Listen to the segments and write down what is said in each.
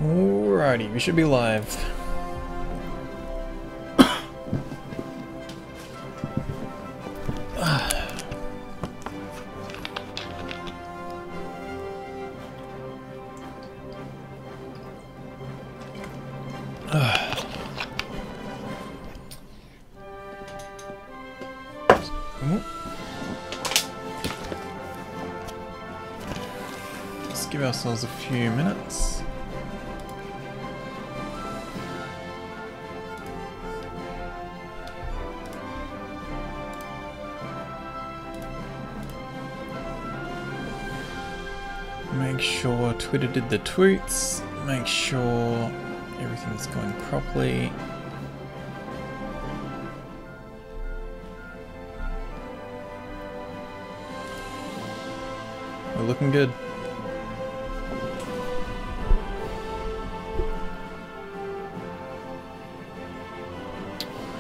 Alrighty, we should be live. Let's give ourselves a few minutes. Make sure Twitter did the tweets, make sure everything's going properly. We're looking good.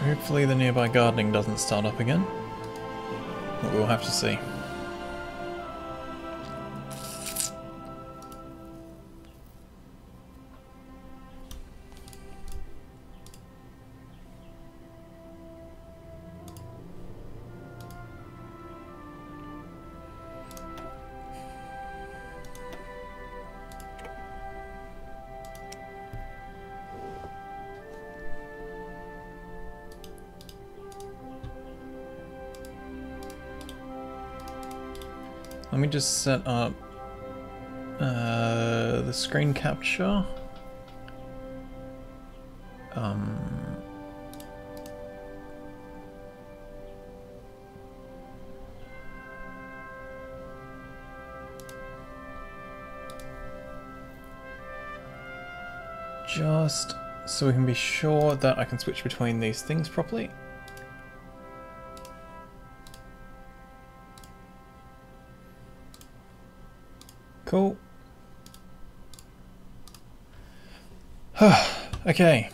Hopefully the nearby gardening doesn't start up again, but we'll have to see. Let me just set up the screen capture. Just so we can be sure that I can switch between these things properly. Cool. Okay.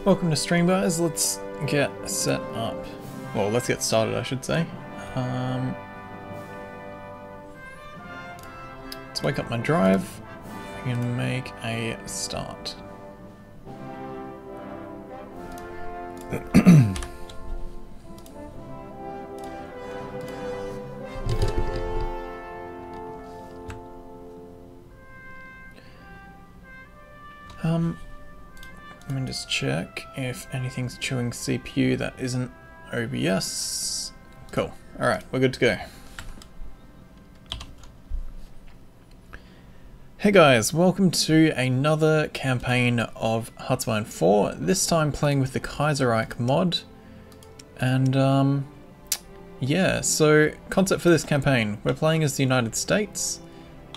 Welcome to stream, guys. Let's get set up. Well, let's get started, I should say. Let's wake up my drive and make a start. Let me just check if anything's chewing CPU that isn't OBS. Cool. Alright, we're good to go. Hey guys, welcome to another campaign of HOI4, this time playing with the Kaiserreich mod. And yeah, so concept for this campaign, we're playing as the United States,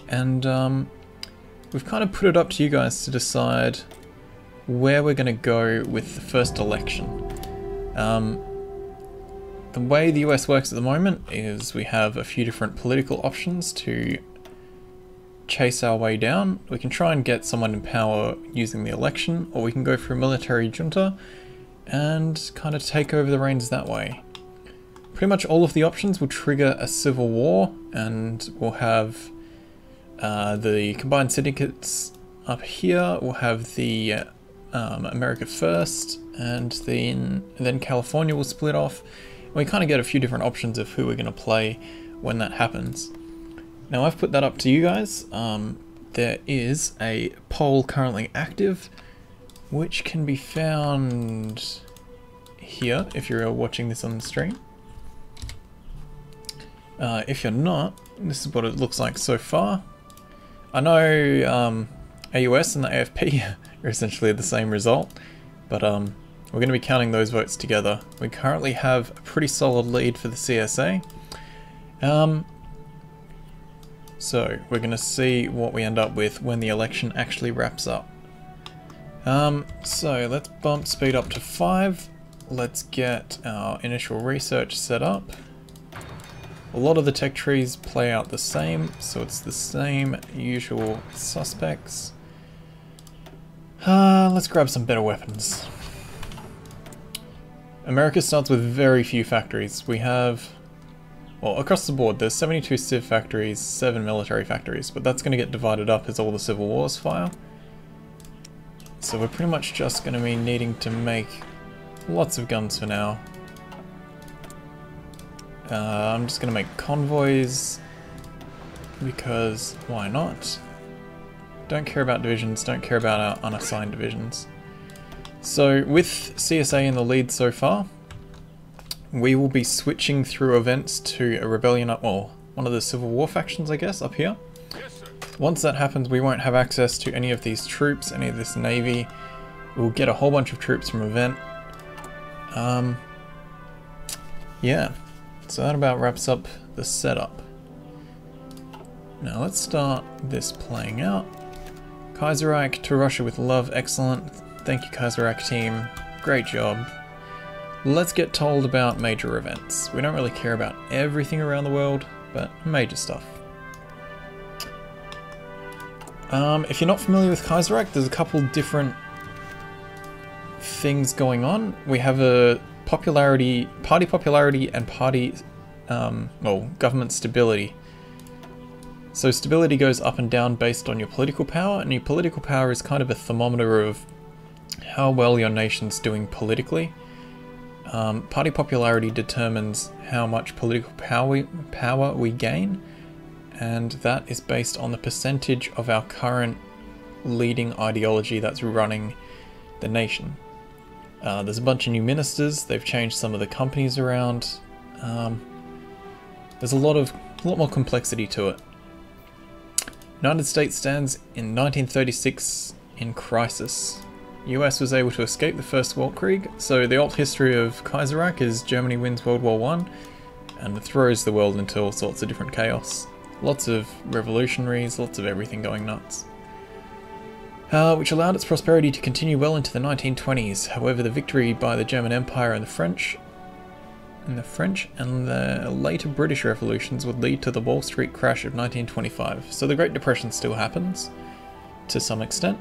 and we've kind of put it up to you guys to decide where we're going to go with the first election. The way the US works at the moment is we have a few different political options to chase our way down. We can try and get someone in power using the election, or we can go for a military junta and kind of take over the reins that way. Pretty much all of the options will trigger a civil war, and we'll have the combined syndicates up here. We'll have the America First, and then California will split off. We kind of get a few different options of who we're going to play when that happens. Now I've put that up to you guys. There is a poll currently active, which can be found here if you're watching this on the stream. If you're not, this is what it looks like so far. I know AUS and the AFP are essentially the same result, but we're going to be counting those votes together. We currently have a pretty solid lead for the CSA. So we're going to see what we end up with when the election actually wraps up. So let's bump speed up to 5. Let's get our initial research set up. A lot of the tech trees play out the same, so it's the same usual suspects. Let's grab some better weapons. America starts with very few factories. We have, well, across the board, there's 72 civ factories, 7 military factories, but that's going to get divided up as all the civil wars fire. So we're pretty much just going to be needing to make lots of guns for now. I'm just going to make convoys, because why not? Don't care about divisions, don't care about our unassigned divisions. So with CSA in the lead so far, we will be switching through events to a rebellion up, well, one of the Civil War factions, I guess, up here. Once that happens, we won't have access to any of these troops, any of this navy. We'll get a whole bunch of troops from event. Yeah, so that about wraps up the setup. Now let's start this playing out. Kaiserreich to Russia with love, excellent. Thank you, Kaiserreich team, great job. Let's get told about major events. We don't really care about everything around the world, but major stuff. If you're not familiar with Kaiserreich, there's a couple different things going on. We have a party popularity and party, well, government stability. So stability goes up and down based on your political power, and your political power is kind of a thermometer of how well your nation's doing politically. Party popularity determines how much political power we gain, and that is based on the percentage of our current leading ideology that's running the nation. There's a bunch of new ministers, they've changed some of the companies around. There's a lot more complexity to it. United States stands in 1936 in crisis. US was able to escape the First Weltkrieg, so the alt history of Kaiserreich is Germany wins World War I and throws the world into all sorts of different chaos. Lots of revolutionaries, lots of everything going nuts. Which allowed its prosperity to continue well into the 1920s. However, the victory by the German Empire and the French and the later British revolutions would lead to the Wall Street crash of 1925. So the Great Depression still happens, to some extent.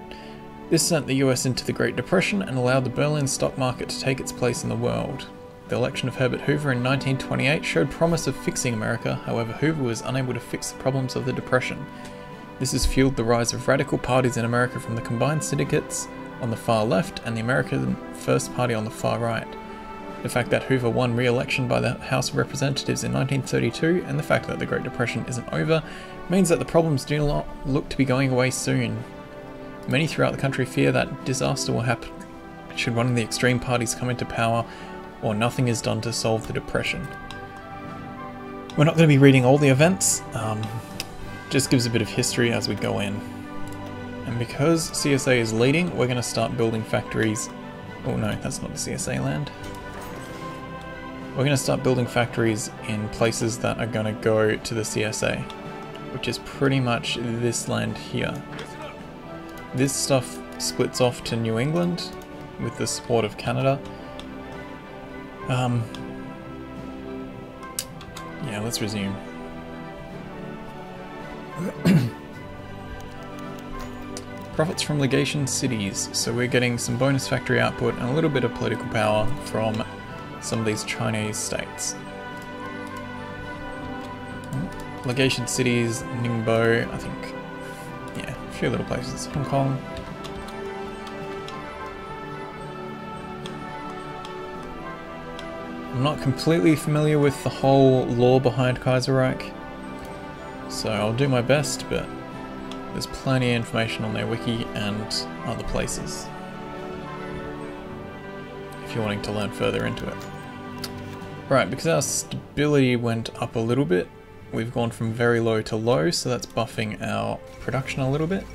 This sent the US into the Great Depression and allowed the Berlin stock market to take its place in the world. The election of Herbert Hoover in 1928 showed promise of fixing America, however Hoover was unable to fix the problems of the Depression. This has fueled the rise of radical parties in America from the combined syndicates on the far left and the American First Party on the far right. The fact that Hoover won re-election by the House of Representatives in 1932 and the fact that the Great Depression isn't over means that the problems do not look to be going away soon. Many throughout the country fear that disaster will happen should one of the extreme parties come into power or nothing is done to solve the Depression. We're not going to be reading all the events, just gives a bit of history as we go in. And because CSA is leading, we're going to start building factories. Oh no, that's not the CSA land. We're going to start building factories in places that are going to go to the CSA, which is pretty much this land here. This stuff splits off to New England with the support of Canada. Yeah, let's resume. Profits from legation cities. So we're getting some bonus factory output and a little bit of political power from some of these Chinese states. Legation cities, Ningbo, I think, yeah, a few little places. Hong Kong. I'm not completely familiar with the whole lore behind Kaiserreich, so I'll do my best, but there's plenty of information on their wiki and other places if you're wanting to learn further into it. Right, because our stability went up a little bit, we've gone from very low to low, so that's buffing our production a little bit.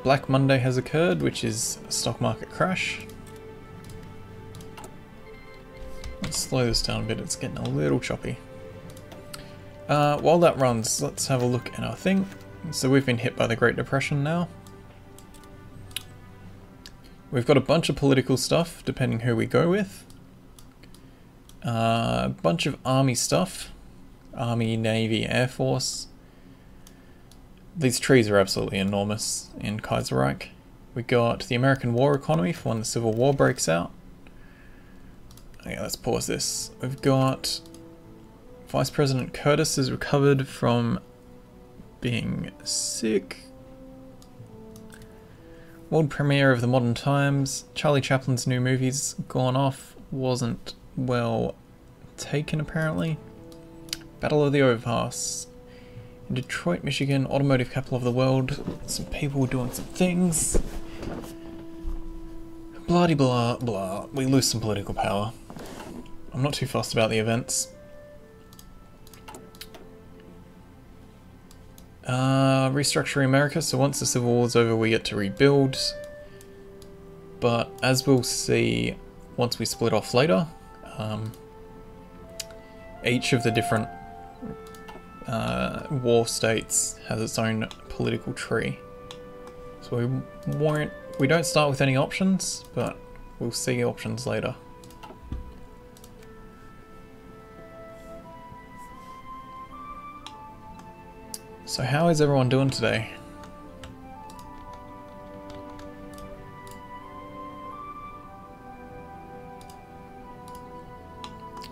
Black Monday has occurred, which is a stock market crash. Let's slow this down a bit, it's getting a little choppy. While that runs, let's have a look at our thing. So we've been hit by the Great Depression now. We've got a bunch of political stuff, depending who we go with. A bunch of army stuff. Army, Navy, Air Force. These trees are absolutely enormous in Kaiserreich. We got the American war economy for when the Civil War breaks out. Okay, let's pause this. We've got Vice President Curtis is recovered from being sick. World premiere of the Modern Times. Charlie Chaplin's new movie's gone off. Wasn't well taken apparently. Battle of the Overpass. In Detroit, Michigan, automotive capital of the world. Some people doing some things. Bloody blah blah. We lose some political power. I'm not too fussed about the events. Restructuring America, so once the Civil War's over we get to rebuild. But as we'll see once we split off later, each of the different war states has its own political tree. So we don't start with any options, but we'll see options later. So how is everyone doing today?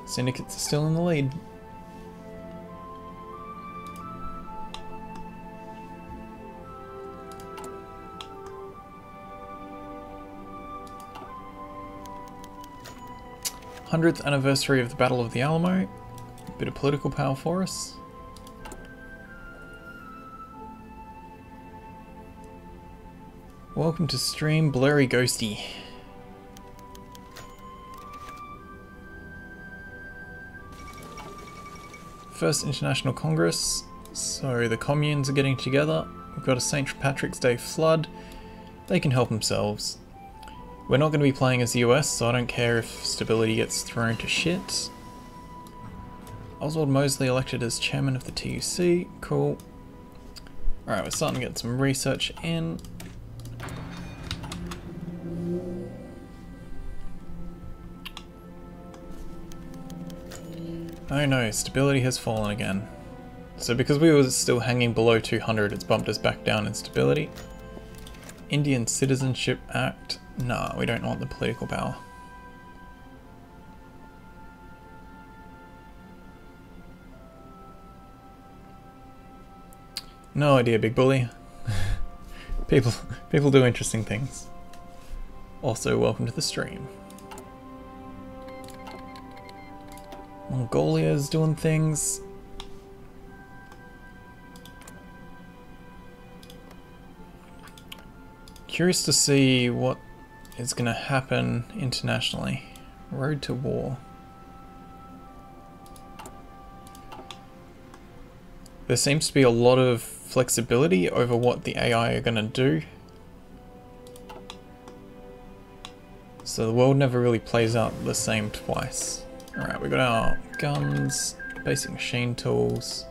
Syndicates are still in the lead. '100th anniversary of the Battle of the Alamo. A bit of political power for us. Welcome to stream, Blurry Ghosty. First International Congress, so the communes are getting together. We've got a St. Patrick's Day flood. They can help themselves. We're not going to be playing as the US, so I don't care if stability gets thrown to shit. Oswald Mosley elected as chairman of the TUC. Cool. Alright, we're starting to get some research in. Oh no, stability has fallen again. So because we were still hanging below 200, it's bumped us back down in stability. Indian Citizenship Act. Nah, we don't want the political power. No idea, big bully. People do interesting things. Also, welcome to the stream. Mongolia's doing things. Curious to see what is going to happen internationally. Road to war. There seems to be a lot of flexibility over what the AI are going to do. So the world never really plays out the same twice. Alright, we got our guns, basic machine tools.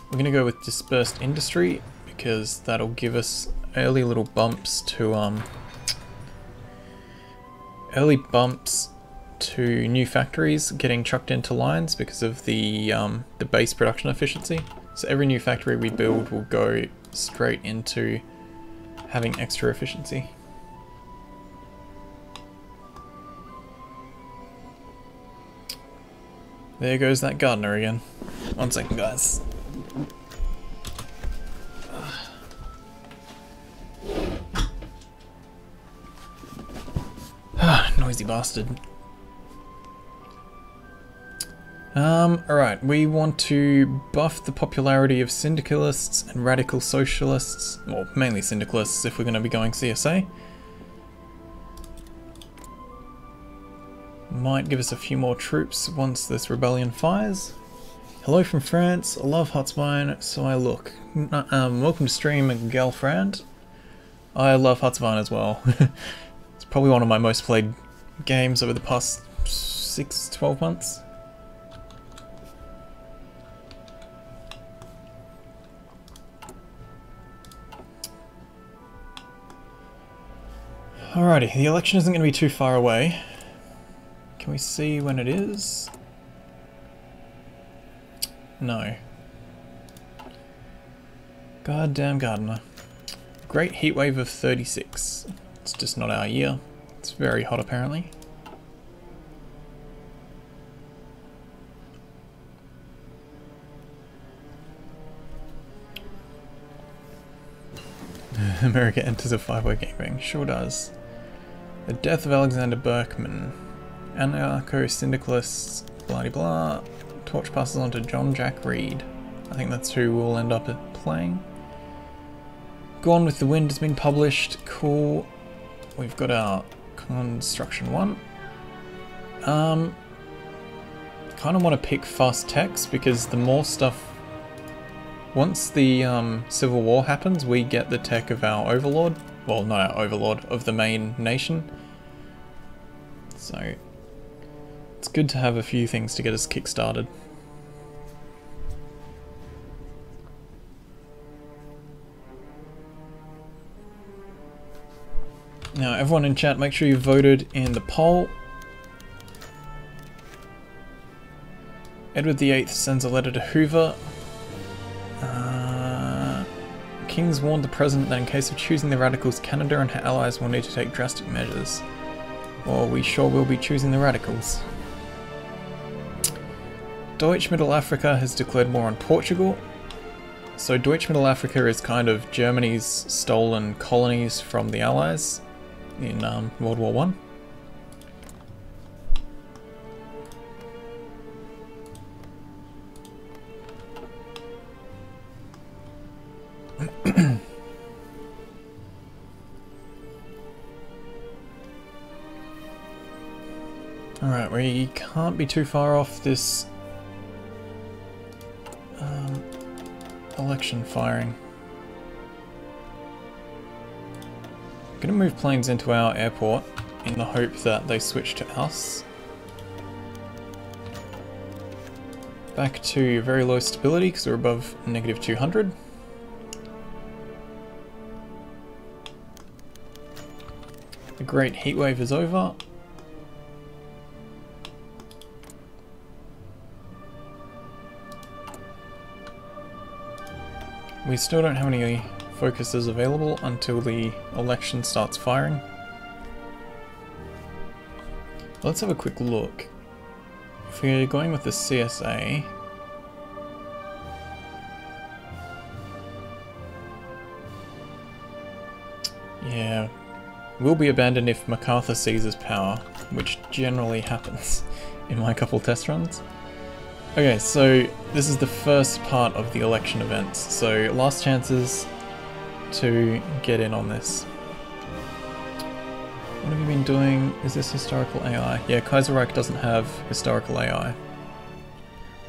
We're going to go with dispersed industry because that'll give us early little bumps to new factories getting chucked into lines because of the base production efficiency. So every new factory we build will go straight into having extra efficiency. There goes that gardener again. 1 second, guys. Noisy bastard. Alright, we want to buff the popularity of syndicalists and radical socialists, well, mainly syndicalists if we're going to be going CSA. Might give us a few more troops once this rebellion fires. Hello from France, I love Heartsvine, so I look. Welcome to stream, Galfrand. I love Heartsvine as well. It's probably one of my most played games over the past 6-12 months. Alrighty, the election isn't going to be too far away. Can we see when it is? No. Goddamn gardener. Great heat wave of 36. It's just not our year. It's very hot apparently. America enters a 5-way gangbang. Sure does. The death of Alexander Berkman. Anarcho-syndicalists, blah blah. Torch passes on to John Jack Reed. I think that's who we'll end up playing. Gone with the Wind has been published. Cool. We've got our construction one. Kind of want to pick fast techs because the more stuff. Once the Civil War happens, we get the tech of our overlord. Well, not our overlord, of the main nation. So it's good to have a few things to get us kick-started. Now, everyone in chat, make sure you voted in the poll. Edward VIII sends a letter to Hoover. Kings warned the president that in case of choosing the radicals, Canada and her allies will need to take drastic measures. Well, we sure will be choosing the radicals. Deutsche Mittelafrika has declared war on Portugal. So Deutsche Mittelafrika is kind of Germany's stolen colonies from the Allies in World War One. Alright, we can't be too far off this election firing. I'm gonna move planes into our airport in the hope that they switch to us. Back to very low stability because we're above -200. The great heat wave is over. We still don't have any focuses available until the election starts firing. Let's have a quick look. If we're going with the CSA, yeah, we'll be abandoned if MacArthur seizes power, which generally happens in my couple test runs. Okay, so this is the first part of the election events, so last chances to get in on this. What have you been doing? Is this historical AI? Yeah, Kaiserreich doesn't have historical AI.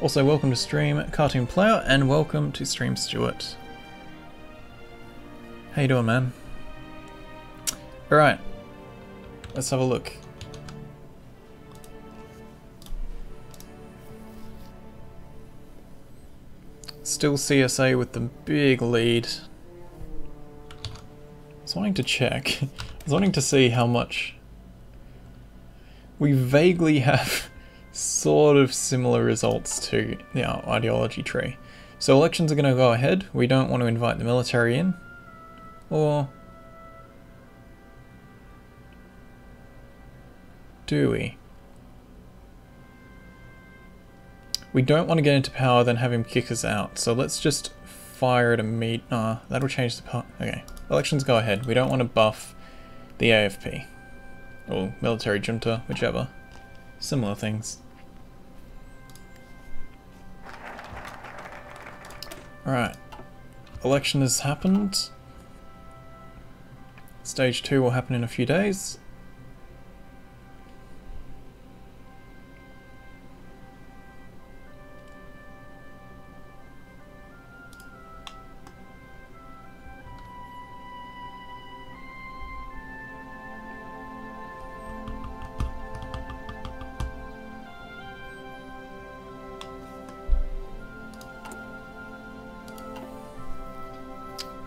Also, welcome to stream, Cartoon Player, and welcome to stream, Stuart. How you doing, man? Alright, let's have a look. Still CSA with the big lead. I was wanting to check. I was wanting to see how much we vaguely have sort of similar results to our ideology tree. So elections are going to go ahead. We don't want to invite the military in. Or do we? We don't want to get into power, then have him kick us out. So let's just fire at a meet. That'll change the part. Okay, elections go ahead. We don't want to buff the AFP or military junta, whichever. Similar things. Alright, election has happened. Stage 2 will happen in a few days.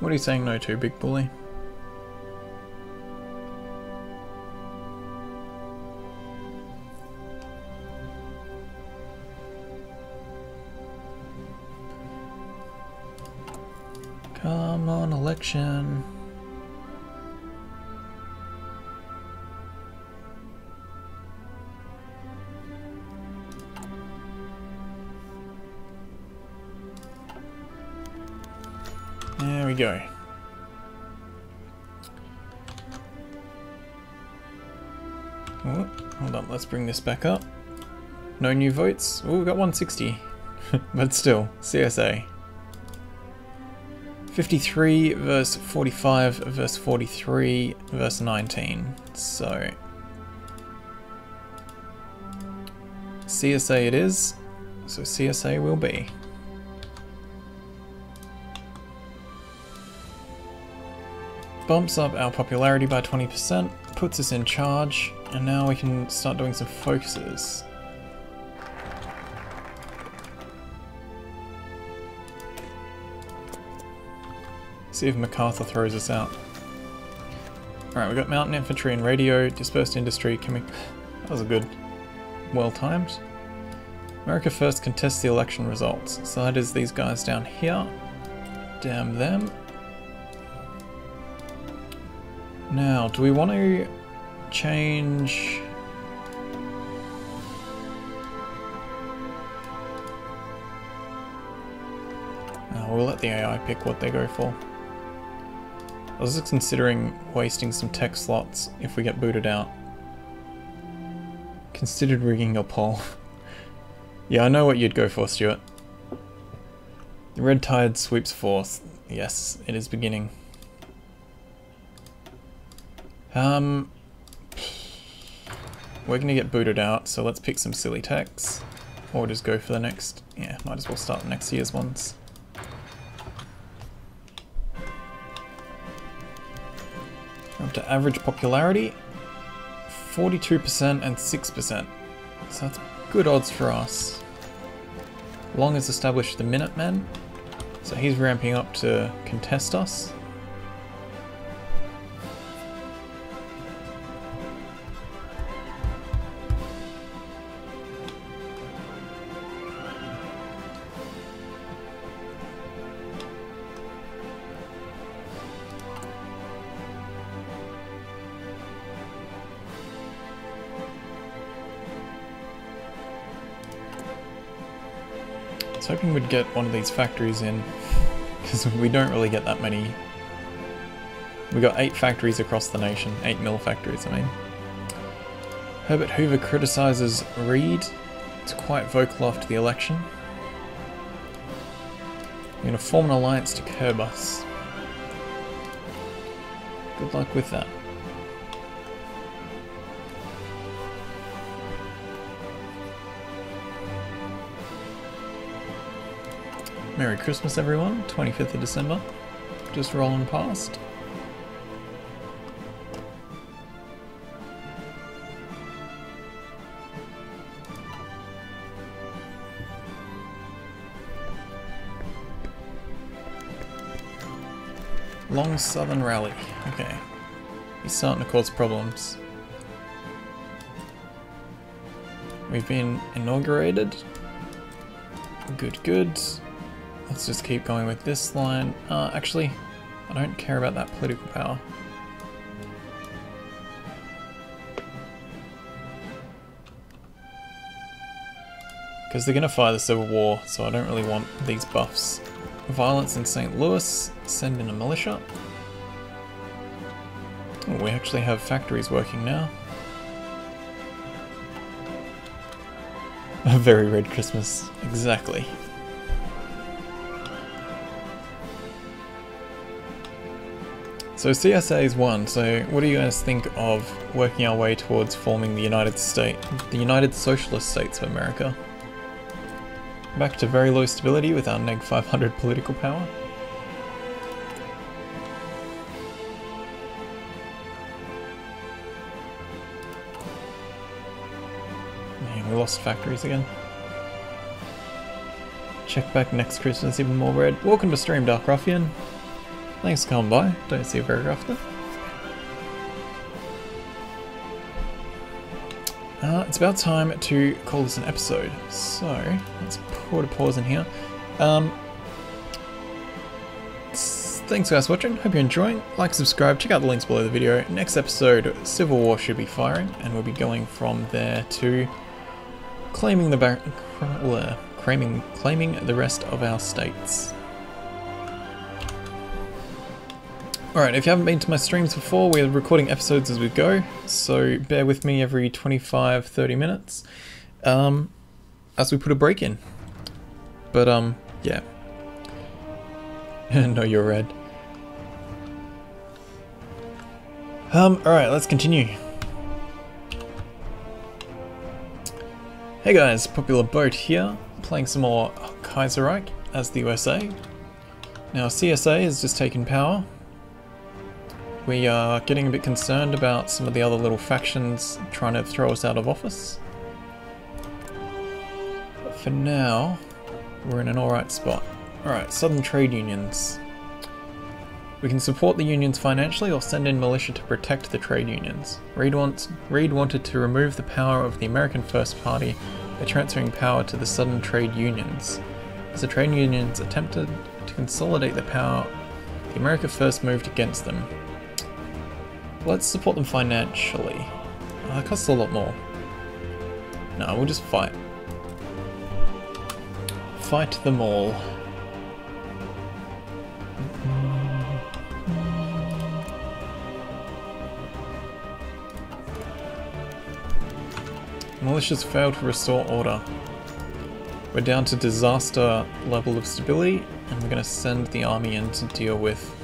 What are you saying no to, big bully? Come on, election. There we go. Oh, hold on, let's bring this back up. No new votes. Oh, we got 160. But still, CSA. 53 versus 45 versus 43 versus 19. So CSA it is. So CSA will be. Bumps up our popularity by 20%, puts us in charge, and now we can start doing some focuses. See if MacArthur throws us out. Alright, we got mountain infantry and radio, dispersed industry coming. That was a good, well timed. America first contests the election results. So that is these guys down here. Damn them. Now, do we want to change? We'll let the AI pick what they go for. I was just considering wasting some tech slots if we get booted out. Considered rigging your poll. Yeah, I know what you'd go for, Stuart. The red tide sweeps forth. Yes, it is beginning. We're gonna get booted out, so let's pick some silly techs. Or just go for the next... Yeah, might as well start next year's ones. Up to average popularity, 42% and 6%. So that's good odds for us. Long has established the Minutemen, so he's ramping up to contest us. I was hoping we'd get one of these factories in, because we don't really get that many. We got 8 factories across the nation, 8 mill factories, I mean. Herbert Hoover criticises Reed. It's quite vocal after the election. We're going to form an alliance to curb us. Good luck with that. Merry Christmas everyone, 25th of December, just rolling past. Long Southern Rally, okay. He's starting to cause problems. We've been inaugurated. Good, good. Let's just keep going with this line. Actually, I don't care about that political power. Because they're going to fire the Civil War, so I don't really want these buffs. Violence in St. Louis, send in a militia. Oh, we actually have factories working now. A very red Christmas, exactly. So CSA is 1, so what do you guys think of working our way towards forming the United Socialist States of America? Back to very low stability with our neg 500 political power. Man, we lost factories again. Check back next Christmas, even more red. Welcome to stream, Dark Ruffian. Thanks for coming by, don't see you very often. It's about time to call this an episode, so let's put a pause in here. Thanks guys for watching, hope you're enjoying. Like, subscribe, check out the links below the video. Next episode, Civil War should be firing, and we'll be going from there to claiming the claiming the rest of our states. Alright, if you haven't been to my streams before, we're recording episodes as we go, so bear with me every 25-30 minutes as we put a break in. But yeah. No, you're red. Alright, let's continue. Hey guys, Popular Boat here, playing some more Kaiserreich as the USA. Now CSA has just taken power. We are getting a bit concerned about some of the other little factions trying to throw us out of office. But for now, we're in an alright spot. Alright, Southern Trade Unions. We can support the unions financially or send in militia to protect the trade unions. Reed wanted to remove the power of the American First Party by transferring power to the Southern Trade Unions. As the trade unions attempted to consolidate their power, the America First moved against them. Let's support them financially. That costs a lot more. No, we'll just fight. Fight them all. Militias failed to restore order. We're down to disaster level of stability, and we're going to send the army in to deal with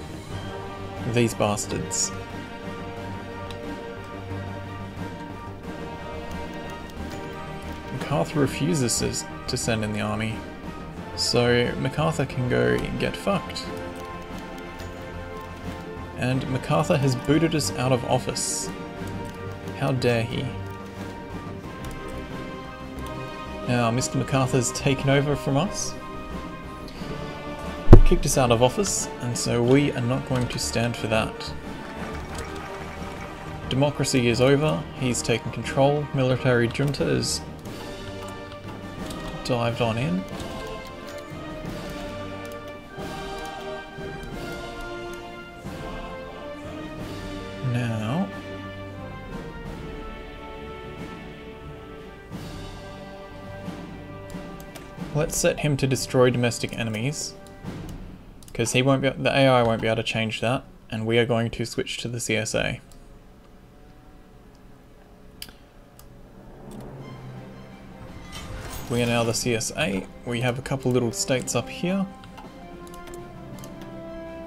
these bastards. MacArthur refuses to send in the army, so MacArthur can go get fucked. And MacArthur has booted us out of office. How dare he? Now, Mr. MacArthur's taken over from us, kicked us out of office, and so we are not going to stand for that. Democracy is over, he's taken control, military junta is dived on in. Now, let's set him to destroy domestic enemies, because he won't be, the AI won't be able to change that, and we are going to switch to the CSA. We are now the CSA. We have a couple little states up here.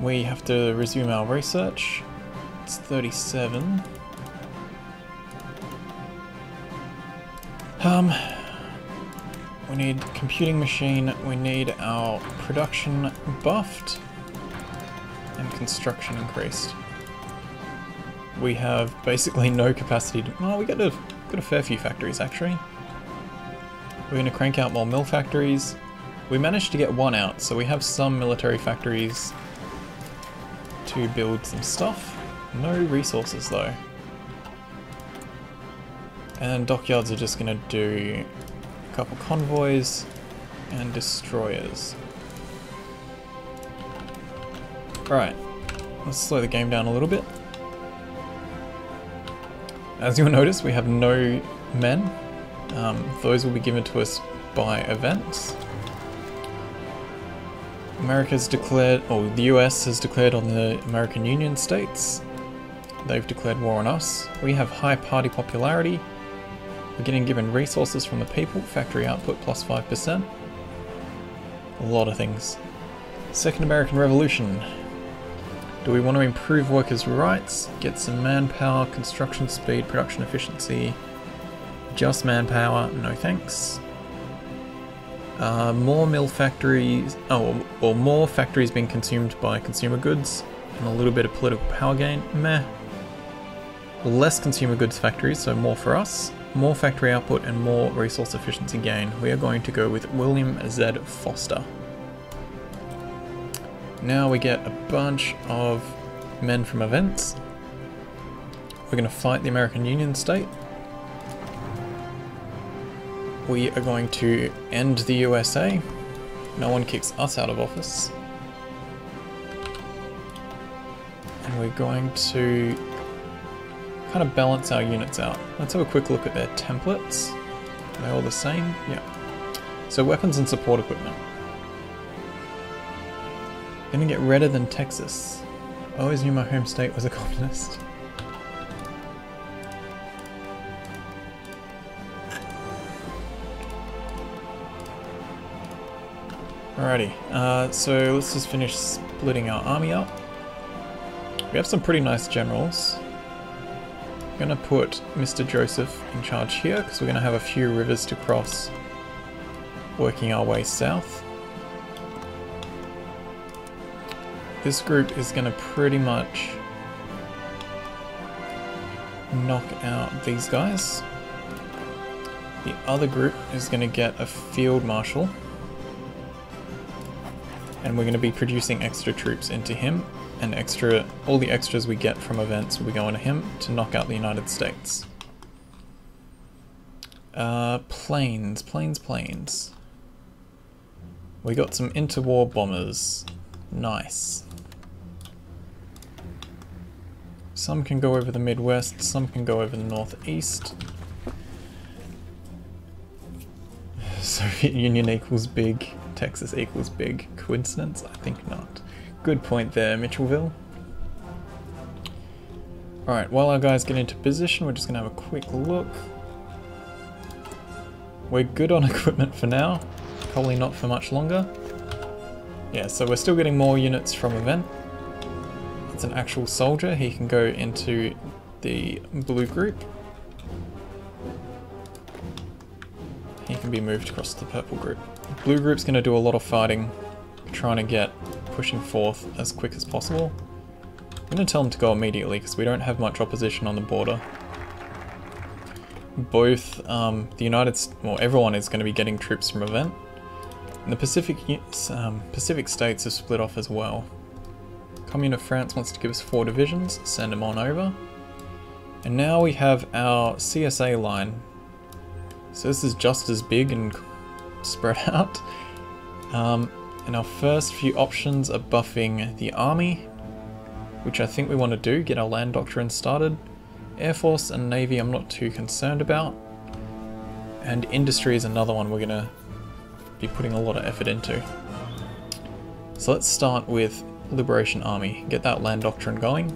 We have to resume our research. It's 37. We need computing machine, we need our production buffed, and construction increased. We have basically no capacity to... Oh, we got a fair few factories actually. We're going to crank out more mill factories. We managed to get one out, so we have some military factories to build some stuff. No resources though. And dockyards are just going to do a couple convoys and destroyers. Alright, let's slow the game down a little bit. As you'll notice, we have no men. Those will be given to us by events. America's declared, or the US has declared on the American Union states. They've declared war on us. We have high party popularity. We're getting given resources from the people, factory output plus 5%. A lot of things. Second American Revolution. Do we want to improve workers' rights? Get some manpower, construction speed, production efficiency. Just manpower, no thanks. More mill factories, or more factories being consumed by consumer goods, and a little bit of political power gain, meh. Less consumer goods factories, so more for us. More factory output and more resource efficiency gain. We are going to go with William Z. Foster. Now we get a bunch of men from events. We're going to fight the American Union state. We are going to end the USA. No one kicks us out of office. and we're going to kind of balance our units out. Let's have a quick look at their templates. Are they all the same? Yeah. So weapons and support equipment. Gonna get redder than Texas. I always knew my home state was a communist. Alrighty, so let's just finish splitting our army up. We have some pretty nice generals. I'm gonna put Mr. Joseph in charge here because we're gonna have a few rivers to cross working our way south. This group is gonna pretty much knock out these guys. The other group is gonna get a field marshal, and we're gonna be producing extra troops into him, and all the extras we get from events will be going to him to knock out the United States. Planes. We got some interwar bombers. Nice. Some can go over the Midwest, some can go over the Northeast. Soviet Union equals big, Texas equals big. Coincidence? I think not. Good point there, Mitchellville. Alright, while our guys get into position, we're just going to have a quick look. We're good on equipment for now, probably not for much longer. Yeah, so we're still getting more units from event. It's an actual soldier, he can go into the blue group. He can be moved across to the purple group. Blue group's going to do a lot of fighting, trying to get pushing forth as quick as possible. I'm going to tell them to go immediately because we don't have much opposition on the border. Both everyone is going to be getting troops from event. And the Pacific states have split off as well. Commune of France wants to give us 4 divisions, send them on over. And now we have our CSA line. So this is just as big and spread out. And our first few options are buffing the army, which I think we want to do, get our land doctrine started. Air Force and Navy I'm not too concerned about. And industry is another one we're going to be putting a lot of effort into. So let's start with Liberation Army, get that land doctrine going.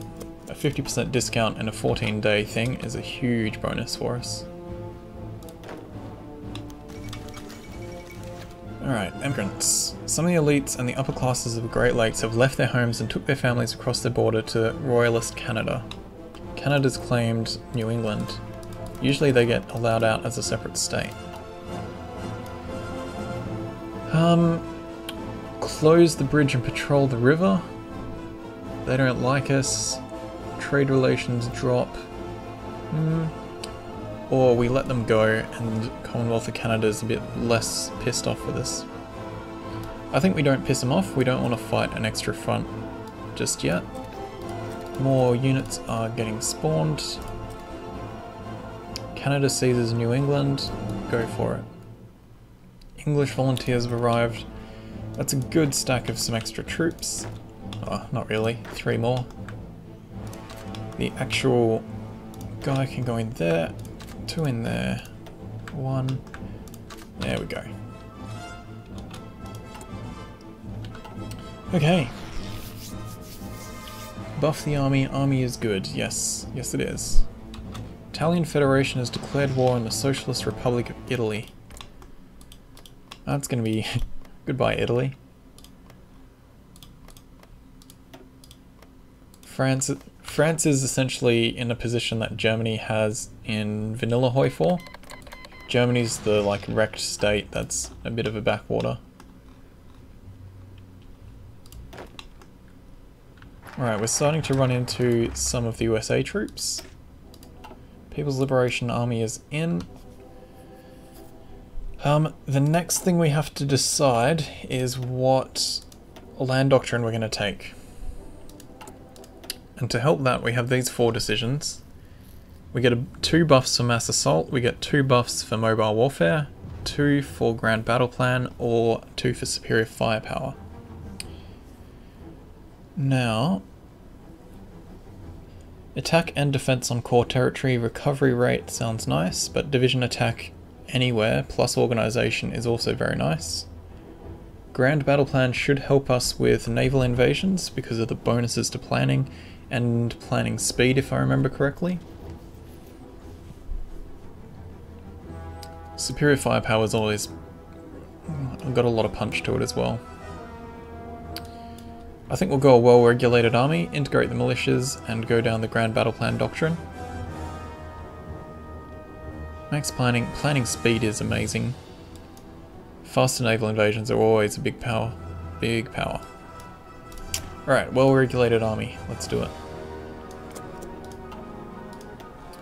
A 50% discount and a 14-day thing is a huge bonus for us. Alright, immigrants. Some of the elites and the upper classes of the Great Lakes have left their homes and took their families across the border to Royalist Canada. Canada's claimed New England. Usually they get allowed out as a separate state. Close the bridge and patrol the river. They don't like us. Trade relations drop. Or we let them go and Commonwealth of Canada is a bit less pissed off with us. I think we don't piss them off. We don't want to fight an extra front just yet. More units are getting spawned. Canada seizes New England. Go for it. English volunteers have arrived. That's a good stack of some extra troops. Oh, not really. 3 more. The actual guy can go in there. 2 in there. 1. There we go. Okay. Buff the army. Army is good. Yes. Yes it is. Italian Federation has declared war on the Socialist Republic of Italy. That's going to be goodbye Italy. France is essentially in a position that Germany has in vanilla HOI4. Germany's the wrecked state that's a bit of a backwater. Alright, we're starting to run into some of the USA troops. People's Liberation Army is in. The next thing we have to decide is what land doctrine we're going to take. And to help that, we have these 4 decisions. We get 2 buffs for mass assault, we get 2 buffs for mobile warfare, 2 for grand battle plan, or 2 for superior firepower. Now, Attack and defense on core territory, recovery rate sounds nice, but division attack anywhere plus organization is also very nice. Grand battle plan should help us with naval invasions because of the bonuses to planning and planning speed, if I remember correctly. Superior firepower is always got a lot of punch to it as well. I think we'll go a well-regulated army, integrate the militias, and go down the Grand Battle Plan doctrine. Max planning speed is amazing. Faster naval invasions are always a big power. Big power. Alright, well-regulated army. Let's do it.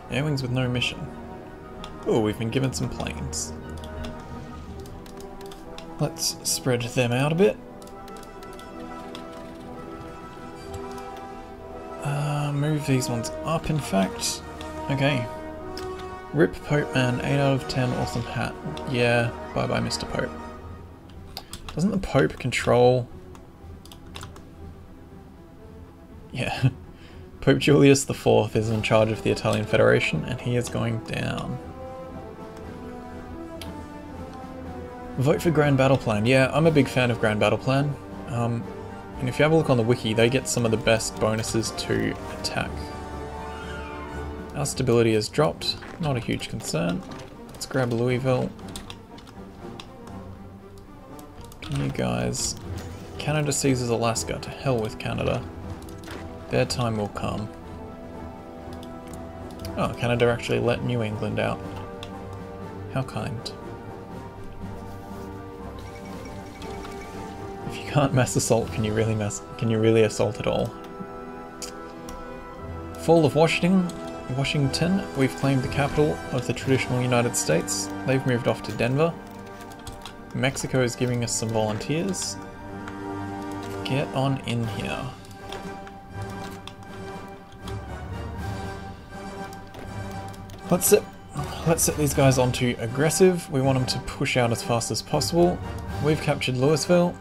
Air wings with no mission. Oh, we've been given some planes. Let's spread them out a bit. Move these ones up, in fact. Okay. Rip Pope Man, 8 out of 10, awesome hat. Yeah, bye-bye Mr. Pope. Doesn't the Pope control... Yeah. Pope Julius IV is in charge of the Italian Federation, and he is going down. Vote for Grand Battle Plan. Yeah, I'm a big fan of Grand Battle Plan. And if you have a look on the wiki, they get some of the best bonuses to attack. Our stability has dropped, not a huge concern. Let's grab Louisville. Can you guys... Canada seizes Alaska, to hell with Canada. Their time will come. Oh, Canada actually let New England out. How kind. If you can't mass assault, can you really assault at all? Fall of Washington, we've claimed the capital of the traditional United States. They've moved off to Denver. Mexico is giving us some volunteers. Get on in here. Let's set these guys onto aggressive. We want them to push out as fast as possible. We've captured Louisville.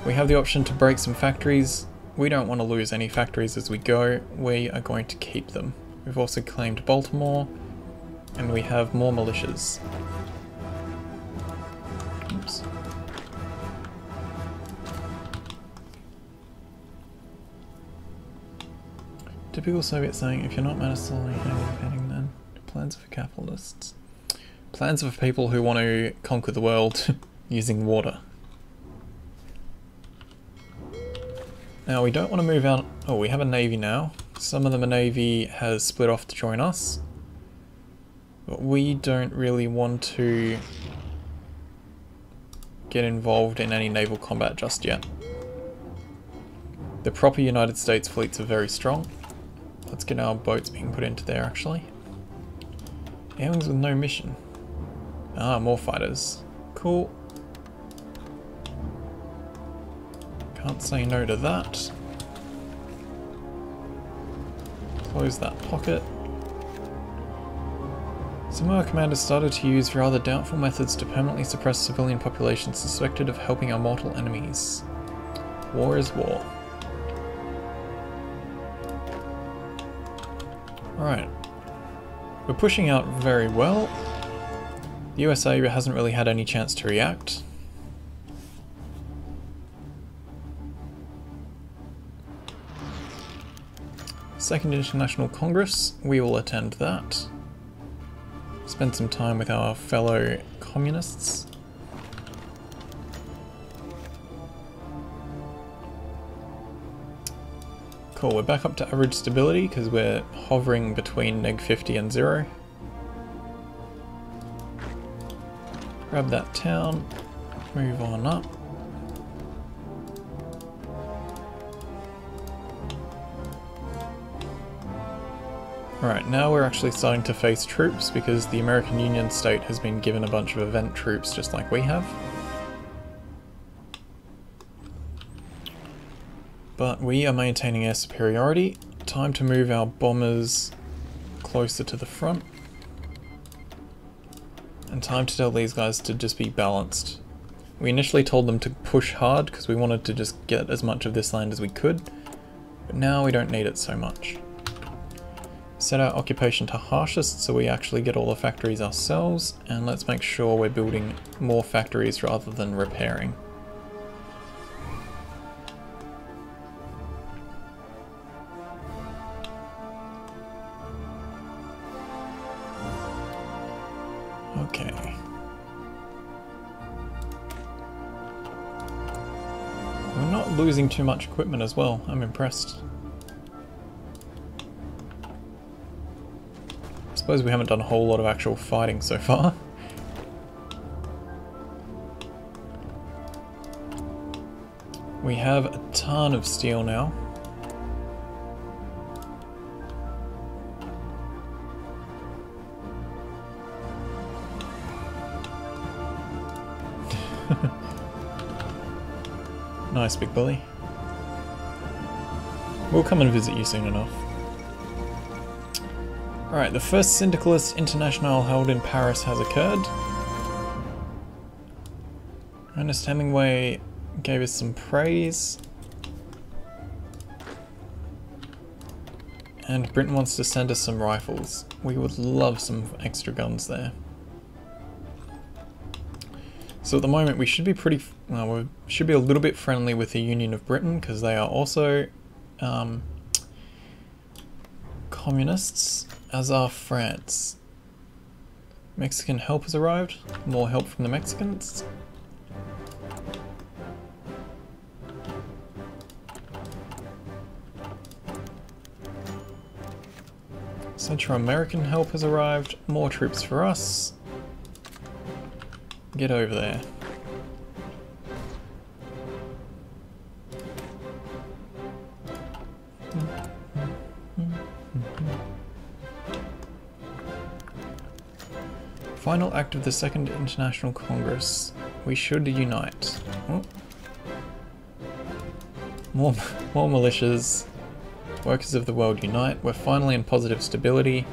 We have the option to break some factories. We don't want to lose any factories as we go. We are going to keep them. We've also claimed Baltimore, and we have more militias. Oops. Typical Soviet saying, if you're not menacingly heading then, plans for capitalists. Plans for people who want to conquer the world using water. Now we don't want to move out... Oh, we have a navy now. Some of the navy has split off to join us. But we don't really want to get involved in any naval combat just yet. The proper United States fleets are very strong. Let's get our boats being put into there actually. Air wings with no mission. Ah, more fighters. Cool. Can't say no to that. Close that pocket. Some of our commanders started to use rather doubtful methods to permanently suppress civilian populations suspected of helping our mortal enemies. War is war. Alright. We're pushing out very well. The USA hasn't really had any chance to react. Second International Congress, we will attend that. Spend some time with our fellow communists. Cool, we're back up to average stability because we're hovering between -50 and 0. Grab that town, move on up. Alright, now we're actually starting to face troops because the American Union state has been given a bunch of event troops just like we have. But we are maintaining air superiority. Time to move our bombers closer to the front. And time to tell these guys to just be balanced. We initially told them to push hard because we wanted to just get as much of this land as we could. But now we don't need it so much. Set our occupation to harshest so we actually get all the factories ourselves, and let's make sure we're building more factories rather than repairing. Okay. We're not losing too much equipment as well. I'm impressed. I suppose we haven't done a whole lot of actual fighting so far. We have a ton of steel now. Nice, big bully. We'll come and visit you soon enough. Alright, the first Syndicalist International held in Paris has occurred. Ernest Hemingway gave us some praise. And Britain wants to send us some rifles. We would love some extra guns there. So at the moment we should be pretty, well, we should be a little bit friendly with the Union of Britain because they are also communists, as are France. Mexican help has arrived. More help from the Mexicans. Central American help has arrived. More troops for us. Get over there. Final act of the Second International Congress. We should unite. Oh. More militias. Workers of the world unite. We're finally in positive stability.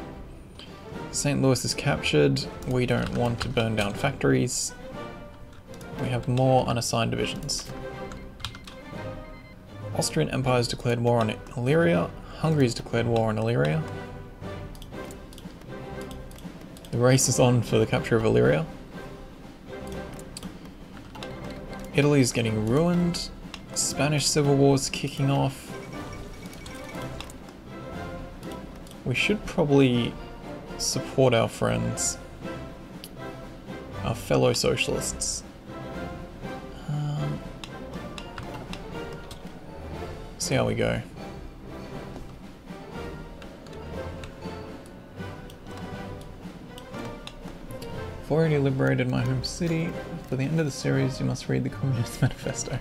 St. Louis is captured. We don't want to burn down factories. We have more unassigned divisions. Austrian Empire has declared war on Illyria. Hungary has declared war on Illyria. The race is on for the capture of Illyria. Italy is getting ruined. Spanish Civil War is kicking off. We should probably support our friends, our fellow socialists. See how we go. I've already liberated my home city. For the end of the series, you must read the Communist Manifesto.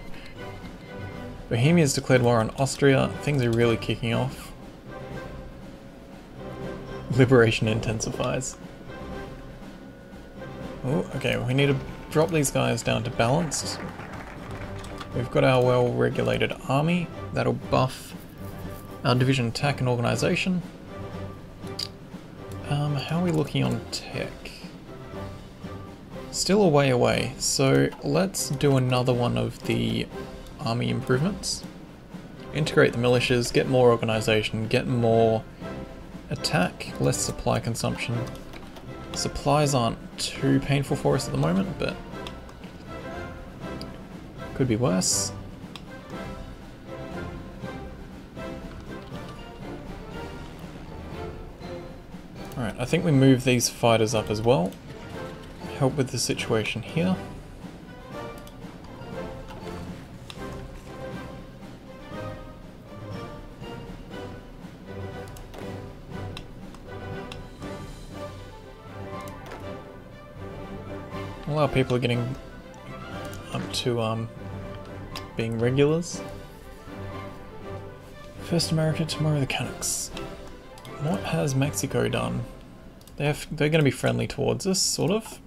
Bohemia has declared war on Austria. Things are really kicking off. Liberation intensifies. Oh, okay, we need to drop these guys down to balanced. We've got our well-regulated army. That'll buff our division attack and organisation. How are we looking on tech? Still a way away, so let's do another one of the army improvements. Integrate the militias, get more organisation, get more attack, less supply consumption. Supplies aren't too painful for us at the moment, but could be worse. Alright, I think we move these fighters up as well. Help with the situation here. All our people are getting up to being regulars. First America, tomorrow the Canucks. What has Mexico done? They're going to be friendly towards us, sort of.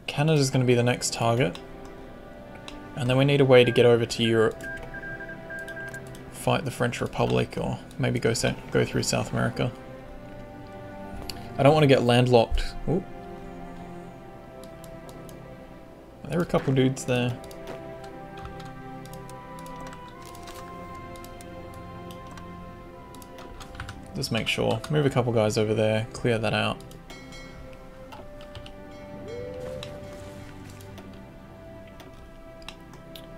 Canada's going to be the next target. And then we need a way to get over to Europe. Fight the French Republic, or maybe go through South America. I don't want to get landlocked. Ooh. There are a couple dudes there. Just make sure. Move a couple guys over there, clear that out.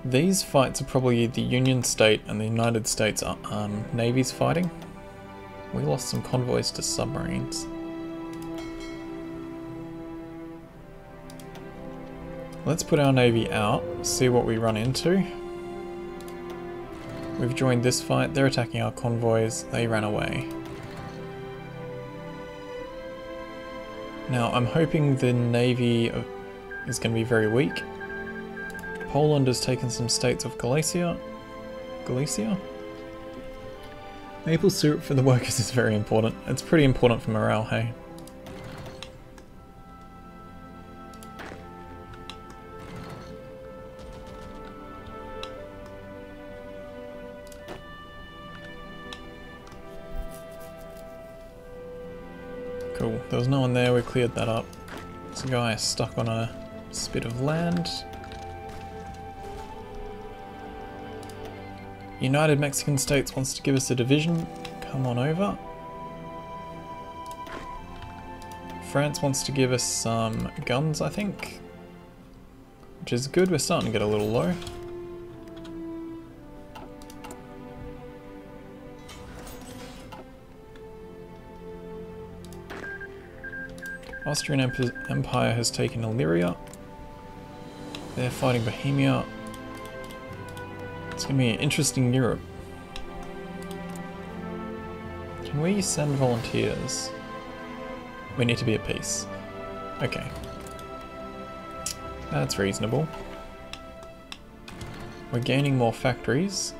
These fights are probably the Union State and the United States navies fighting. We lost some convoys to submarines. Let's put our navy out, see what we run into. We've joined this fight, they're attacking our convoys, they ran away. Now I'm hoping the navy is going to be very weak. Poland has taken some states of Galicia. Maple syrup for the workers is very important. It's pretty important for morale, hey? Cool, there was no one there, we cleared that up. There's a guy stuck on a spit of land. United Mexican States wants to give us a division. Come on over. France wants to give us some guns, I think. Which is good, we're starting to get a little low. Austrian Empire has taken Illyria. They're fighting Bohemia. It's going to be an interesting Europe. Can we send volunteers? We need to be at peace. Okay. That's reasonable. We're gaining more factories.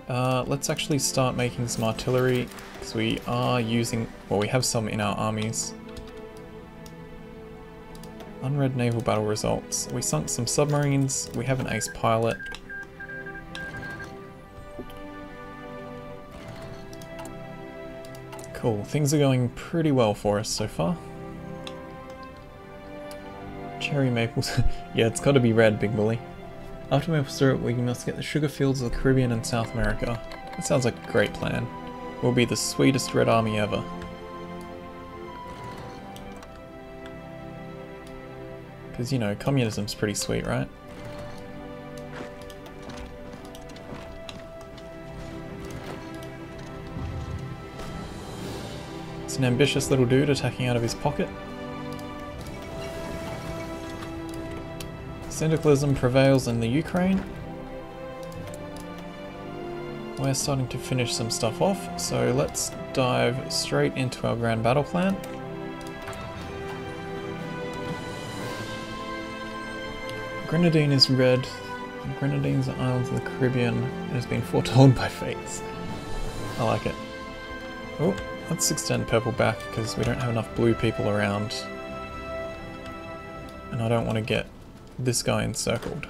Let's actually start making some artillery, because we are using, well, we have some in our armies. Unread naval battle results. We sunk some submarines, we have an ace pilot. Cool, things are going pretty well for us so far. Cherry maples. Yeah, it's gotta be red, Big Bully. After maple syrup, we must get the sugar fields of the Caribbean and South America. That sounds like a great plan. We'll be the sweetest Red Army ever. Because, you know, communism's pretty sweet, right? It's an ambitious little dude attacking out of his pocket. Syndicalism prevails in the Ukraine. We're starting to finish some stuff off, so let's dive straight into our grand battle plan. Grenadine is red. The Grenadines are islands of the Caribbean. It has been foretold by fates. I like it. Oh, let's extend purple back because we don't have enough blue people around. And I don't want to get this guy encircled.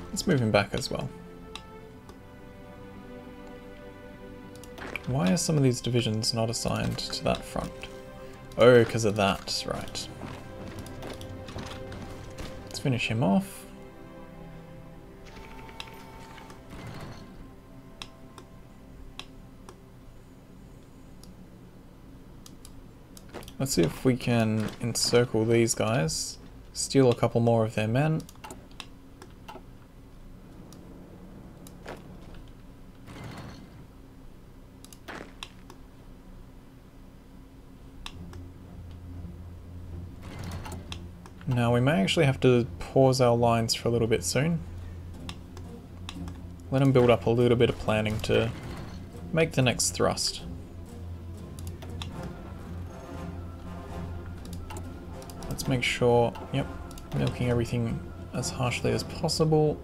Let's move him back as well. Why are some of these divisions not assigned to that front? Oh, because of that, right. Let's finish him off. Let's see if we can encircle these guys, steal a couple more of their men. Now we may actually have to pause our lines for a little bit soon. Let them build up a little bit of planning to make the next thrust. Let's make sure, yep, milking everything as harshly as possible.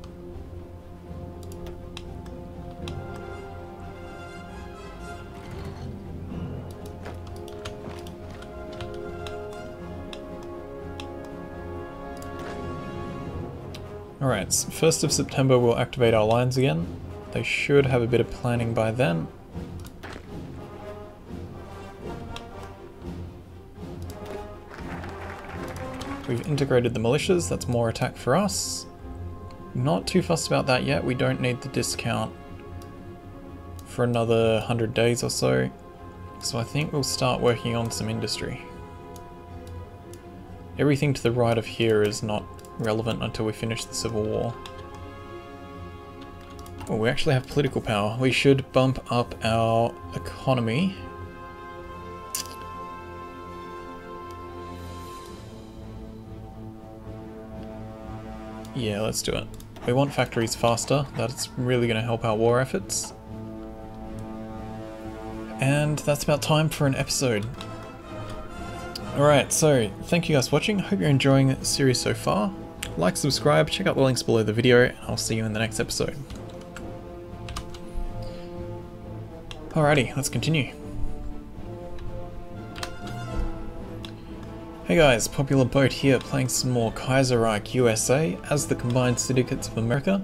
Alright, 1st of September we'll activate our lines again. They should have a bit of planning by then. We've integrated the militias, that's more attack for us. Not too fussed about that yet, we don't need the discount for another 100 days or so. So I think we'll start working on some industry. Everything to the right of here is not relevant until we finish the Civil War. Oh, we actually have political power. We should bump up our economy. Yeah, let's do it. We want factories faster. That's really going to help our war efforts. And that's about time for an episode. Alright, so thank you guys for watching. Hope you're enjoying the series so far. Like, subscribe, check out the links below the video, and I'll see you in the next episode. Alrighty, let's continue. Hey guys, Popular Boat here, playing some more Kaiserreich USA as the Combined Syndicates of America.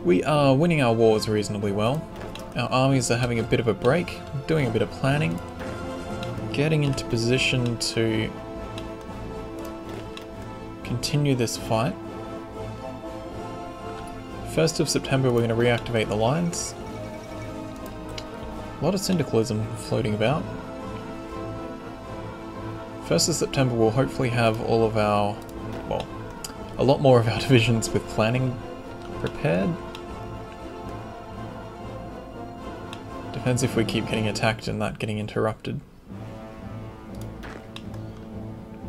We are winning our wars reasonably well. Our armies are having a bit of a break, doing a bit of planning, getting into position to continue this fight. 1st of September we're going to reactivate the lines. A lot of syndicalism floating about. 1st of September we'll hopefully have all of our, well, a lot more of our divisions with planning prepared. Depends if we keep getting attacked and that getting interrupted.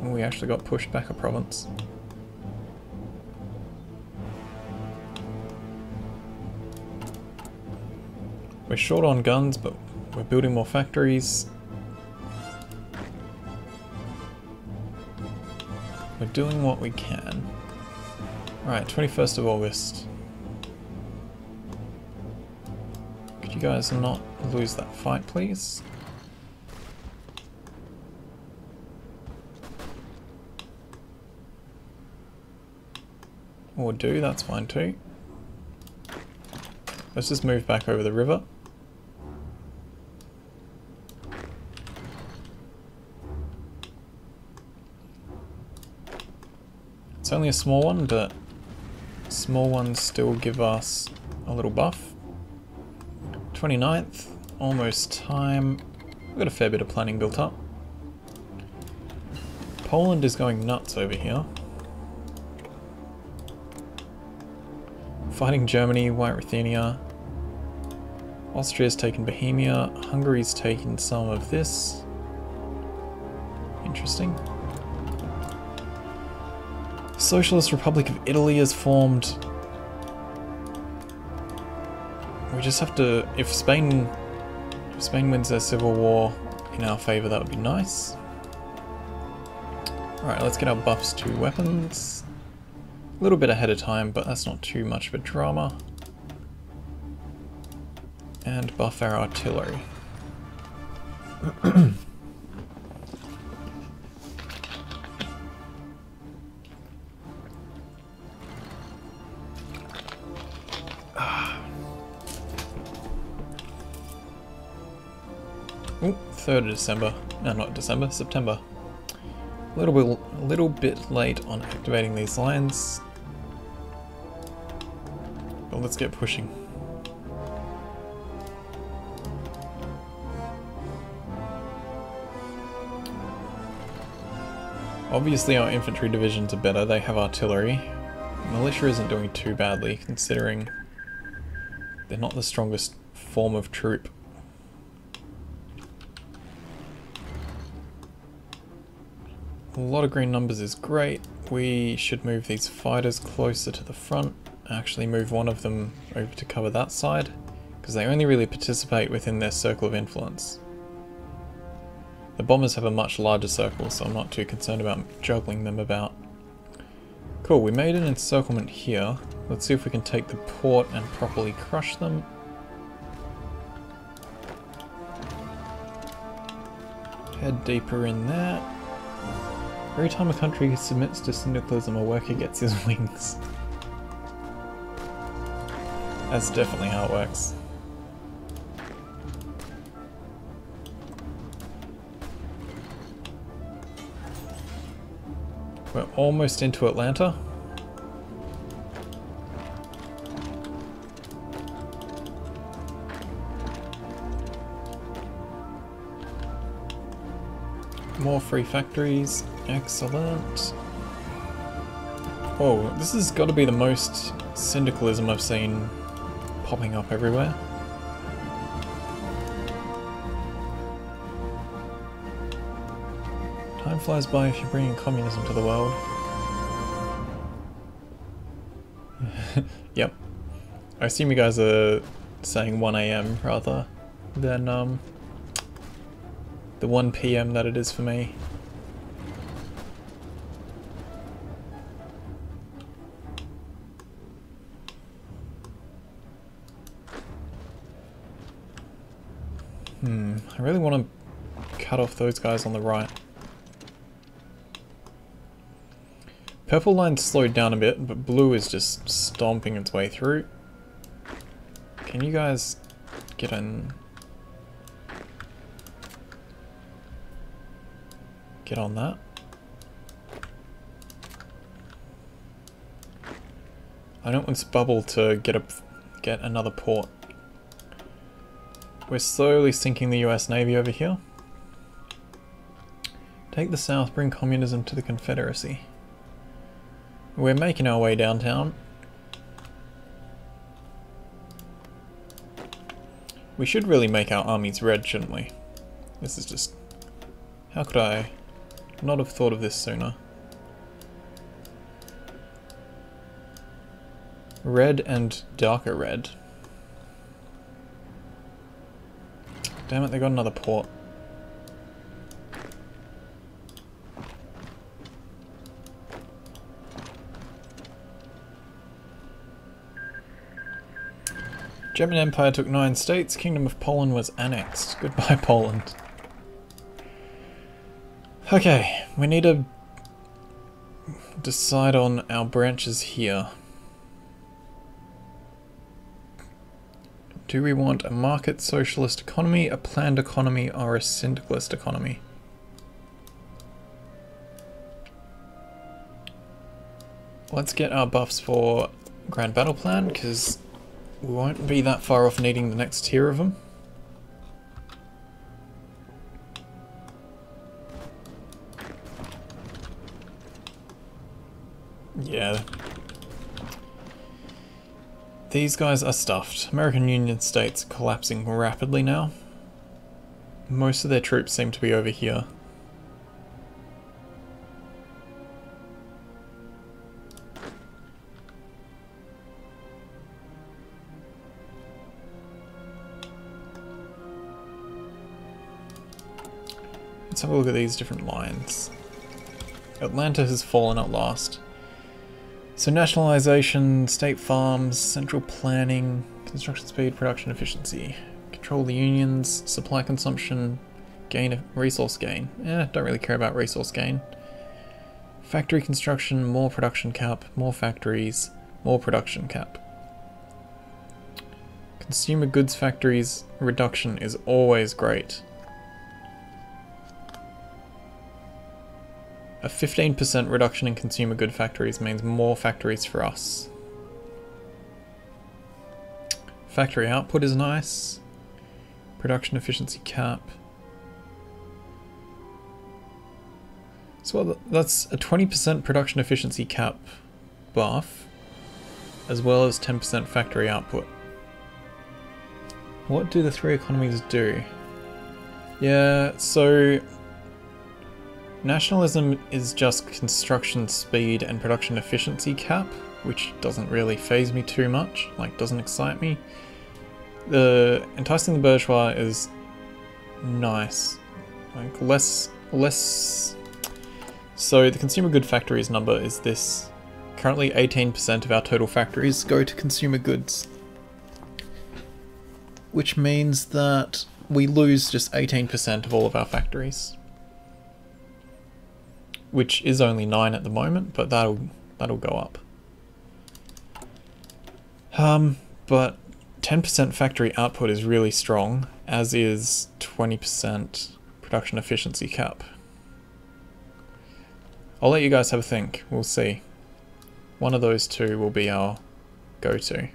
Oh, we actually got pushed back a province. We're short on guns, but we're building more factories. We're doing what we can. Right, 21st of August. Could you guys not lose that fight, please? Or do, that's fine too. Let's just move back over the river. It's only a small one, but small ones still give us a little buff. 29th, almost time. We've got a fair bit of planning built up. Poland is going nuts over here. Fighting Germany, White Ruthenia. Austria's taken Bohemia. Hungary's taken some of this. Interesting. Socialist Republic of Italy is formed. We just have to, if Spain wins their civil war in our favour, that would be nice. Alright, let's get our buffs to weapons. A little bit ahead of time, but that's not too much of a drama. And buff our artillery. Oh, 3rd of December. No, not December, September. A little bit late on activating these lines. But let's get pushing. Obviously our infantry divisions are better, they have artillery. Militia isn't doing too badly considering they're not the strongest form of troop. A lot of green numbers is great. We should move these fighters closer to the front. Actually move one of them over to cover that side, because they only really participate within their circle of influence. The bombers have a much larger circle, so I'm not too concerned about juggling them about. Cool, we made an encirclement here. Let's see if we can take the port and properly crush them. Head deeper in there. Every time a country submits to syndicalism, a worker gets his wings. That's definitely how it works. We're almost into Atlanta. More free factories. Excellent. Oh, this has got to be the most syndicalism I've seen popping up everywhere. Time flies by if you're bringing communism to the world. Yep. I assume you guys are saying 1 AM rather than the 1 PM that it is for me. I really want to cut off those guys on the right. Purple line's slowed down a bit, but blue is just stomping its way through. Can you guys get in? Get on that. I don't want this bubble to get another port. We're slowly sinking the US Navy over here. Take the South, bring communism to the Confederacy. We're making our way downtown. We should really make our armies red, shouldn't we? This is just... How could I not have thought of this sooner? Red and darker red. Damn it, they got another port. German Empire took 9 states, Kingdom of Poland was annexed. Goodbye, Poland. Okay, we need to decide on our branches here. Do we want a market socialist economy, a planned economy, or a syndicalist economy? Let's get our buffs for Grand Battle Plan, because we won't be that far off needing the next tier of them. Yeah. These guys are stuffed. American Union states collapsing rapidly now. Most of their troops seem to be over here. Let's have a look at these different lines. Atlanta has fallen at last. So nationalization, state farms, central planning, construction speed, production efficiency, control the unions, supply consumption, resource gain. Don't really care about resource gain. Factory construction, more production cap, more factories, more production cap. Consumer goods factories reduction is always great. A 15% reduction in consumer good factories means more factories for us. Factory output is nice. Production efficiency cap. So that's a 20% production efficiency cap buff, as well as 10% factory output. What do the 3 economies do? Yeah, so nationalism is just construction speed and production efficiency cap, which doesn't really faze me too much, like doesn't excite me. The enticing the bourgeois is nice, like less. So the consumer good factories number is this. Currently 18% of our total factories go to consumer goods, which means that we lose just 18% of all of our factories. Which is only 9 at the moment, but that'll go up. But 10% factory output is really strong, as is 20% production efficiency cap. I'll let you guys have a think. We'll see. One of those two will be our go-to.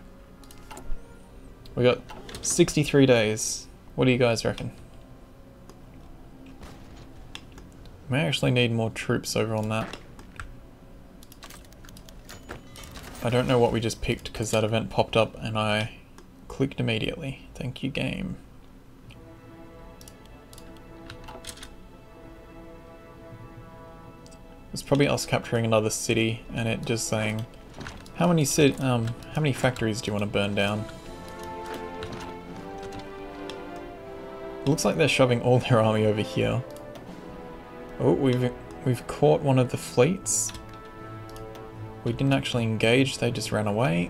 We got 63 days. What do you guys reckon? May actually need more troops over on that. I don't know what we just picked because that event popped up and I clicked immediately. Thank you, game. It's probably us capturing another city and it just saying, how many factories do you want to burn down? It looks like they're shoving all their army over here. Oh, we've caught one of the fleets. We didn't actually engage, they just ran away.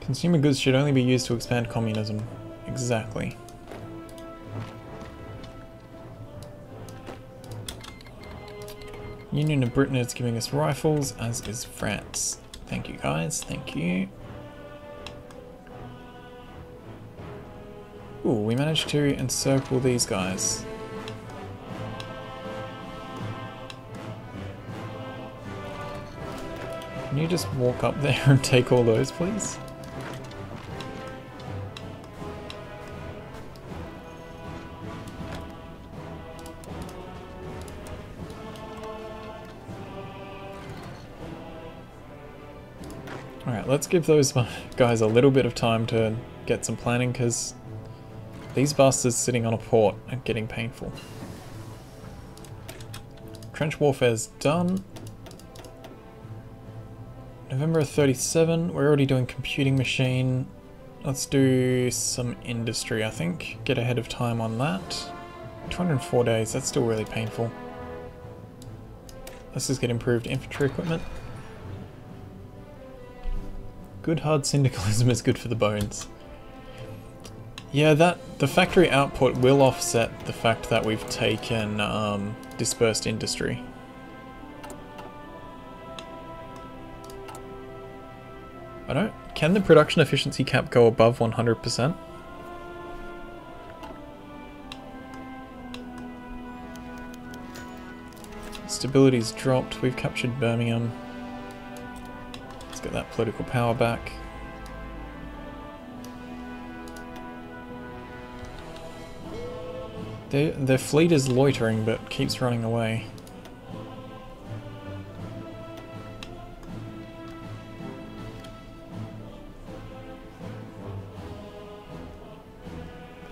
Consumer goods should only be used to expand communism. Exactly. Union of Britain is giving us rifles, as is France. Thank you guys, thank you. Ooh, we managed to encircle these guys. Can you just walk up there and take all those, please? Alright, let's give those guys a little bit of time to get some planning, because these bastards sitting on a port are getting painful. Trench warfare's done. November 37, we're already doing computing machine. Let's do some industry, I think. Get ahead of time on that. 204 days, that's still really painful. Let's just get improved infantry equipment. Good hard syndicalism is good for the bones. Yeah, the factory output will offset the fact that we've taken dispersed industry. Can the production efficiency cap go above 100%? Stability's dropped, we've captured Birmingham. Let's get that political power back. Their fleet is loitering but keeps running away.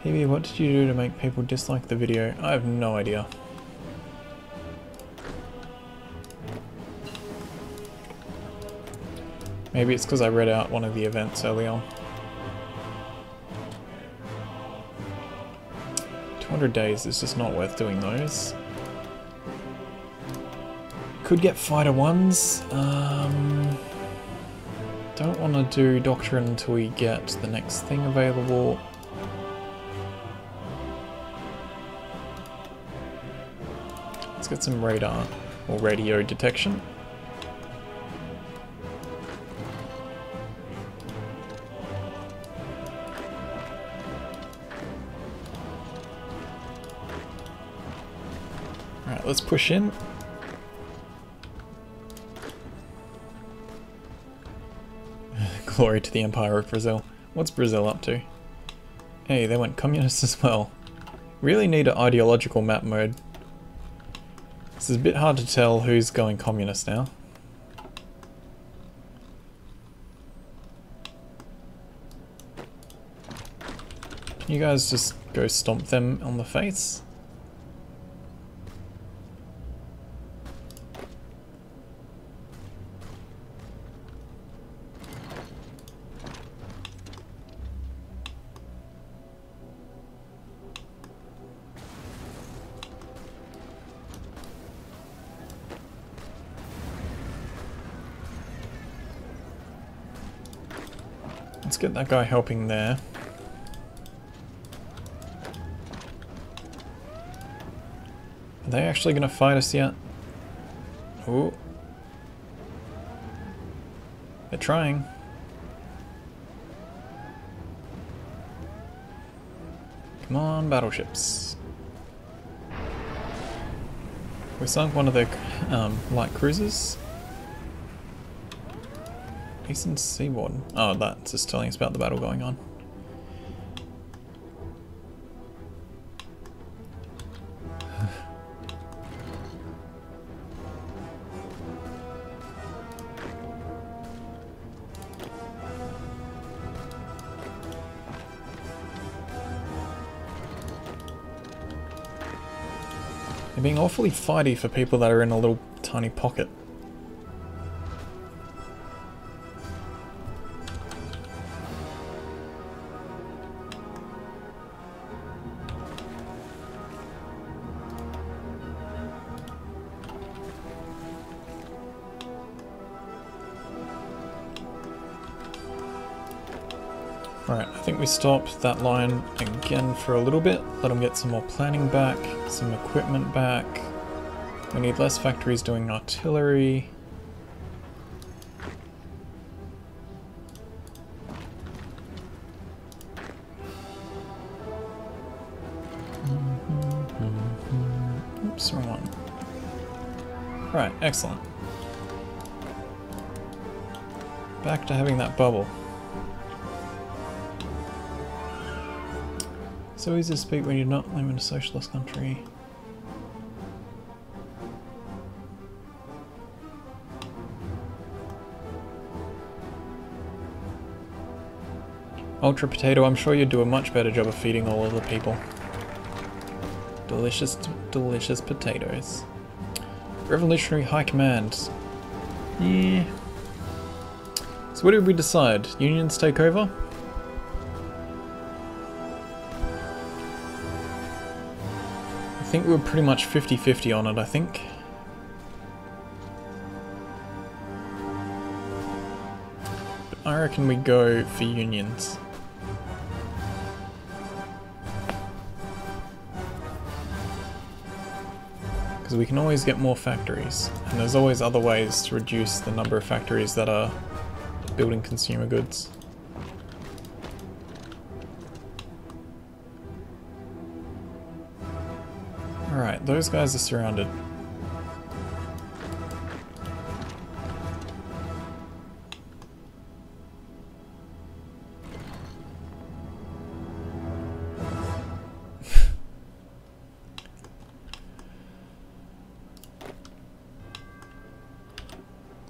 Phoebe, what did you do to make people dislike the video? I have no idea. Maybe it's because I read out one of the events early on. 200 days is just not worth doing those. Could get fighter ones. Don't want to do doctrine until we get the next thing available. Let's get some radar or radio detection. Alright, let's push in. Glory to the Empire of Brazil. What's Brazil up to? Hey, they went communist as well. Really need an ideological map mode. This is a bit hard to tell who's going communist now. Can you guys just go stomp them on the face? Let's get that guy helping there. Are they actually going to fight us yet? Oh. They're trying. Come on, battleships. We sunk one of their light cruisers. Eastern Seaboard. Oh, that's just telling us about the battle going on. They're being awfully fighty for people that are in a little tiny pocket. Alright, I think we stop that line again for a little bit, let them get some more planning back, some equipment back. We need less factories doing artillery. Oops, wrong one. Right, excellent. Back to having that bubble. So easy to speak when you're not living in a socialist country. Ultra Potato, I'm sure you'd do a much better job of feeding all of the people. Delicious, delicious potatoes. Revolutionary High Command. Yeah. So what did we decide? Unions take over? I think we were pretty much 50-50 on it, I think. But I reckon we go for unions. Because we can always get more factories, and there's always other ways to reduce the number of factories that are building consumer goods. Alright, those guys are surrounded.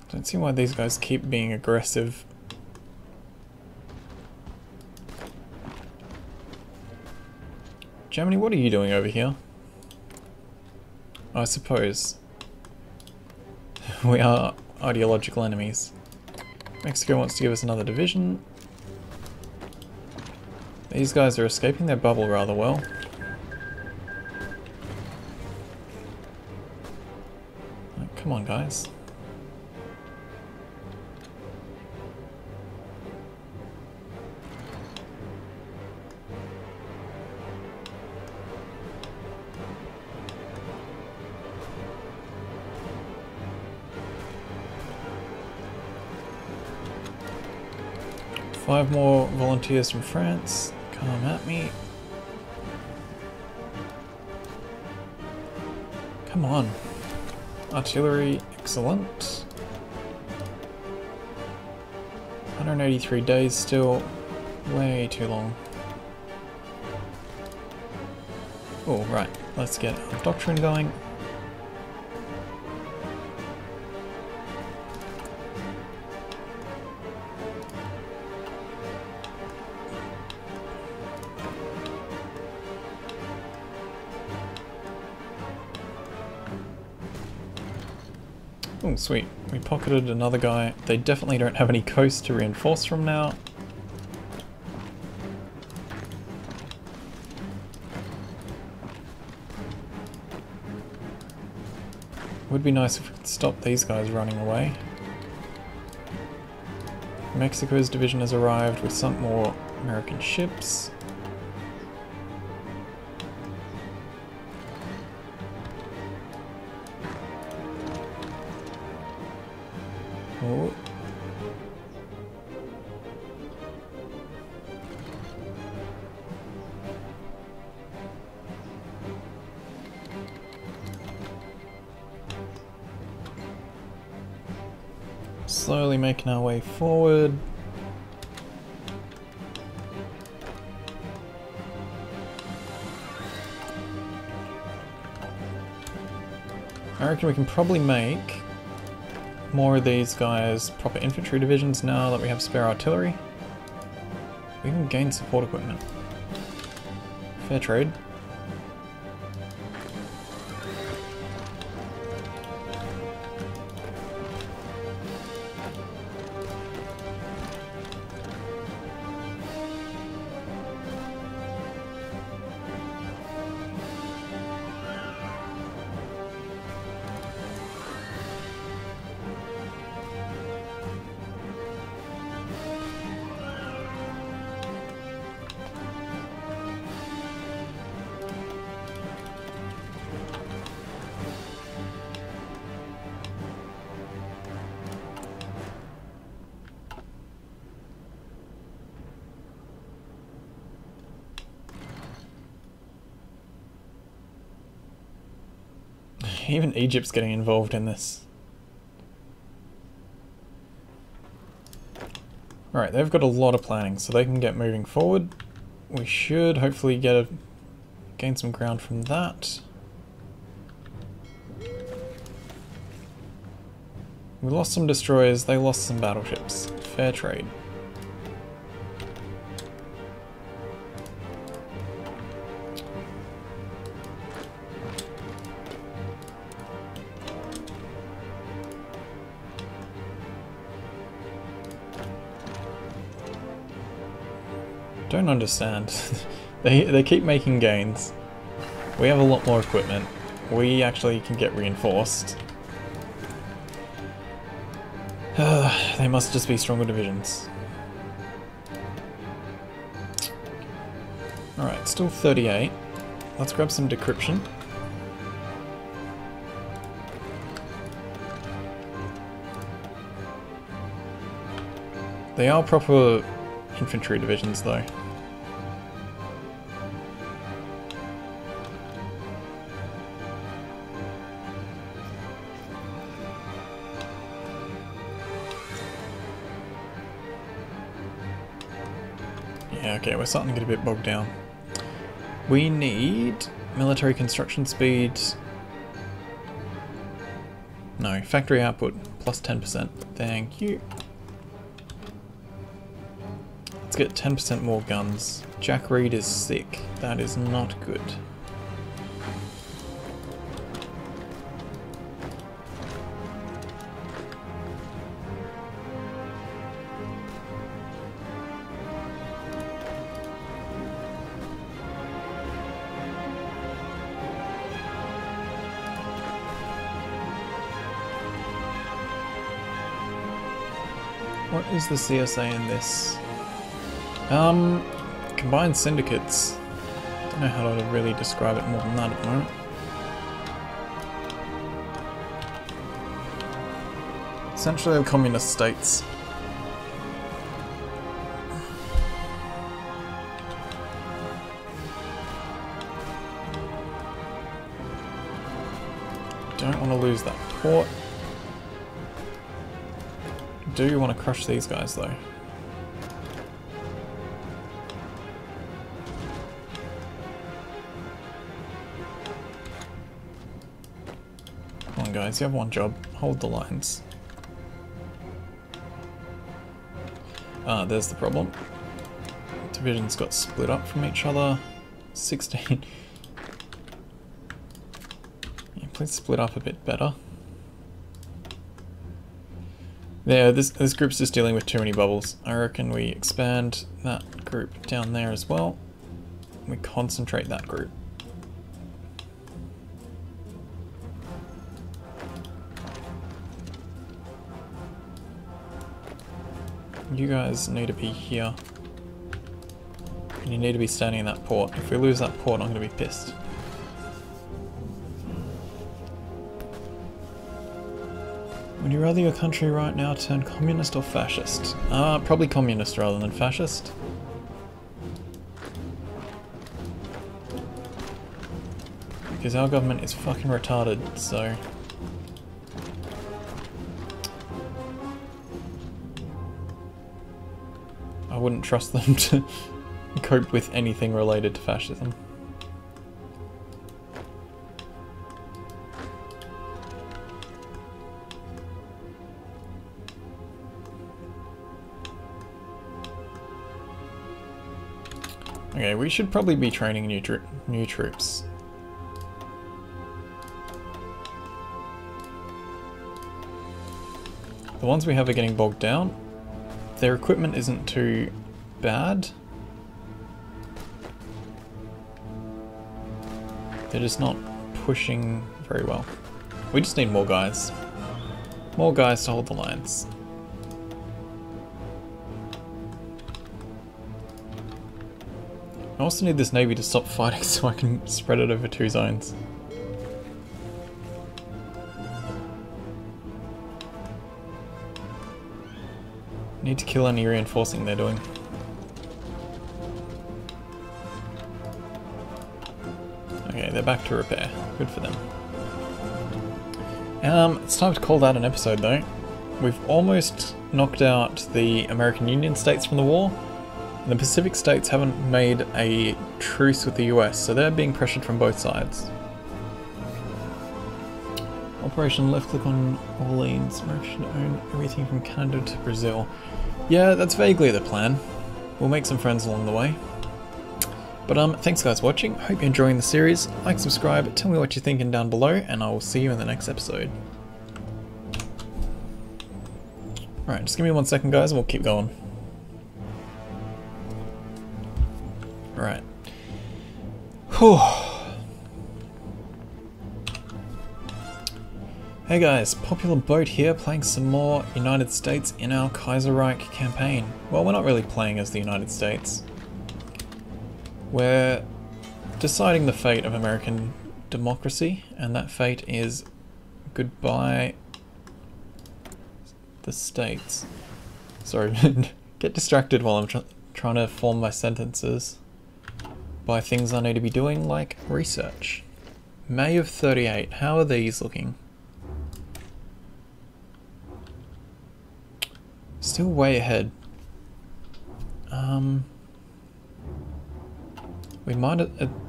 Don't see why these guys keep being aggressive. Germany, what are you doing over here? I suppose we are ideological enemies. Mexico wants to give us another division. These guys are escaping their bubble rather well. Oh, come on, guys. Five more volunteers from France. Come at me. Come on. Artillery, excellent. 183 days still. Way too long. Oh, right. Let's get our doctrine going. Oh, sweet. We pocketed another guy. They definitely don't have any coast to reinforce from now. Would be nice if we could stop these guys running away. Mexico's division has arrived. We sunk more American ships. Oh. Slowly making our way forward. I reckon we can probably make more of these guys proper infantry divisions now that we have spare artillery. We can gain support equipment. Fair trade. Even Egypt's getting involved in this. Alright, they've got a lot of planning, so they can get moving forward. We should hopefully gain some ground from that. We lost some destroyers, they lost some battleships. Fair trade. Don't understand. They keep making gains. We have a lot more equipment. We actually can get reinforced. They must just be stronger divisions. Alright, still 38. Let's grab some decryption. They are proper infantry divisions though. Yeah, okay, we're starting to get a bit bogged down. We need military construction speed. No, factory output plus 10%. Thank you. Let's get 10% more guns. Jack Reed is sick. That is not good. What is the CSA in this? Combined syndicates. Don't know how to really describe it more than that at the moment. Essentially, the communist states. Don't want to lose that port. Do want to crush these guys though. Come on guys, you have one job. Hold the lines. Ah, there's the problem. Divisions got split up from each other. 16. Yeah, please split up a bit better. Yeah, this group's just dealing with too many bubbles. I reckon we expand that group down there as well. We concentrate that group. You guys need to be here. And you need to be standing in that port. If we lose that port, I'm going to be pissed. Would you rather your country right now turn communist or fascist? Probably communist rather than fascist. Because our government is fucking retarded, so... I wouldn't trust them to cope with anything related to fascism. Okay, we should probably be training new troops. The ones we have are getting bogged down. Their equipment isn't too bad. They're just not pushing very well. We just need more guys. More guys to hold the lines. I also need this navy to stop fighting so I can spread it over 2 zones. Need to kill any reinforcing they're doing. Okay, they're back to repair. Good for them. It's time to call that an episode though. We've almost knocked out the American Union states from the war. The Pacific states haven't made a truce with the US, so they're being pressured from both sides. Operation left click on Orleans. America should own everything from Canada to Brazil. Yeah, that's vaguely the plan. We'll make some friends along the way. But thanks guys for watching. Hope you're enjoying the series. Like, subscribe, tell me what you're thinking down below, and I will see you in the next episode. Alright, just give me 1 second guys and we'll keep going. Alright. Whew. Hey guys, Popular Boat here, playing some more United States in our Kaiserreich campaign. Well, we're not really playing as the United States. We're deciding the fate of American democracy, and that fate is goodbye the States. Sorry, get distracted while I'm trying to form my sentences by things I need to be doing, like research. May of 38, how are these looking? Still way ahead. We might.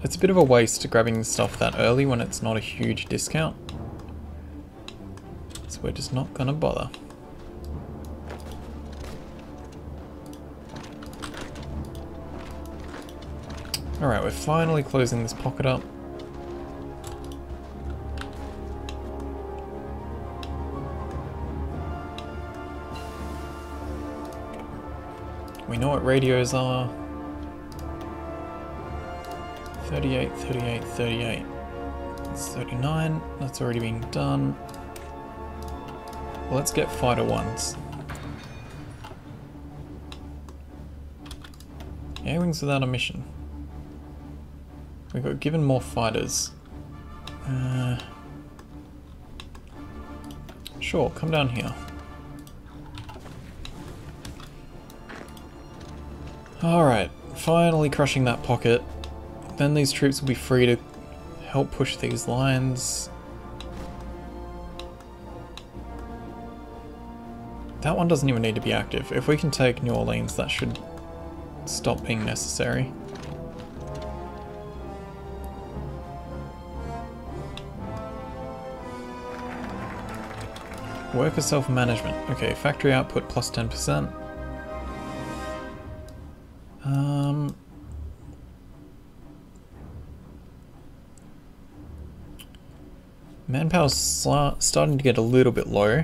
It's a bit of a waste grabbing stuff that early when it's not a huge discount. So we're just not gonna bother. Alright, we're finally closing this pocket up. We know what radios are. 38, 38, 38. It's 39. That's already being done. Well, let's get fighter ones. Air wings without a mission. We got given more fighters. Sure, come down here. Alright, finally crushing that pocket. Then these troops will be free to help push these lines. That one doesn't even need to be active. If we can take New Orleans, that should stop being necessary. Worker self-management. Okay, factory output plus 10%. Manpower's starting to get a little bit low.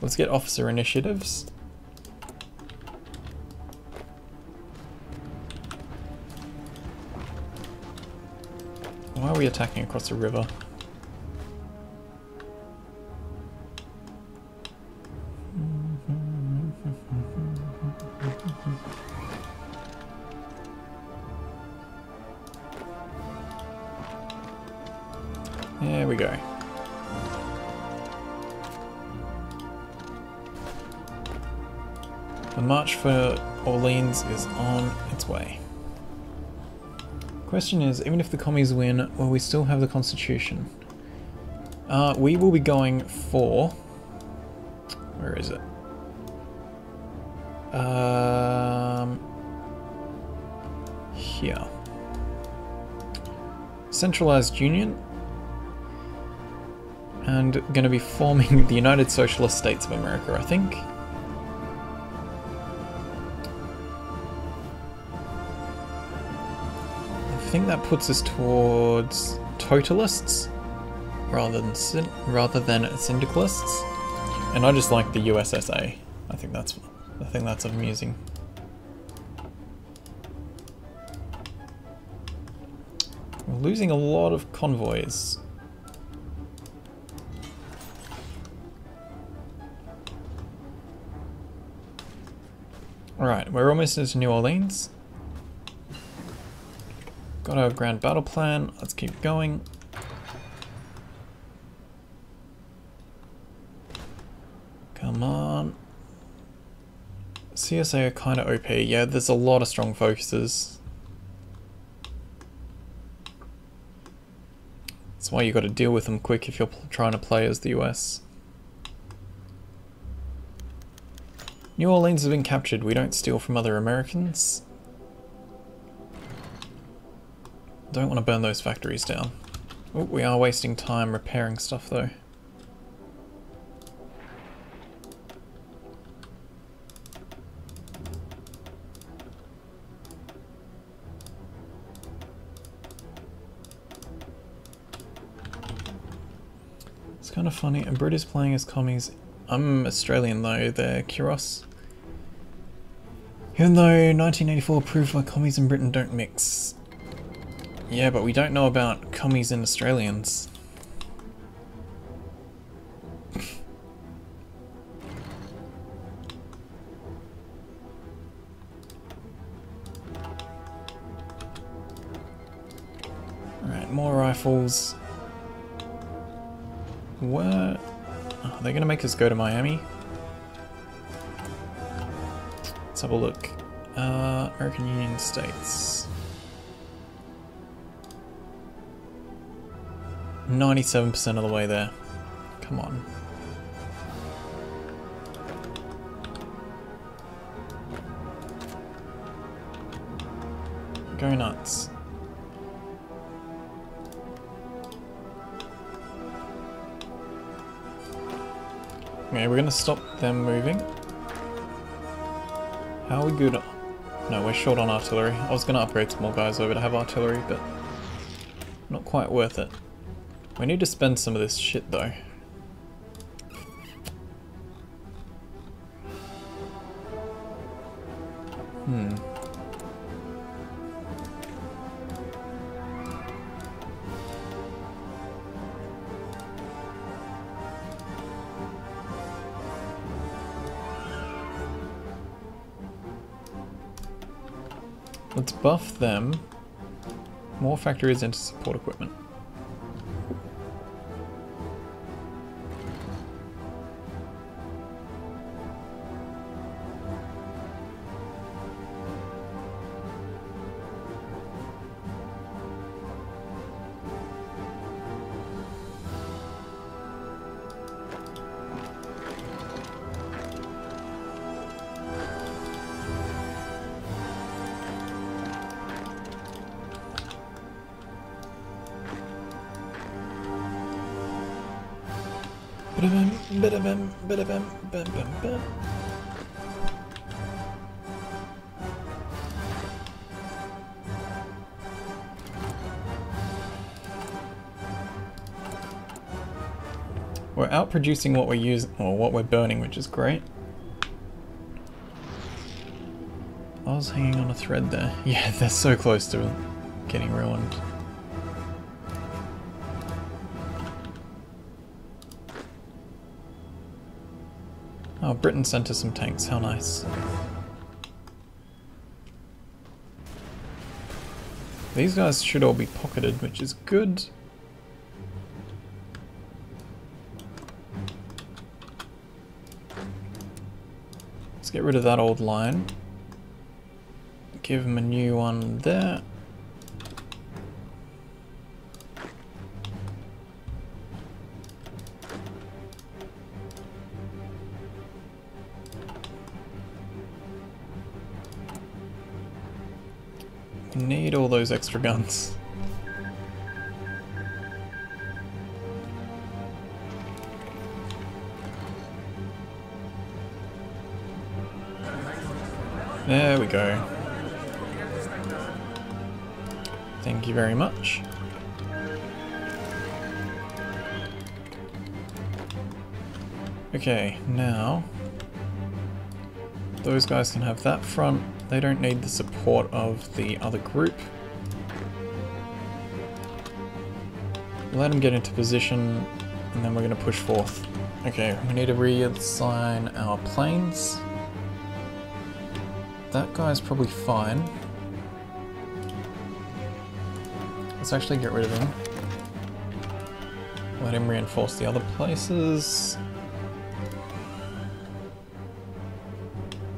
Let's get officer initiatives. Why are we attacking across the river? There we go. The march for Orleans is on its way. Question is, even if the commies win, will we still have the Constitution? We will be going for... Where is it? Here. Centralized Union. And going to be forming the United Socialist States of America, I think. I think that puts us towards totalists rather than syndicalists. And I just like the USSA. I think that's amusing. We're losing a lot of convoys. Alright, we're almost into New Orleans. Got our grand battle plan, let's keep going. Come on. CSA are kind of OP, yeah, there's a lot of strong focuses. It's That's why you got to deal with them quick if you're trying to play as the US. New Orleans has been captured. We don't steal from other Americans. Don't want to burn those factories down. Oh, we are wasting time repairing stuff though. It's kind of funny. And British playing as commies. I'm Australian though, they're Kuros. Even though 1984 proved why commies in Britain don't mix. Yeah, but we don't know about commies and Australians. Alright, more rifles. Where? Oh, they're gonna make us go to Miami? Let's have a look. American Union States. 97% of the way there. Come on. Go nuts. Okay, we're gonna stop them moving. How are we good? No, we're short on artillery. I was gonna upgrade some more guys over to have artillery, but not quite worth it. We need to spend some of this shit though. Let's buff them. More factories into support equipment. We're outproducing what we're using, or what we're burning, which is great. I was hanging on a thread there. Yeah, they're so close to getting ruined. Oh, Britain sent us some tanks, how nice. These guys should all be pocketed, which is good. Let's get rid of that old line. Give them a new one there. Need all those extra guns. There we go. Thank you very much. Okay, now those guys can have that front. They don't need the support of the other group. Let them get into position, and then we're going to push forth. Okay, we need to reassign our planes. That guy's probably fine. Let's actually get rid of him. Let him reinforce the other places.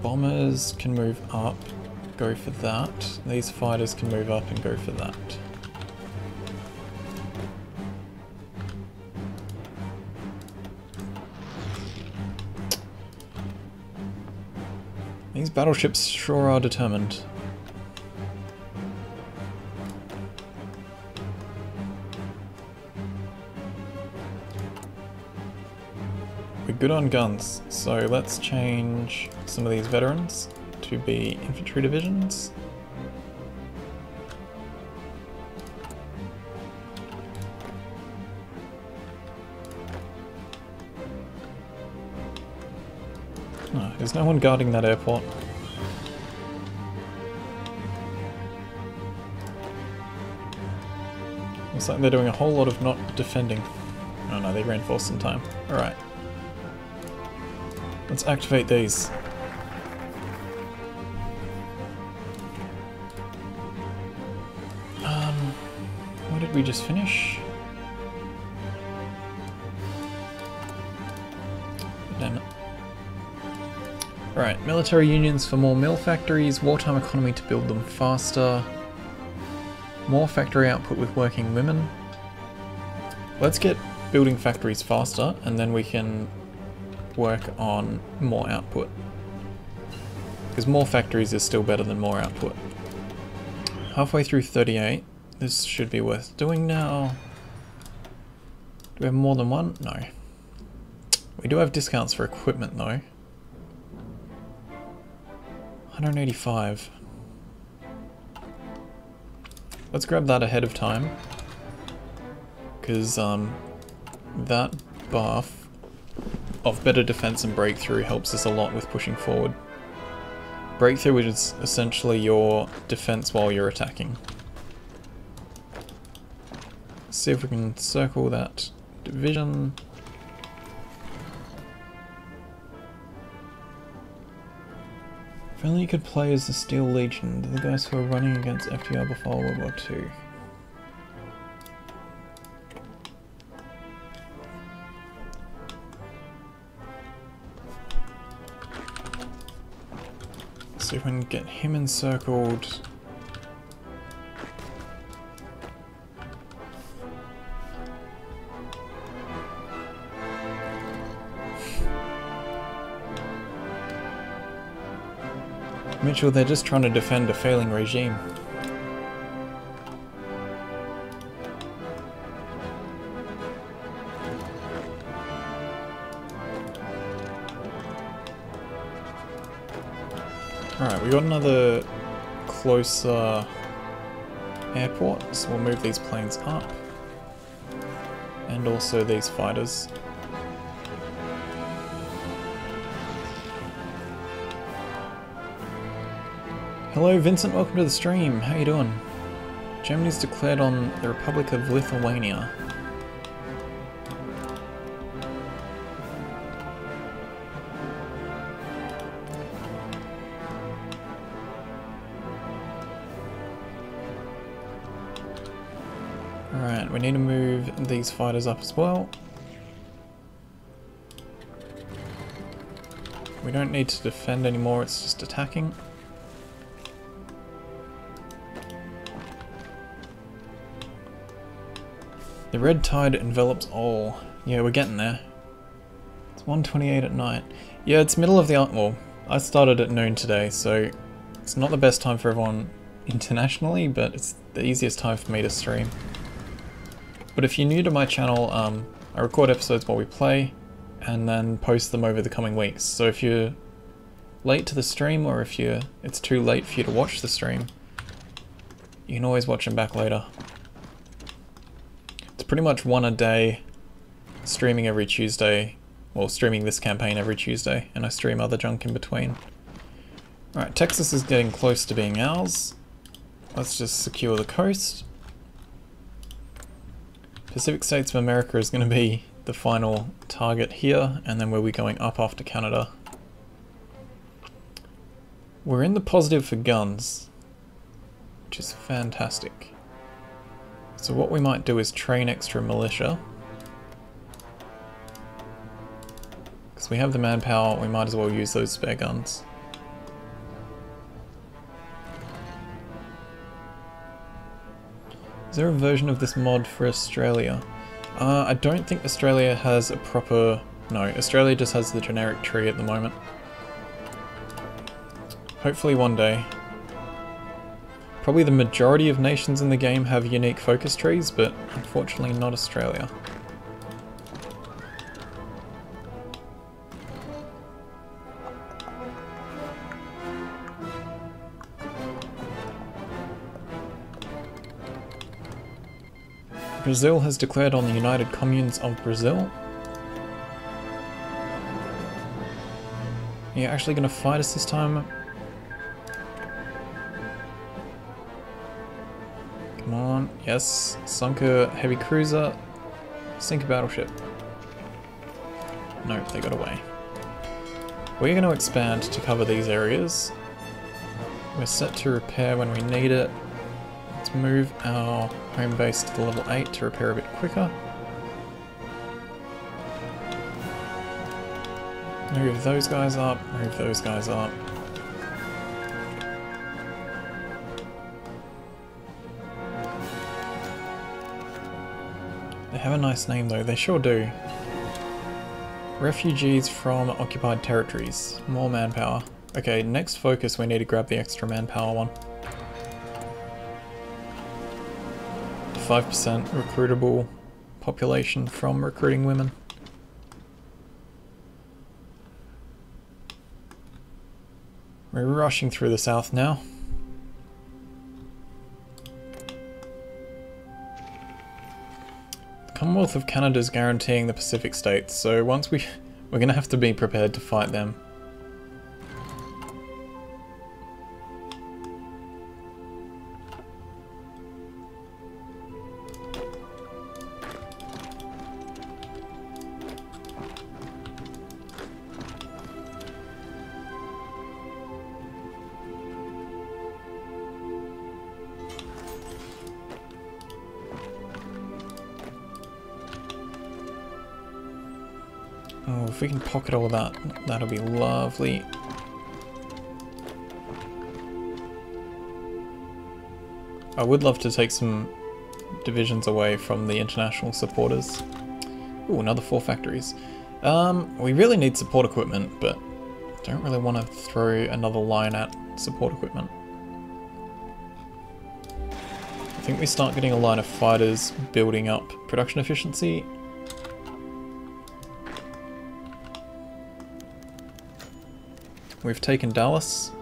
Bombers can move up, go for that. These fighters can move up and go for that. These battleships sure are determined. We're good on guns, so let's change some of these veterans to be infantry divisions. No, there's no one guarding that airport. Looks like they're doing a whole lot of not defending. Oh no, they reinforced in time. Alright. Let's activate these. What did we just finish? Damn it. Alright, military unions for more mill factories, wartime economy to build them faster, more factory output with working women. Let's get building factories faster and then we can work on more output. Because more factories is still better than more output. Halfway through 38, this should be worth doing now. Do we have more than one? No. We do have discounts for equipment though. 185. Let's grab that ahead of time. Because that buff of better defense and breakthrough helps us a lot with pushing forward. Breakthrough is essentially your defense while you're attacking. Let's see if we can circle that division. If only you could play as the Steel Legion, the guys who were running against FDR before World War II. See if we can get him encircled. Mitchell, they're just trying to defend a failing regime. Alright, we got another closer airport, so we'll move these planes up. And also these fighters. Hello Vincent, welcome to the stream. How you doing? Germany's declared on the Republic of Lithuania. Alright, we need to move these fighters up as well. We don't need to defend anymore, it's just attacking. The red tide envelops all. Yeah, we're getting there. It's 1:28 at night. Yeah, it's middle of the... Well, I started at noon today, so it's not the best time for everyone internationally, but it's the easiest time for me to stream. But if you're new to my channel, I record episodes while we play, and then post them over the coming weeks. So if you're late to the stream, or if it's too late for you to watch the stream, you can always watch them back later. It's pretty much one a day, streaming every Tuesday, well, streaming this campaign every Tuesday, and I stream other junk in between. Alright, Texas is getting close to being ours. Let's just secure the coast. Pacific States of America is going to be the final target here, and then we'll be going up after Canada. We're in the positive for guns, which is fantastic. So what we might do is train extra militia. Because we have the manpower, we might as well use those spare guns. Is there a version of this mod for Australia? I don't think Australia has a proper... No, Australia just has the generic tree at the moment. Hopefully one day. Probably the majority of nations in the game have unique focus trees, but unfortunately not Australia. Brazil has declared on the United Communes of Brazil. Are you actually going to fight us this time? Come on, yes. Sunk a heavy cruiser. Sink a battleship. Nope, they got away. We're going to expand to cover these areas. We're set to repair when we need it. Let's move our home base to the level 8 to repair a bit quicker. Move those guys up, move those guys up. They have a nice name though, they sure do. Refugees from occupied territories. More manpower. Okay, next focus we need to grab the extra manpower one. 5% recruitable population from recruiting women. We're rushing through the south now. The Commonwealth of Canada is guaranteeing the Pacific states, so once we're going to have to be prepared to fight them. Oh, if we can pocket all that, that'll be lovely. I would love to take some divisions away from the international supporters. Ooh, another 4 factories. We really need support equipment, but don't really want to throw another line at support equipment. I think we start getting a line of fighters building up production efficiency. We've taken Dallas.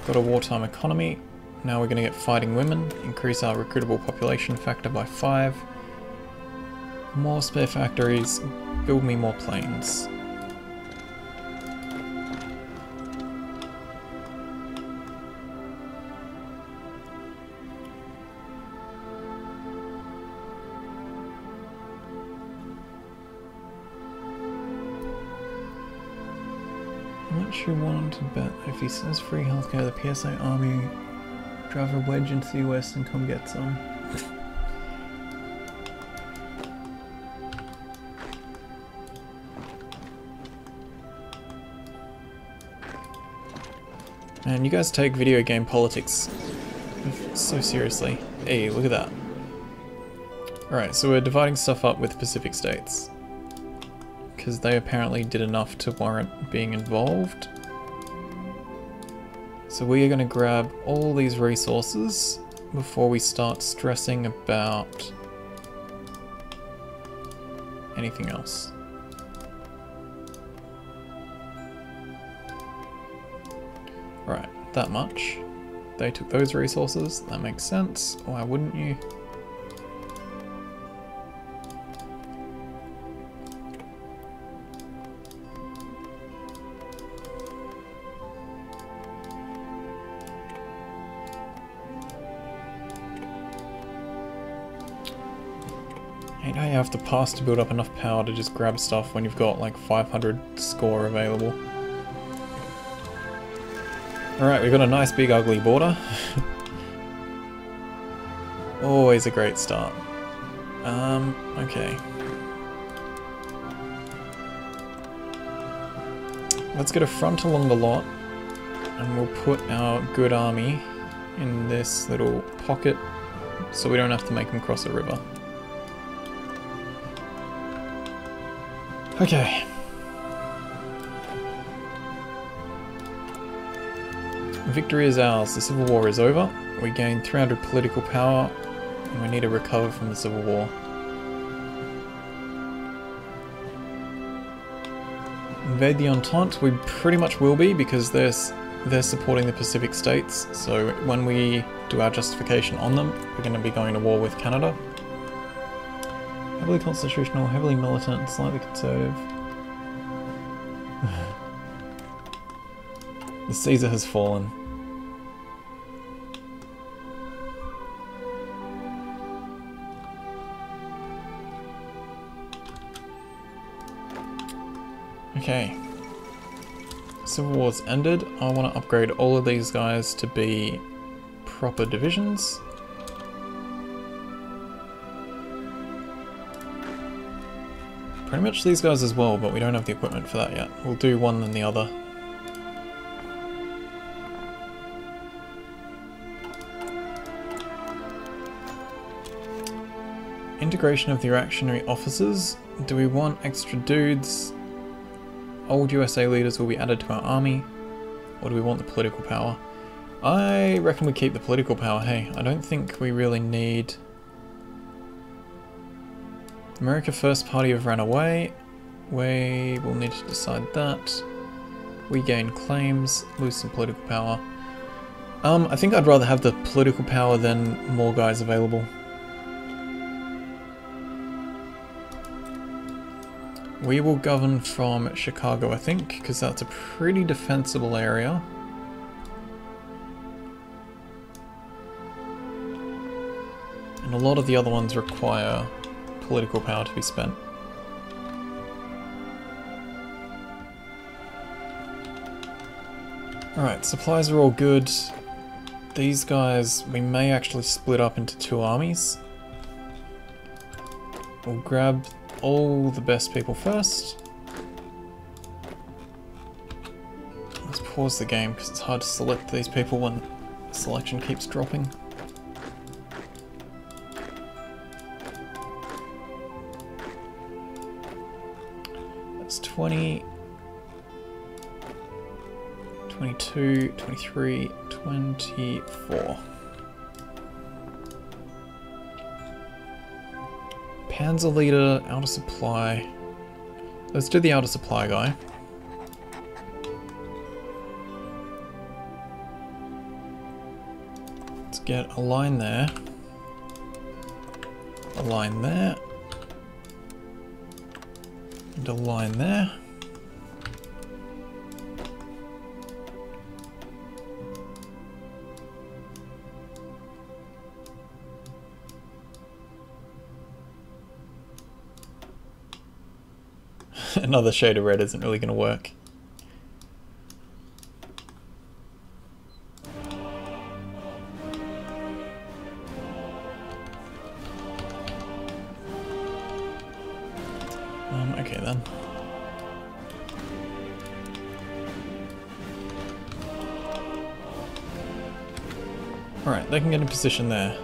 Got a wartime economy. Now we're going to get fighting women, increase our recruitable population factor by 5. More spare factories, build me more planes. Much you want to bet if he says free healthcare, the PSA army drive a wedge into the US and come get some. Man, you guys take video game politics so seriously. Hey, look at that. Alright, so we're dividing stuff up with Pacific states, because they apparently did enough to warrant being involved. So we are going to grab all these resources before we start stressing about anything else. Alright, that much. They took those resources, that makes sense. Why wouldn't you? Hate how you have to pass to build up enough power to just grab stuff when you've got like 500 score available. Alright, we've got a nice big ugly border. Always a great start. Okay. Let's get a front along the lot, and we'll put our good army in this little pocket so we don't have to make them cross a river. Victory is ours. The Civil War is over. We gain 300 political power, and we need to recover from the Civil War. Invade the Entente. We pretty much will be, because they're supporting the Pacific states. So when we do our justification on them, we're going to be going to war with Canada. Heavily constitutional, heavily militant, slightly conservative. The Caesar has fallen. Okay. Civil War's ended. I want to upgrade all of these guys to be proper divisions. Pretty much these guys as well, but we don't have the equipment for that yet. We'll do one then the other. Integration of the reactionary officers. Do we want extra dudes? Old USA leaders will be added to our army. Or do we want the political power? I reckon we keep the political power, hey. I don't think we really need... America First Party have ran away. We will need to decide that. We gain claims, lose some political power. I think I'd rather have the political power than more guys available. We will govern from Chicago, I think, because that's a pretty defensible area. And a lot of the other ones require political power to be spent. Alright, supplies are all good. These guys, we may actually split up into two armies. We'll grab all the best people first. Let's pause the game because it's hard to select these people when the selection keeps dropping. That's 20, 22, 23, 24. Panzer leader, outer supply. Let's do the outer supply guy. Let's get a line there. A line there. And a line there. Another shade of red isn't really going to work. Okay then. Alright, they can get in position there.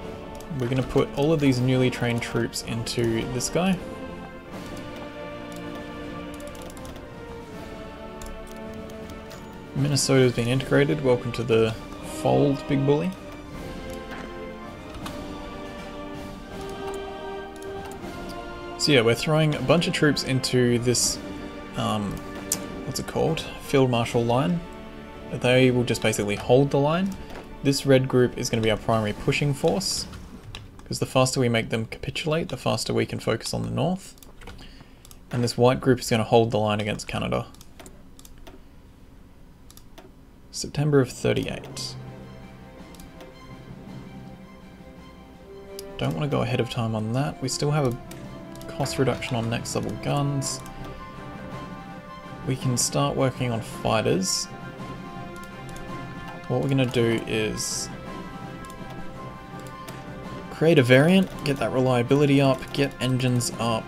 We're going to put all of these newly trained troops into this guy. Minnesota's been integrated. Welcome to the fold, big bully. So yeah, we're throwing a bunch of troops into this, what's it called? Field Marshal line. They will just basically hold the line. This red group is going to be our primary pushing force, because the faster we make them capitulate, the faster we can focus on the north. And this white group is going to hold the line against Canada. September of 38. Don't want to go ahead of time on that. We still have a cost reduction on next level guns. We can start working on fighters. What we're going to do is create a variant, get that reliability up, get engines up,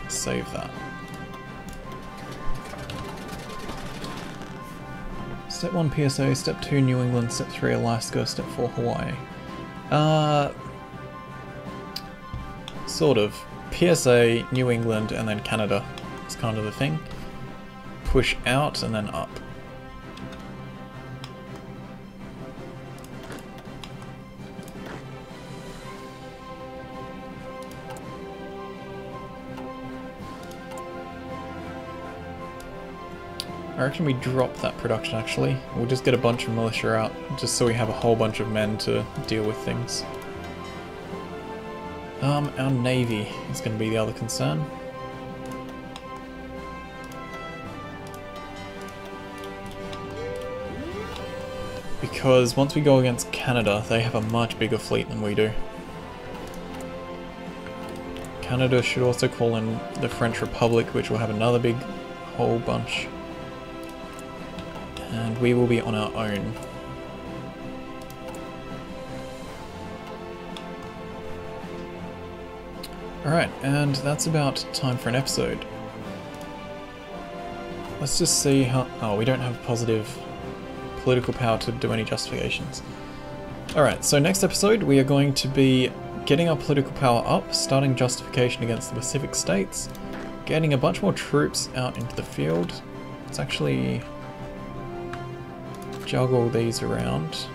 save that. Step 1 PSA, Step 2 New England, Step 3 Alaska, Step 4 Hawaii. Sort of. PSA, New England, and then Canada is kind of the thing. Push out and then up. I reckon we drop that production actually. We'll just get a bunch of militia out, just so we have a whole bunch of men to deal with things. Our navy is going to be the other concern. Because once we go against Canada, they have a much bigger fleet than we do. Canada should also call in the French Republic, which will have another big whole bunch. And we will be on our own. Alright, and that's about time for an episode. Let's just see how... Oh, we don't have positive political power to do any justifications. Alright, so next episode we are going to be getting our political power up, starting justification against the Pacific states, getting a bunch more troops out into the field. Let's actually juggle these around.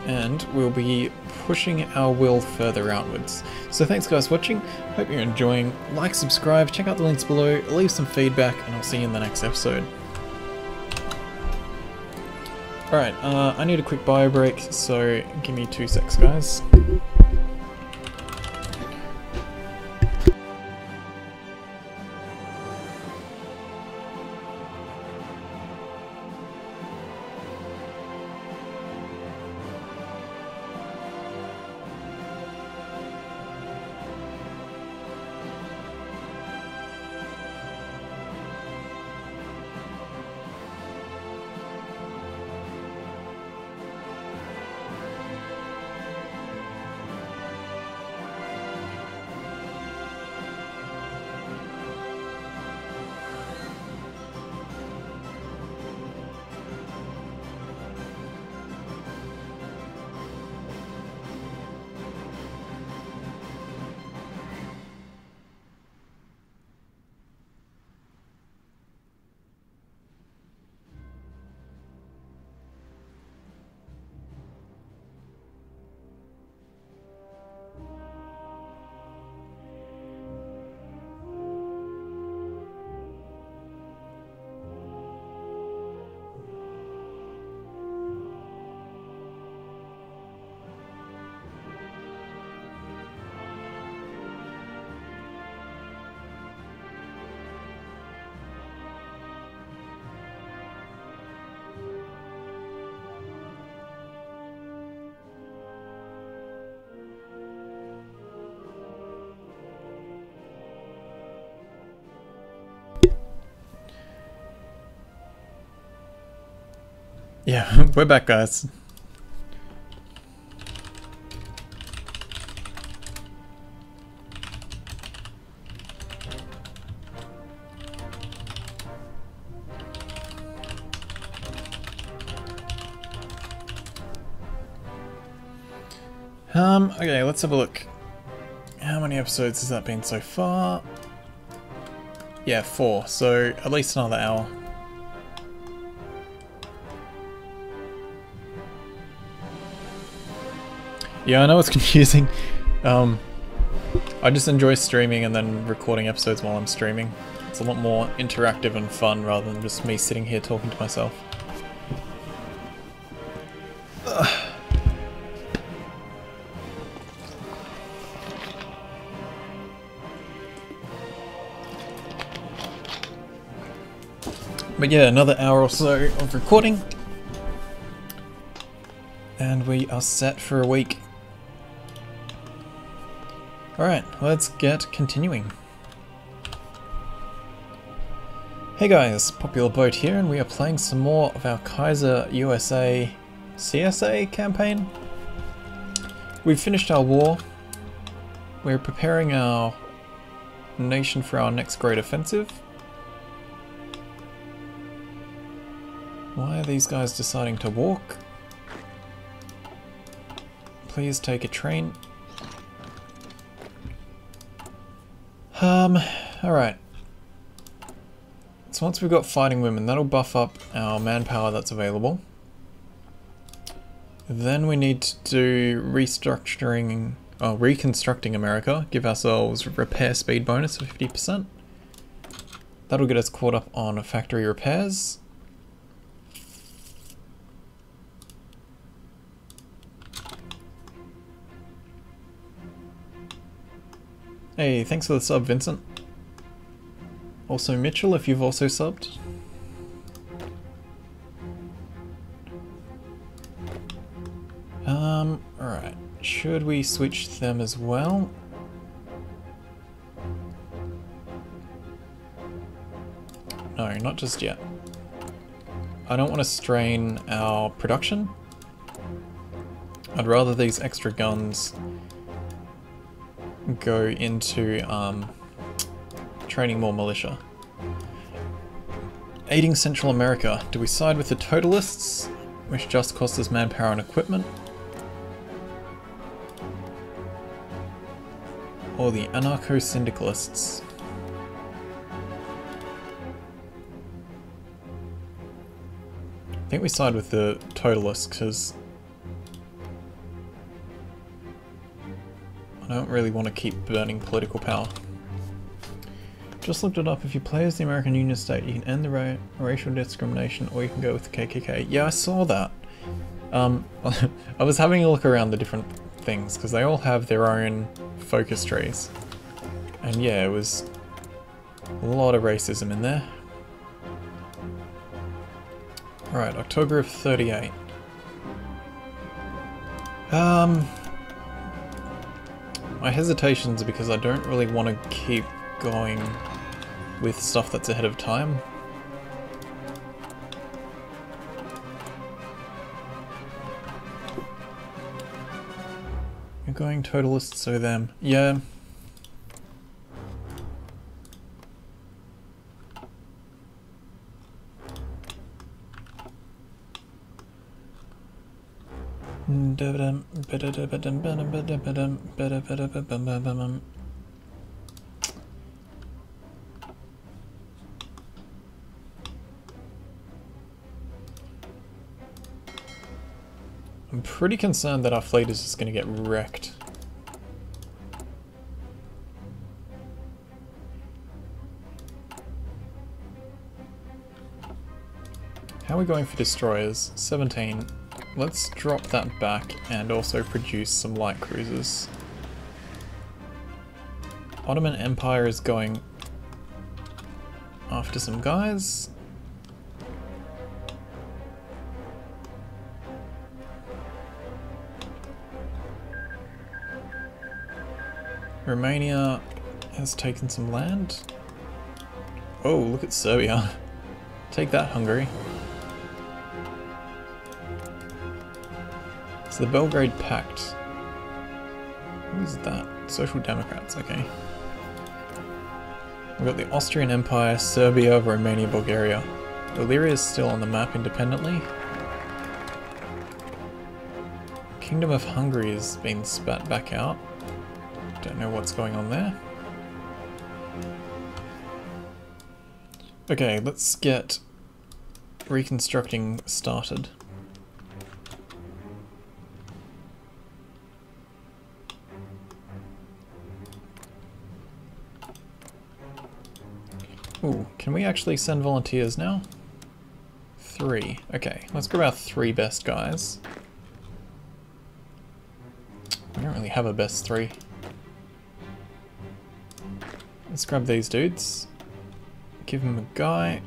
And we'll be pushing our will further outwards. So thanks guys for watching, hope you're enjoying, like, subscribe, check out the links below, leave some feedback, and I'll see you in the next episode. Alright, I need a quick bio break, so give me 2 secs guys. Yeah, we're back guys. Okay, let's have a look. How many episodes has that been so far? Yeah, 4, so at least another hour. Yeah, I know it's confusing. I just enjoy streaming and then recording episodes while I'm streaming. It's a lot more interactive and fun rather than just me sitting here talking to myself. Ugh. But yeah, another hour or so of recording. And we are set for a week. Alright, let's get continuing. Hey guys, Popular Boat here, and we are playing some more of our Kaiser USA CSA campaign. We've finished our war. We're preparing our nation for our next great offensive. Why are these guys deciding to walk? Please take a train. Alright. So once we've got fighting women, that'll buff up our manpower that's available. Then we need to do restructuring reconstructing America, give ourselves repair speed bonus of 50%. That'll get us caught up on factory repairs. Hey, thanks for the sub, Vincent. Also Mitchell, if you've also subbed. Alright. Should we switch them as well? No, not just yet. I don't want to strain our production. I'd rather these extra guns go into training more militia. Aiding Central America. Do we side with the totalists, which just cost us manpower and equipment? Or the anarcho-syndicalists? I think we side with the totalists because I don't really want to keep burning political power. Just looked it up. If you play as the American Union State, you can end the racial discrimination, or you can go with the KKK. Yeah, I saw that. I was having a look around the different things because they all have their own focus trees, and yeah, it was a lot of racism in there. Alright, October of 38. My hesitations are because I don't really want to keep going with stuff that's ahead of time. You're going totalists, so them. Yeah. I'm pretty concerned that our fleet is just going to get wrecked. How are we going for destroyers? 17. Let's drop that back and also produce some light cruisers. Ottoman Empire is going after some guys. Romania has taken some land. Oh, look at Serbia. Take that, Hungary. So the Belgrade Pact. What is that? Social Democrats, okay. We've got the Austrian Empire, Serbia, Romania, Bulgaria. Illyria is still on the map independently. Kingdom of Hungary has been spat back out. Don't know what's going on there. Okay, let's get reconstructing started. Ooh, can we actually send volunteers now? 3. Okay, let's grab our 3 best guys. We don't really have a best 3. Let's grab these dudes. Give them a guy.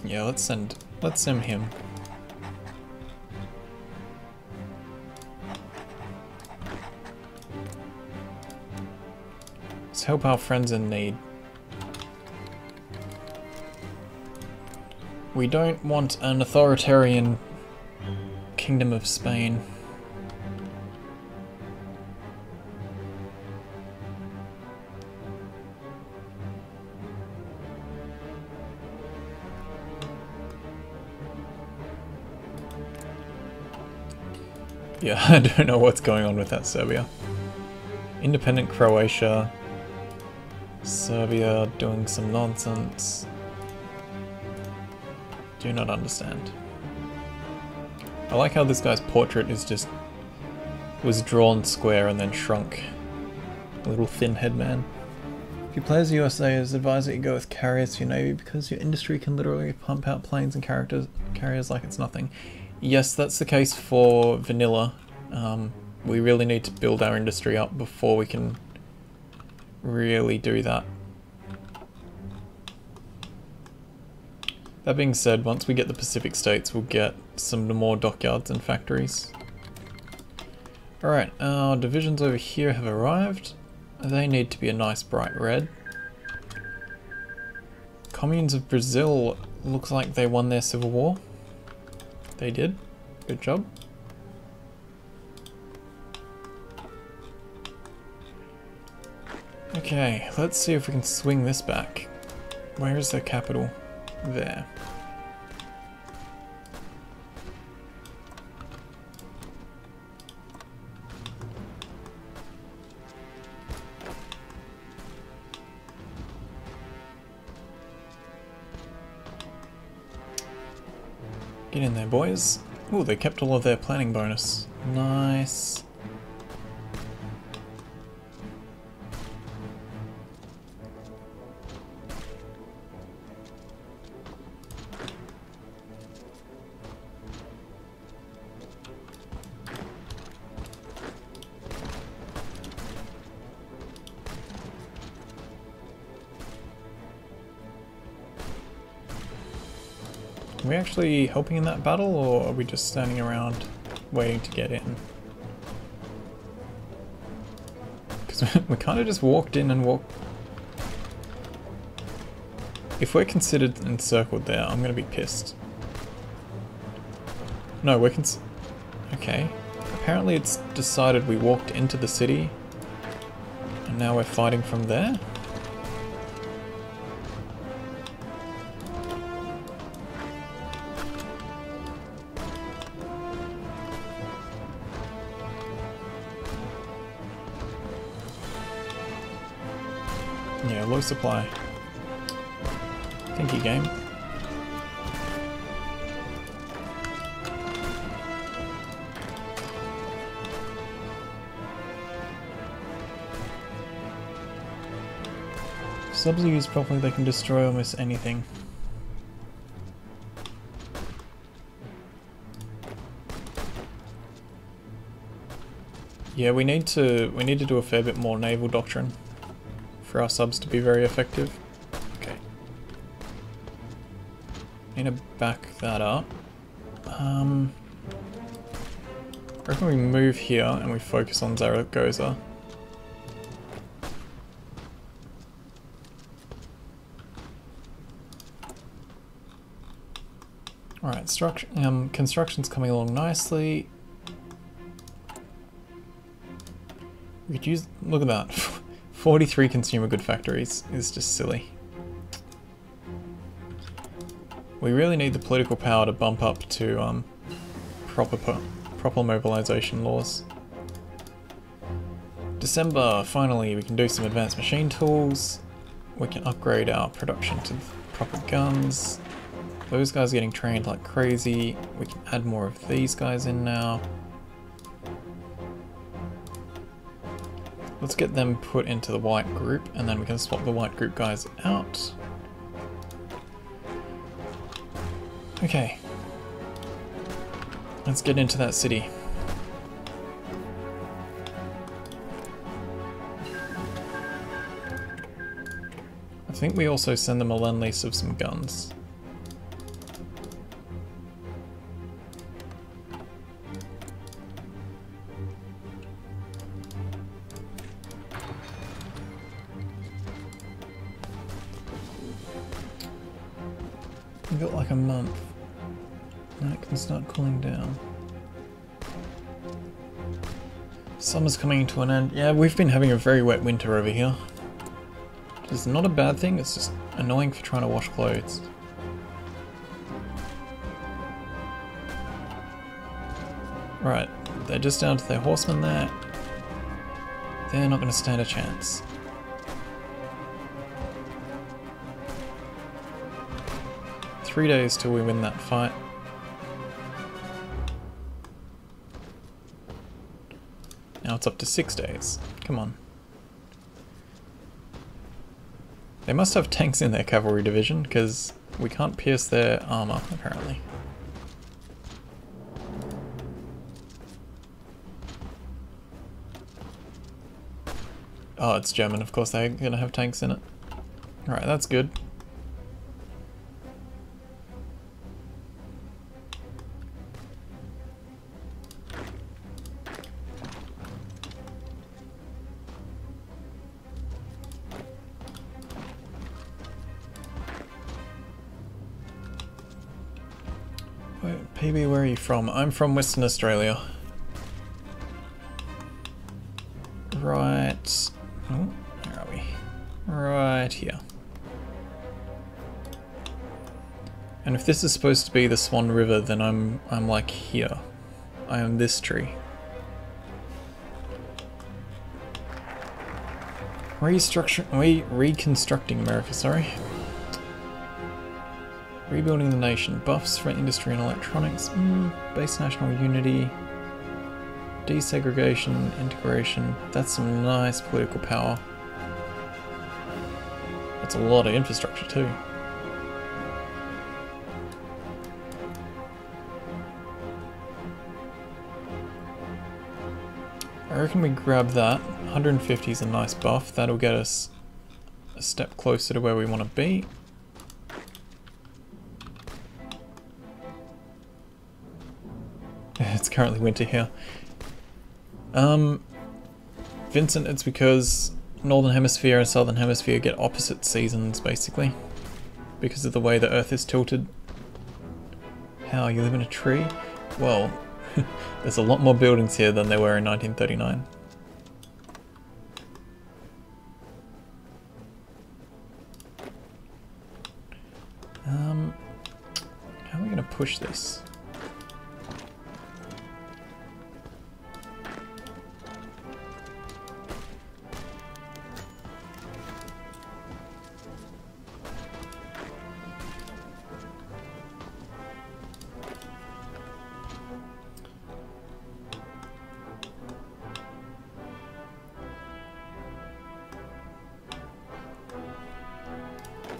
Yeah, let's send him. Let's help our friends in need. We don't want an authoritarian Kingdom of Spain. Yeah, I don't know what's going on with that Serbia. Independent Croatia. Serbia doing some nonsense. Do not understand. I like how this guy's portrait is just was drawn square and then shrunk. A little thin head man. If you play as USA, it's advised that you go with carriers for your navy because your industry can literally pump out planes and carriers like it's nothing. Yes, that's the case for vanilla. We really need to build our industry up before we can really do that. That being said, once we get the Pacific States, we'll get some more dockyards and factories. Alright, our divisions over here have arrived. They need to be a nice bright red. Communes of Brazil looks like they won their civil war. They did. Good job. Okay, let's see if we can swing this back. Where is their capital? There. Get in there, boys. Ooh, they kept all of their planning bonus. Nice. Are we actually helping in that battle, or are we just standing around waiting to get in? Because we kind of just walked in and walked... If we're considered encircled there, I'm going to be pissed. No, we're okay. Apparently it's decided we walked into the city, and now we're fighting from there? Yeah, low supply. Thank you, game. If subs are used properly, they can destroy almost anything. Yeah, we need to do a fair bit more naval doctrine for our subs to be very effective. Okay. Need to back that up. I reckon we move here and we focus on Zaragoza. Alright, construction's coming along nicely. We could use, look at that. 43 consumer good factories is just silly. We really need the political power to bump up to proper mobilization laws. December, finally we can do some advanced machine tools. We can upgrade our production to proper guns. Those guys are getting trained like crazy. We can add more of these guys in now. Let's get them put into the white group, and then we can swap the white group guys out. Okay. Let's get into that city. I think we also send them a lend-lease of some guns. We've got like a month, and it can start cooling down. Summer's coming to an end. Yeah, we've been having a very wet winter over here. Which is not a bad thing, it's just annoying for trying to wash clothes. Right, they're just down to their horsemen there. They're not going to stand a chance. 3 days till we win that fight. Now it's up to 6 days. Come on. They must have tanks in their cavalry division, because we can't pierce their armor, apparently. Oh, it's German, of course they're gonna have tanks in it. Alright, that's good. PB, where are you from? I'm from Western Australia. Right... oh, where are we? Right here. And if this is supposed to be the Swan River, then I'm like here. I am this tree. Reconstructing America, sorry. Rebuilding the nation. Buffs for industry and electronics. Base national unity. Desegregation, integration. That's some nice political power. That's a lot of infrastructure too. I reckon we grab that. 150 is a nice buff. That'll get us a step closer to where we want to be. It's currently winter here. Vincent, it's because Northern Hemisphere and Southern Hemisphere get opposite seasons, basically. Because of the way the Earth is tilted. How, you live in a tree? Well, there's a lot more buildings here than there were in 1939. How are we going to push this?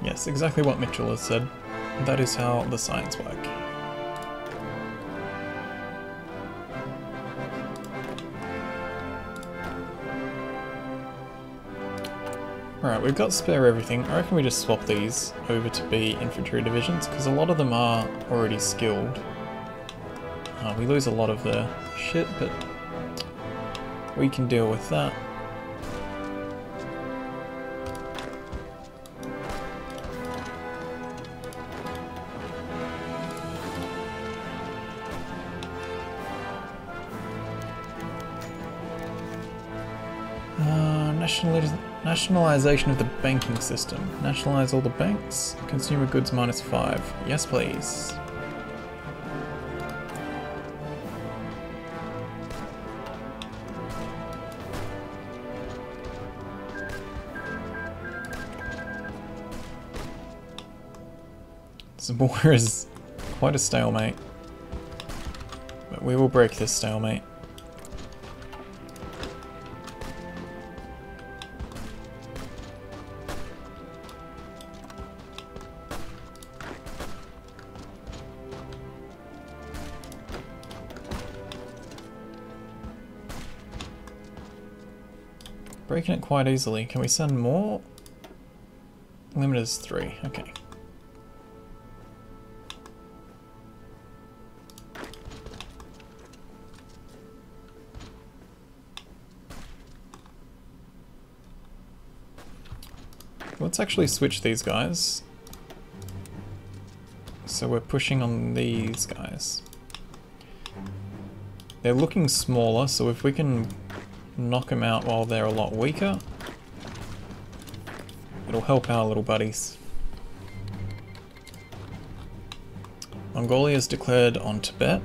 Yes, exactly what Mitchell has said. That is how the science work. Alright, we've got spare everything. I reckon we just swap these over to be infantry divisions, because a lot of them are already skilled. We lose a lot of their shit, but we can deal with that. Nationalization of the banking system. Nationalize all the banks. Consumer goods -5. Yes, please. This war is quite a stalemate. But we will break this stalemate. Breaking it quite easily. Can we send more? Limit is 3. Okay. Let's actually switch these guys. So we're pushing on these guys. They're looking smaller, so if we can knock them out while they're a lot weaker, it'll help our little buddies. Mongolia's declared on Tibet.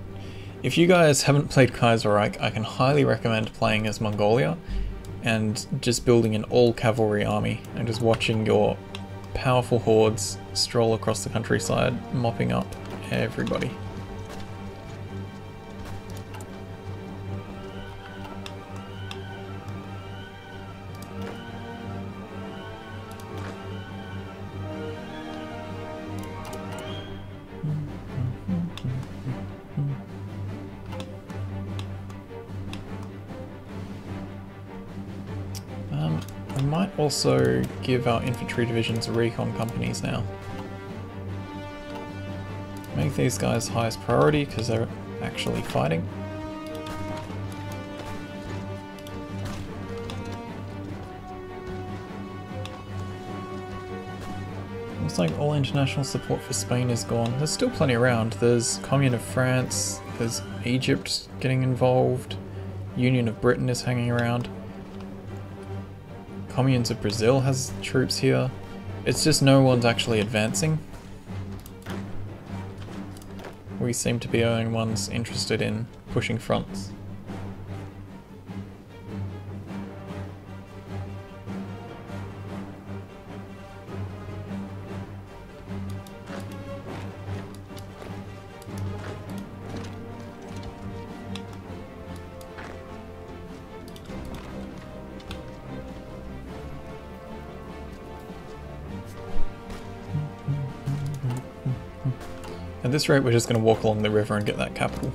If you guys haven't played Kaiserreich, I can highly recommend playing as Mongolia and just building an all-cavalry army and just watching your powerful hordes stroll across the countryside, mopping up everybody. We might also give our infantry divisions recon companies now. Make these guys highest priority because they're actually fighting. Looks like all international support for Spain is gone. There's still plenty around. There's Commune of France, there's Egypt getting involved, Union of Britain is hanging around. Communes of Brazil has troops here. It's just no one's actually advancing. We seem to be the only ones interested in pushing fronts. At this rate, we're just going to walk along the river and get that capital.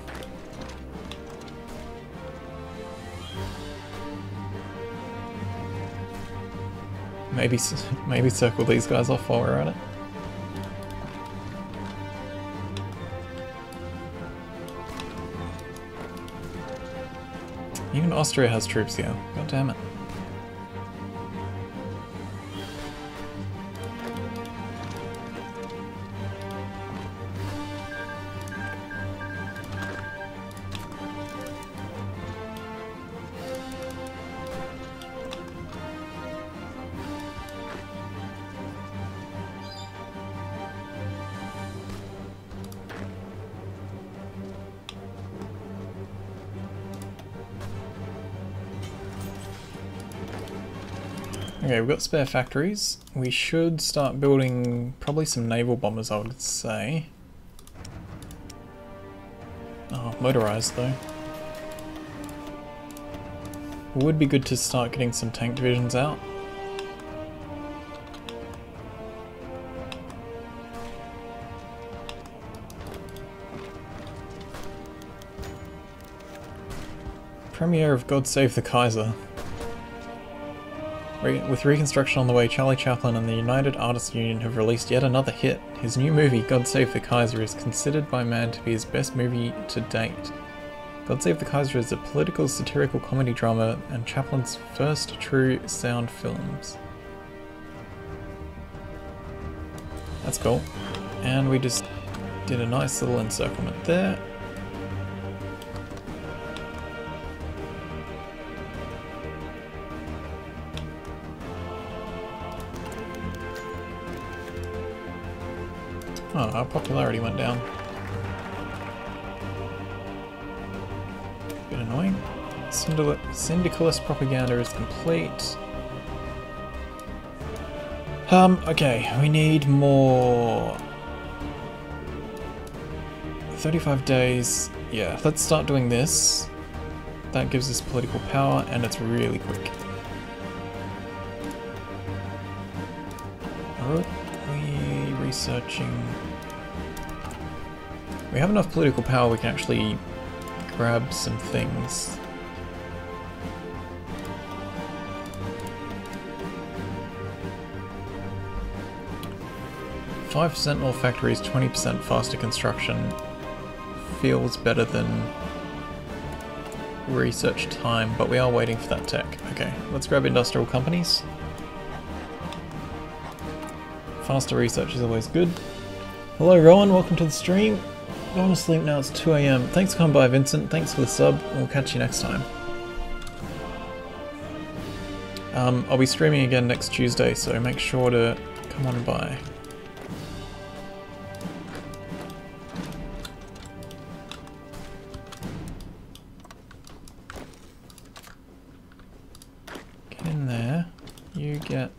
Maybe circle these guys off while we're at it. Even Austria has troops here. God damn it. Okay, we've got spare factories. We should start building probably some naval bombers, I would say. Oh, motorized though. It would be good to start getting some tank divisions out. Premiere of God Save the Kaiser. With reconstruction on the way, Charlie Chaplin and the United Artists Union have released yet another hit. His new movie, God Save the Kaiser, is considered by man to be his best movie to date. God Save the Kaiser is a political satirical comedy drama and Chaplin's first true sound films. That's cool. And we just did a nice little encirclement there. Oh, our popularity went down. Bit annoying. Syndicalist propaganda is complete. Okay, we need more. 35 days. Yeah, let's start doing this. That gives us political power and it's really quick. Are we researching? We have enough political power we can actually grab some things. "5% more factories, 20% faster construction" feels better than research time, but we are waiting for that tech. Okay, let's grab industrial companies. Faster research is always good. Hello Rowan, welcome to the stream. Going to sleep now, it's 2 AM. Thanks for coming by, Vincent. Thanks for the sub. We'll catch you next time. I'll be streaming again next Tuesday, so make sure to come on by. Get in there. You get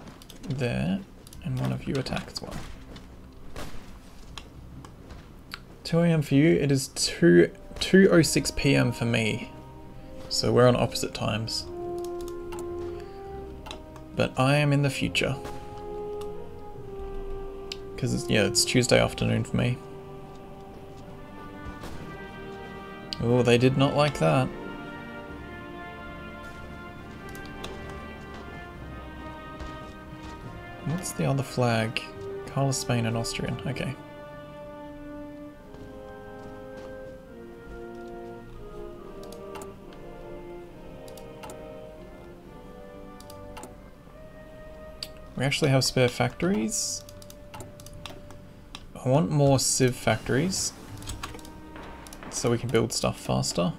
there. And one of you you attack as well. 2 AM for you, it is 2:06 PM for me. So we're on opposite times. But I am in the future. Because it's Tuesday afternoon for me. Oh, they did not like that. What's the other flag? Carlos, Spain and Austrian. Okay. We actually have spare factories. I want more civ factories so we can build stuff faster.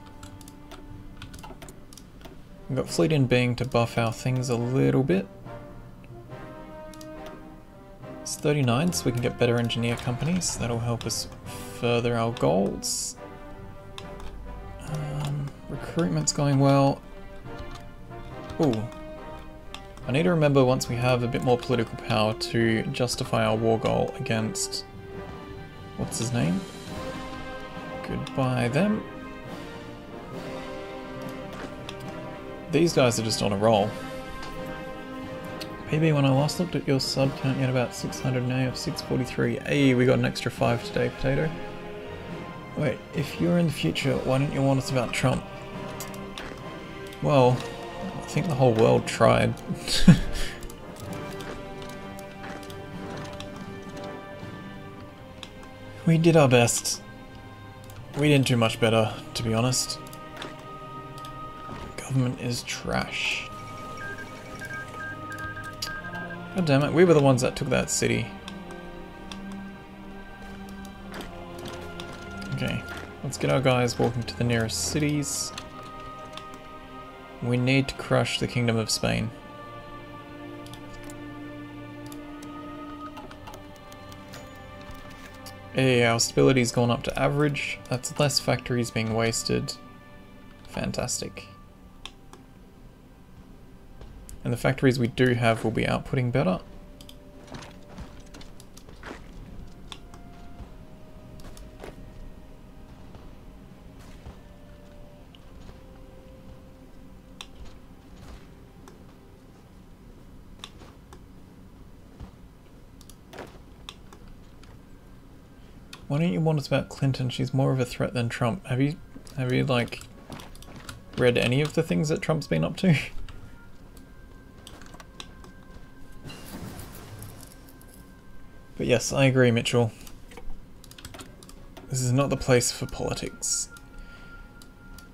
We've got fleet in being to buff our things a little bit. It's 39, so we can get better engineer companies. That'll help us further our goals. Recruitment's going well. Ooh. I need to remember once we have a bit more political power to justify our war goal against... what's his name? Goodbye them. These guys are just on a roll. PB, when I last looked at your sub count, you had about 600, now you have 643. Hey, we got an extra 5 today, Potato. Wait, if you're in the future, why don't you warn us about Trump? Well, I think the whole world tried. We did our best. We didn't do much better, to be honest. Government is trash. God damn it, we were the ones that took that city. Okay, let's get our guys walking to the nearest cities. We need to crush the Kingdom of Spain. Hey, our stability's gone up to average. That's less factories being wasted. Fantastic. And the factories we do have will be outputting better. Why don't you warn us about Clinton? She's more of a threat than Trump. Have you like read any of the things that Trump's been up to? But yes, I agree, Mitchell. This is not the place for politics.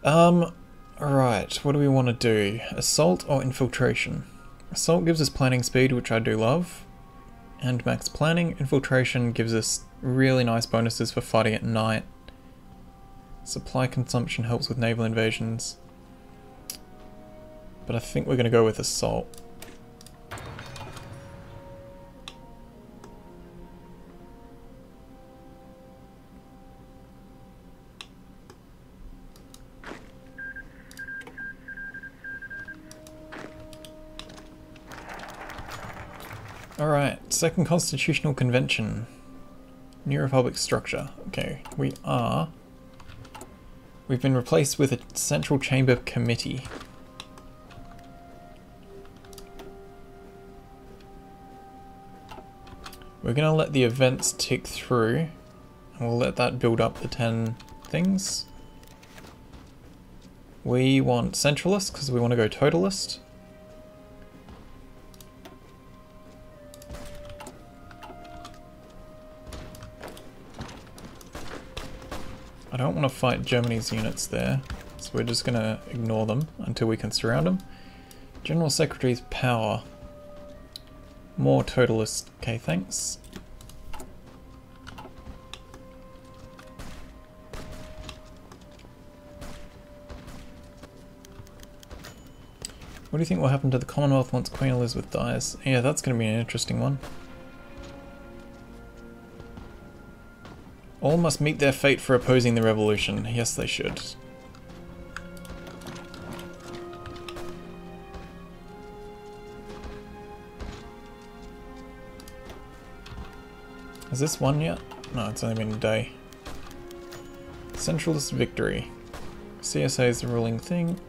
Alright, what do we want to do? Assault or infiltration? Assault gives us planning speed, which I do love. And max planning. Infiltration gives us really nice bonuses for fighting at night. Supply consumption helps with naval invasions. But I think we're going to go with assault. Alright, Second Constitutional Convention. New Republic structure. Okay, we've been replaced with a Central Chamber Committee. We're gonna let the events tick through, and we'll let that build up the 10 things. We want Centralist, because we want to go Totalist. I don't want to fight Germany's units there, so we're just going to ignore them until we can surround them. General Secretary's power. More Totalist. Okay, thanks. What do you think will happen to the Commonwealth once Queen Elizabeth dies? Yeah, that's going to be an interesting one. All must meet their fate for opposing the revolution. Yes, they should. Has this won yet? No, it's only been a day. Centralist victory. CSA is the ruling thing.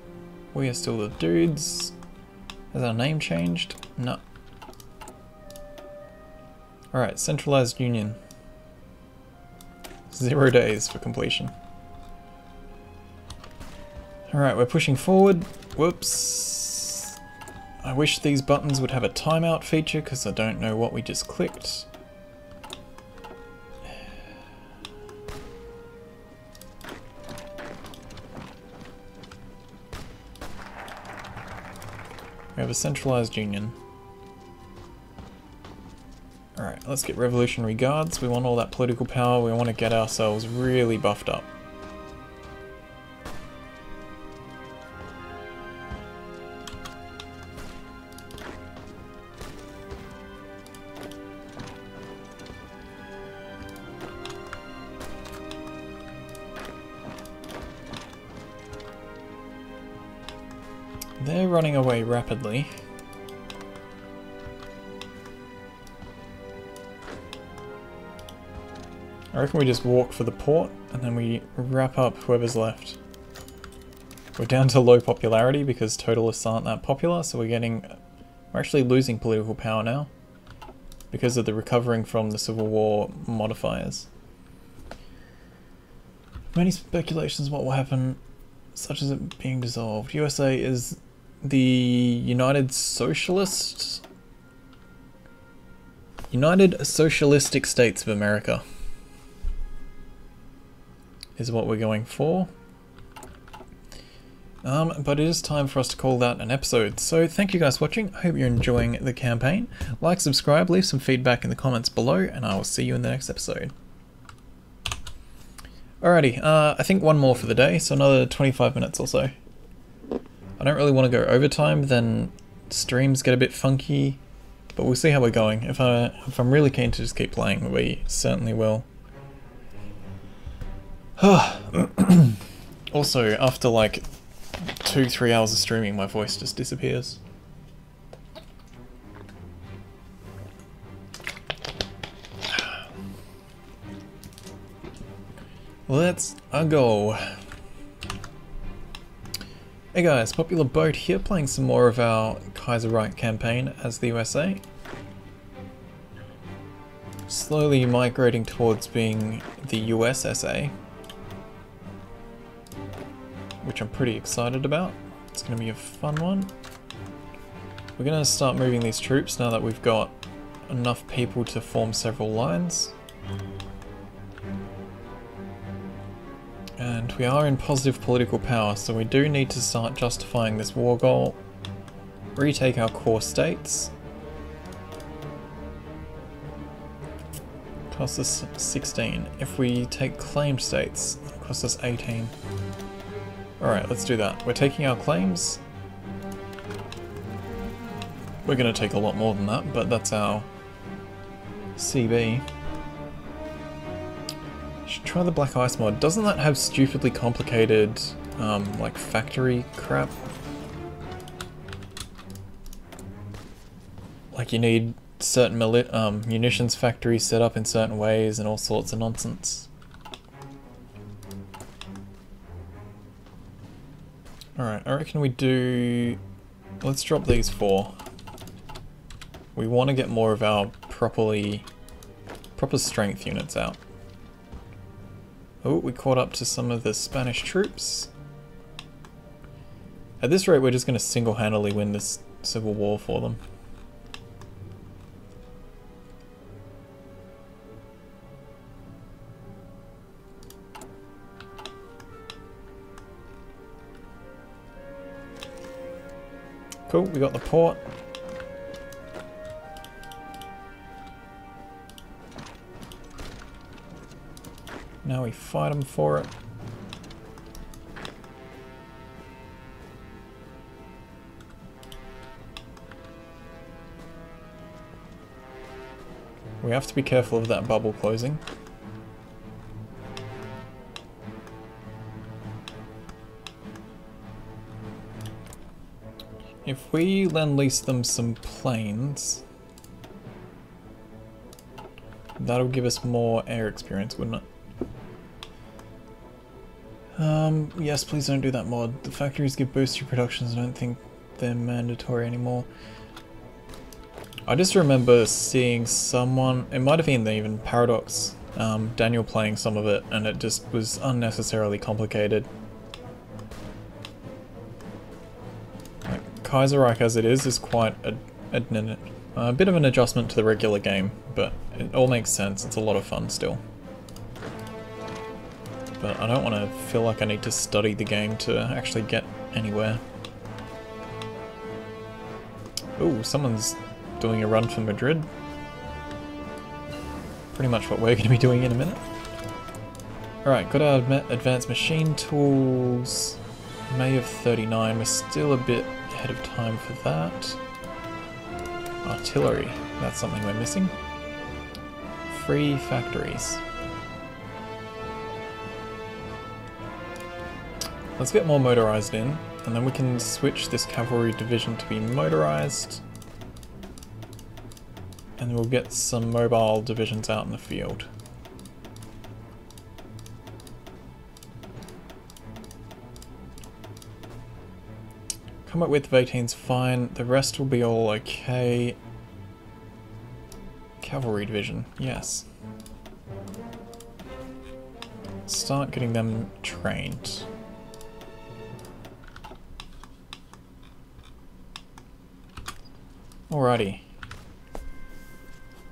We are still the dudes. Has our name changed? No. Alright, centralized union. 0 days for completion. Alright, we're pushing forward. Whoops. I wish these buttons would have a timeout feature because I don't know what we just clicked. We have a centralized union. Alright, let's get Revolutionary Guards. We want all that political power. We want to get ourselves really buffed up. They're running away rapidly. I reckon we just walk for the port and then we wrap up whoever's left. We're down to low popularity because totalists aren't that popular, so we're actually losing political power now because of the recovering from the Civil War modifiers. Many speculations what will happen, such as it being dissolved. USA is the United Socialist United Socialistic States of America is what we're going for. But it is time for us to call that an episode. So thank you guys for watching. I hope you're enjoying the campaign. Like, subscribe, leave some feedback in the comments below, and I will see you in the next episode. Alrighty, I think one more for the day, so another 25 minutes or so. I don't really want to go overtime, then streams get a bit funky, but we'll see how we're going. If I'm really keen to just keep playing, we certainly will. Also, after like 2-3 hours of streaming, my voice just disappears. Let's go. Hey guys, Popular Boat here, playing some more of our Kaiserreich campaign as the USA. Slowly migrating towards being the USSA, which I'm pretty excited about. It's going to be a fun one. We're going to start moving these troops now that we've got enough people to form several lines. And we are in positive political power, so we do need to start justifying this war goal. Retake our core states. Costs us 16. If we take claimed states, it costs us 18. Alright, let's do that. We're taking our claims. We're going to take a lot more than that, but that's our CB. Should try the Black Ice mod. Doesn't that have stupidly complicated, like factory crap? Like you need certain munitions factories set up in certain ways and all sorts of nonsense. Alright, I reckon we do... Let's drop these 4. We want to get more of our proper strength units out. Oh, we caught up to some of the Spanish troops. At this rate, we're just going to single-handedly win this civil war for them. Cool, we got the port. Now we fight them for it. We have to be careful of that bubble closing. If we lend-lease them some planes, that'll give us more air experience, wouldn't it? Yes, please don't do that mod. The factories give boosts to productions. I don't think they're mandatory anymore. I just remember seeing someone, it might have been even Paradox, Daniel playing some of it, and it just was unnecessarily complicated. Like, Kaiserreich as it is quite a bit of an adjustment to the regular game, but it all makes sense. It's a lot of fun still. But I don't want to feel like I need to study the game to actually get anywhere. Ooh, someone's doing a run for Madrid. Pretty much what we're going to be doing in a minute. Alright, got our advanced machine tools. May of 39, we're still a bit ahead of time for that. Artillery, that's something we're missing. Free factories. Let's get more motorized in, and then we can switch this cavalry division to be motorized. And we'll get some mobile divisions out in the field. Combat width of 18's fine, the rest will be all okay. Cavalry division, yes. Start getting them trained. Alrighty.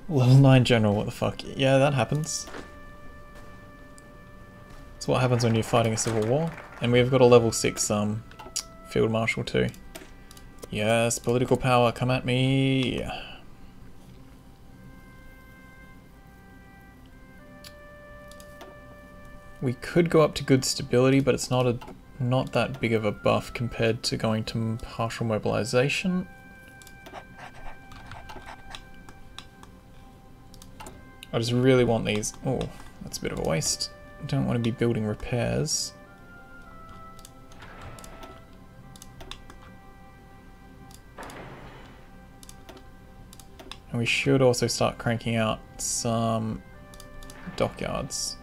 Level 9 general, what the fuck? Yeah, that happens. That's what happens when you're fighting a civil war. And we've got a level 6 field marshal too. Yes, political power, come at me. We could go up to good stability, but it's not that big of a buff compared to going to partial mobilization. I just really want these. Oh, that's a bit of a waste. I don't want to be building repairs. And we should also start cranking out some dockyards.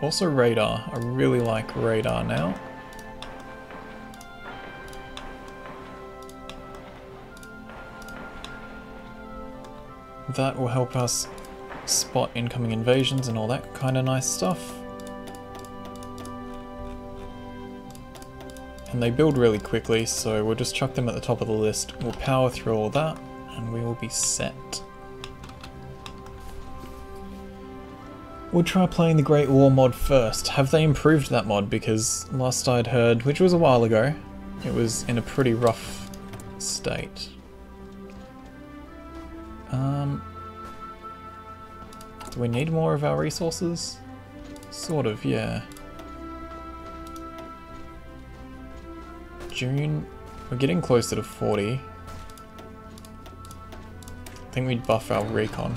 Also radar. I really like radar now. That will help us spot incoming invasions and all that kind of nice stuff. And they build really quickly, so we'll just chuck them at the top of the list. We'll power through all that, and we will be set. We'll try playing the Great War mod first. Have they improved that mod? Because last I'd heard, which was a while ago, it was in a pretty rough state. Do we need more of our resources? Sort of, yeah. June, we're getting closer to 40. I think we'd buff our recon.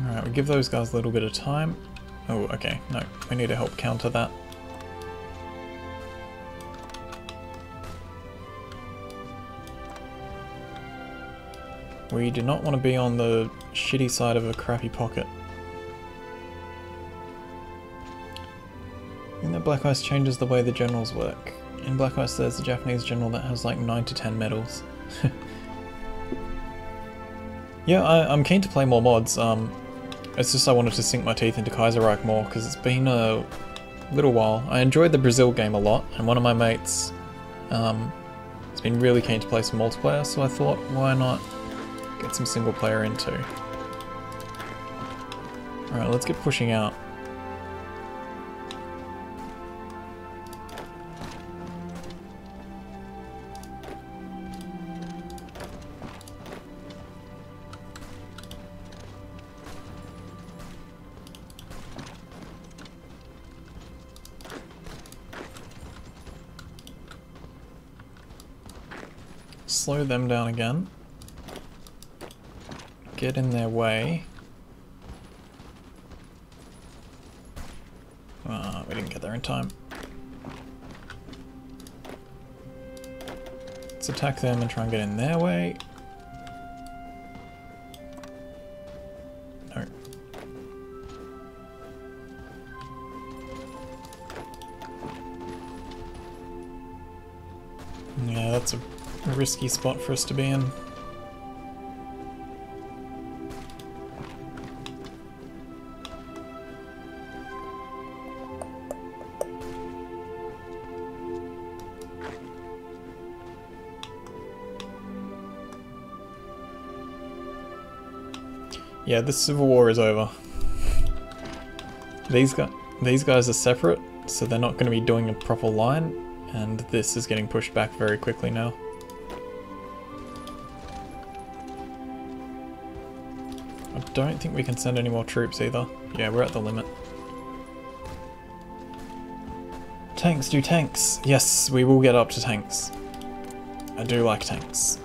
Alright, we give those guys a little bit of time. Oh, okay, no, we need to help counter that. We do not want to be on the shitty side of a crappy pocket. I think that Black Ice changes the way the generals work. In Black Ice there's a Japanese general that has like 9 to 10 medals. Yeah, I'm keen to play more mods. It's just I wanted to sink my teeth into Kaiserreich more because it's been a little while. I enjoyed the Brazil game a lot, and one of my mates has been really keen to play some multiplayer, so I thought, why not get some single player in too. Alright, let's get pushing out. Slow them down again. get in their way. We didn't get there in time. Let's attack them and try and get in their way. No. Yeah, that's a risky spot for us to be in. Yeah, this civil war is over. These guys are separate, so they're not going to be doing a proper line, and this is getting pushed back very quickly now. I don't think we can send any more troops either. Yeah, we're at the limit. Tanks do tanks. Yes, we will get up to tanks. I do like tanks.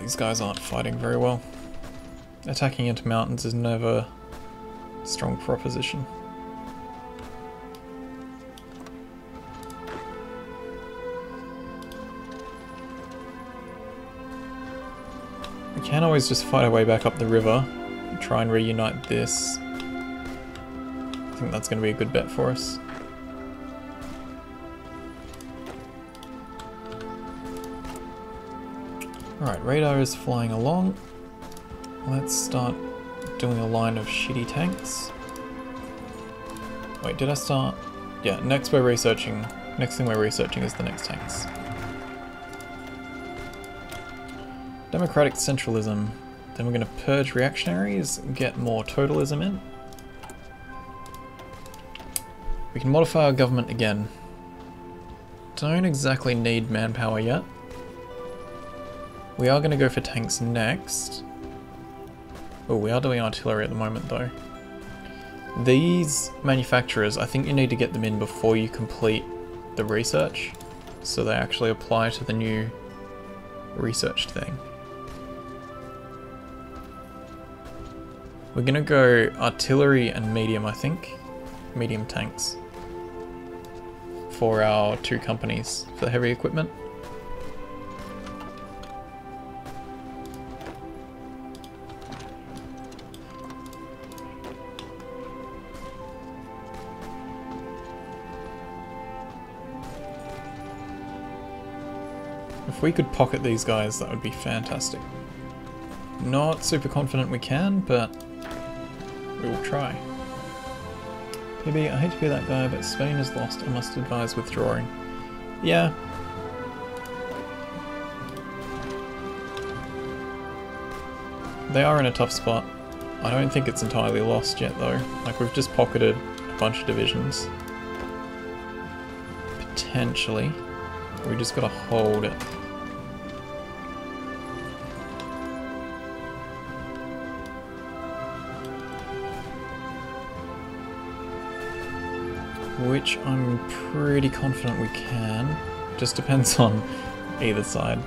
These guys aren't fighting very well. Attacking into mountains is never a strong proposition. We can always just fight our way back up the river and try and reunite this. I think that's going to be a good bet for us. Alright, radar is flying along. Let's start doing a line of shitty tanks. Wait, did I start? Yeah, next thing we're researching is the next tanks. Democratic centralism. Then we're going to purge reactionaries and get more totalism in. We can modify our government again. Don't exactly need manpower yet. We are going to go for tanks next. Oh, we are doing artillery at the moment though. These manufacturers, I think you need to get them in before you complete the research, so they actually apply to the new researched thing. We're going to go artillery and medium, I think. Medium tanks. For our 2 companies for the heavy equipment. If we could pocket these guys, that would be fantastic. Not super confident we can, but we will try. PB, I hate to be that guy, but Spain is lost. I must advise withdrawing. Yeah. They are in a tough spot. I don't think it's entirely lost yet though. Like, we've just pocketed a bunch of divisions. Potentially. We just gotta hold it. Which I'm pretty confident we can. Just depends on either side.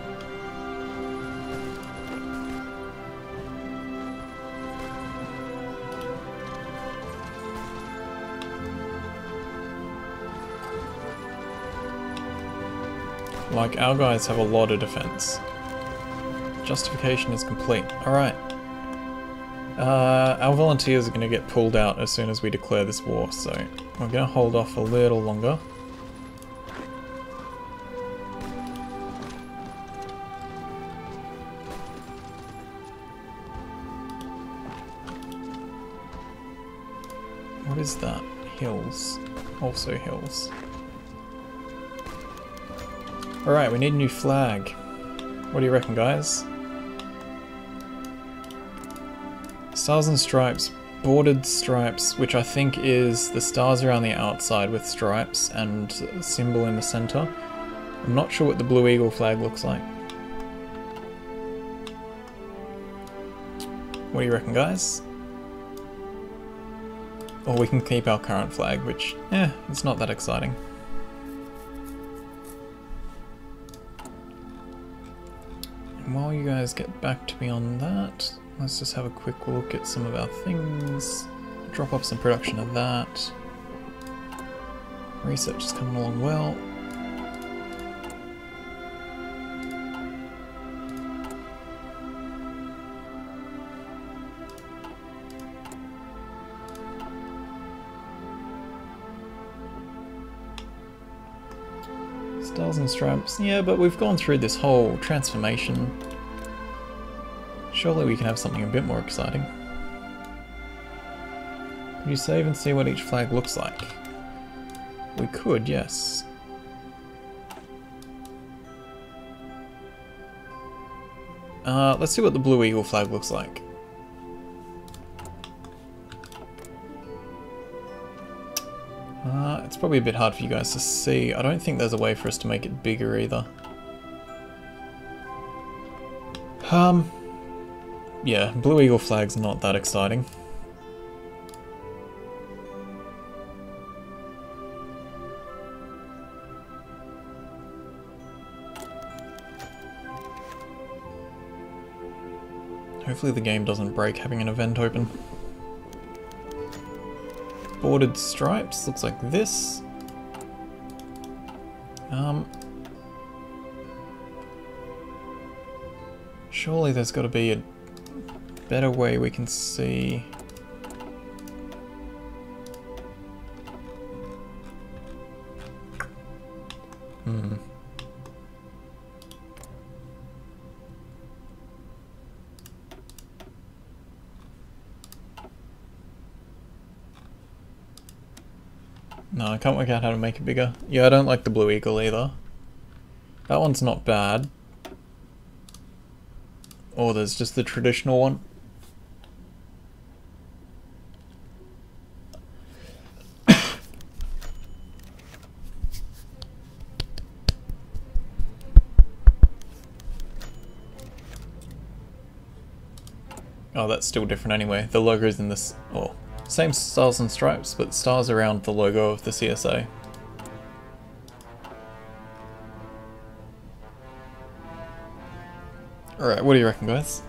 Like, our guys have a lot of defense. Justification is complete. Alright. Our volunteers are going to get pulled out as soon as we declare this war, so we're going to hold off a little longer. What is that? Hills. Also hills. Alright, we need a new flag. What do you reckon, guys? Stars and stripes, bordered stripes, which I think is the stars around the outside with stripes and a symbol in the center. I'm not sure what the Blue Eagle flag looks like. What do you reckon, guys? Or we can keep our current flag, which, it's not that exciting. while you guys get back to me on that, let's just have a quick look at some of our things. Drop off some production of that. Research is coming along well. Stars and stripes. Yeah, but we've gone through this whole transformation. Surely we can have something a bit more exciting. Could you save and see what each flag looks like? We could, yes. Let's see what the Blue Eagle flag looks like. It's probably a bit hard for you guys to see. I don't think there's a way for us to make it bigger either. Yeah, Blue Eagle flag's not that exciting. Hopefully the game doesn't break having an event open. Bordered stripes, looks like this. Surely there's got to be a better way we can see. No, I can't work out how to make it bigger. Yeah, I don't like the Blue Eagle either. That one's not bad. Or there's just the traditional one. Oh, that's still different anyway. The logo's in this... Oh. Same stars and stripes, but stars around the logo of the CSA. Alright, what do you reckon, guys?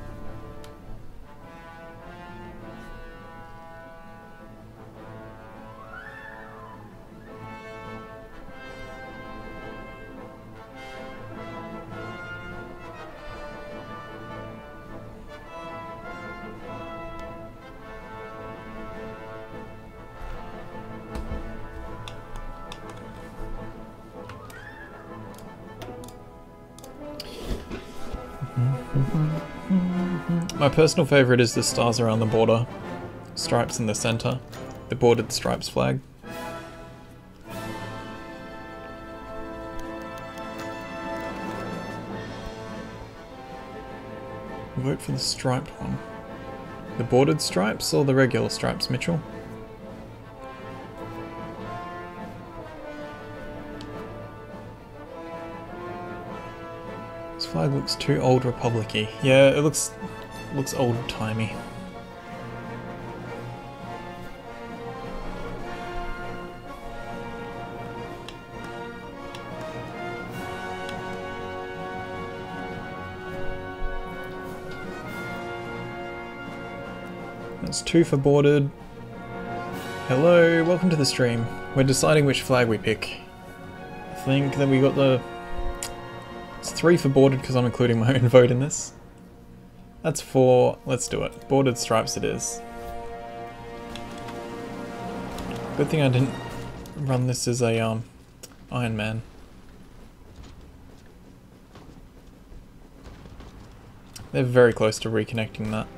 My personal favourite is the stars around the border, stripes in the centre, the bordered stripes flag. Vote for the striped one. The bordered stripes or the regular stripes, Mitchell? This flag looks too old republic-y. Yeah, it looks old-timey. That's 2 for bordered. Hello, welcome to the stream. We're deciding which flag we pick. I think that we got the... It's 3 for bordered because I'm including my own vote in this. That's 4. Let's do it. Bordered stripes it is. Good thing I didn't run this as a Iron Man. They're very close to reconnecting that.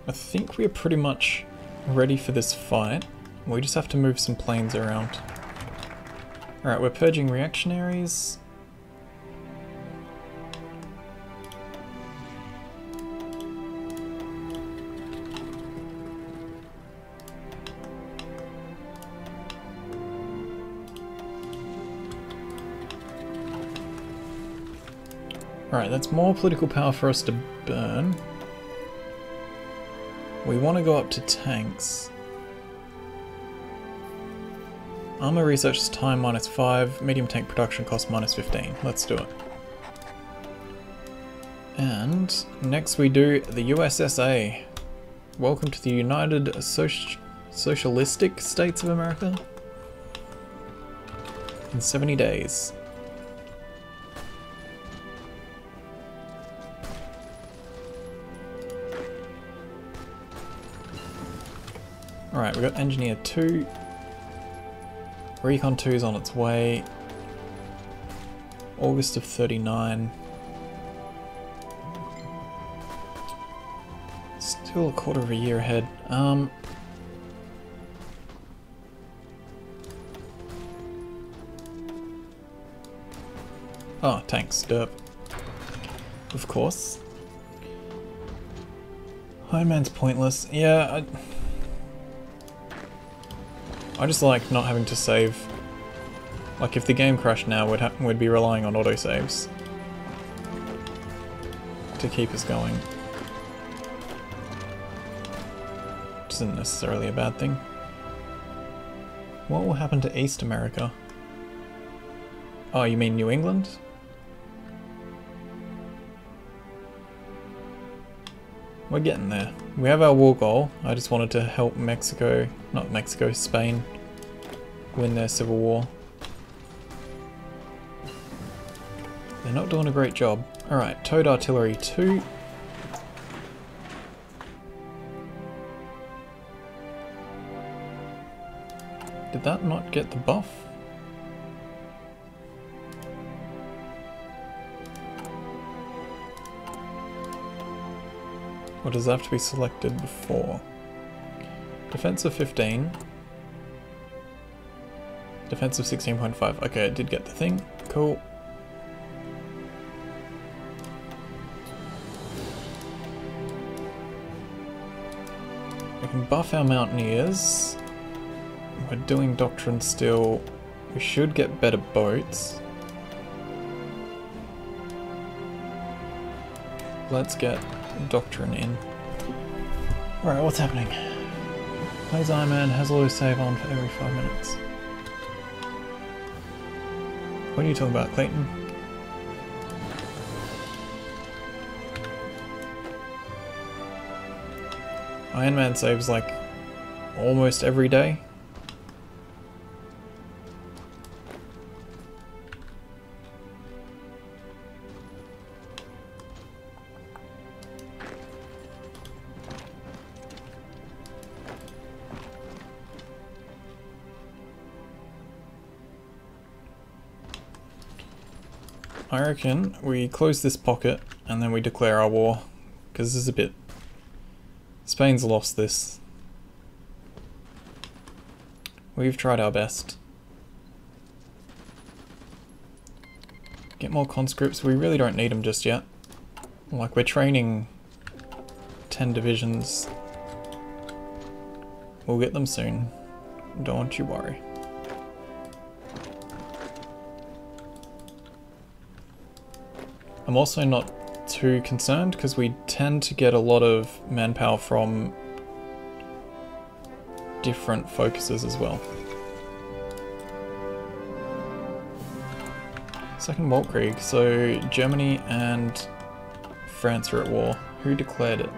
I think we're pretty much ready for this fight. We just have to move some planes around. Alright, we're purging reactionaries. Alright, that's more political power for us to burn. We want to go up to tanks. Armor research is time -5, medium tank production cost -15. Let's do it. And next we do the USSA. Welcome to the United Socialistic States of America. In 70 days. Alright, we got Engineer 2. Recon 2 is on its way. August of 39. Still a quarter of a year ahead. Oh, tanks, derp. Of course. Iron Man's pointless. Yeah, I just like not having to save. Like if the game crashed now, we'd be relying on autosaves to keep us going. Which isn't necessarily a bad thing. What will happen to East America? Oh, you mean New England? We're getting there. We have our war goal. I just wanted to help Mexico, not Mexico, Spain, win their civil war. They're not doing a great job. Alright, towed artillery 2. Did that not get the buff? Or does that have to be selected before? Defensive 15. Defensive 16.5. Okay, it did get the thing. Cool. We can buff our mountaineers. We're doing doctrine still. We should get better boats. Let's get doctrine in. Alright, what's happening? Plays Iron Man, has auto save on for every 5 minutes. What are you talking about, Clayton? Iron Man saves like almost every day. I reckon we close this pocket and then we declare our war, because this is a bit... Spain's lost this. We've tried our best. Get more conscripts, we really don't need them just yet. Like, we're training 10 divisions. We'll get them soon, don't you worry. I'm also not too concerned because we tend to get a lot of manpower from different focuses as well. Second Weltkrieg, so Germany and France are at war. Who declared it?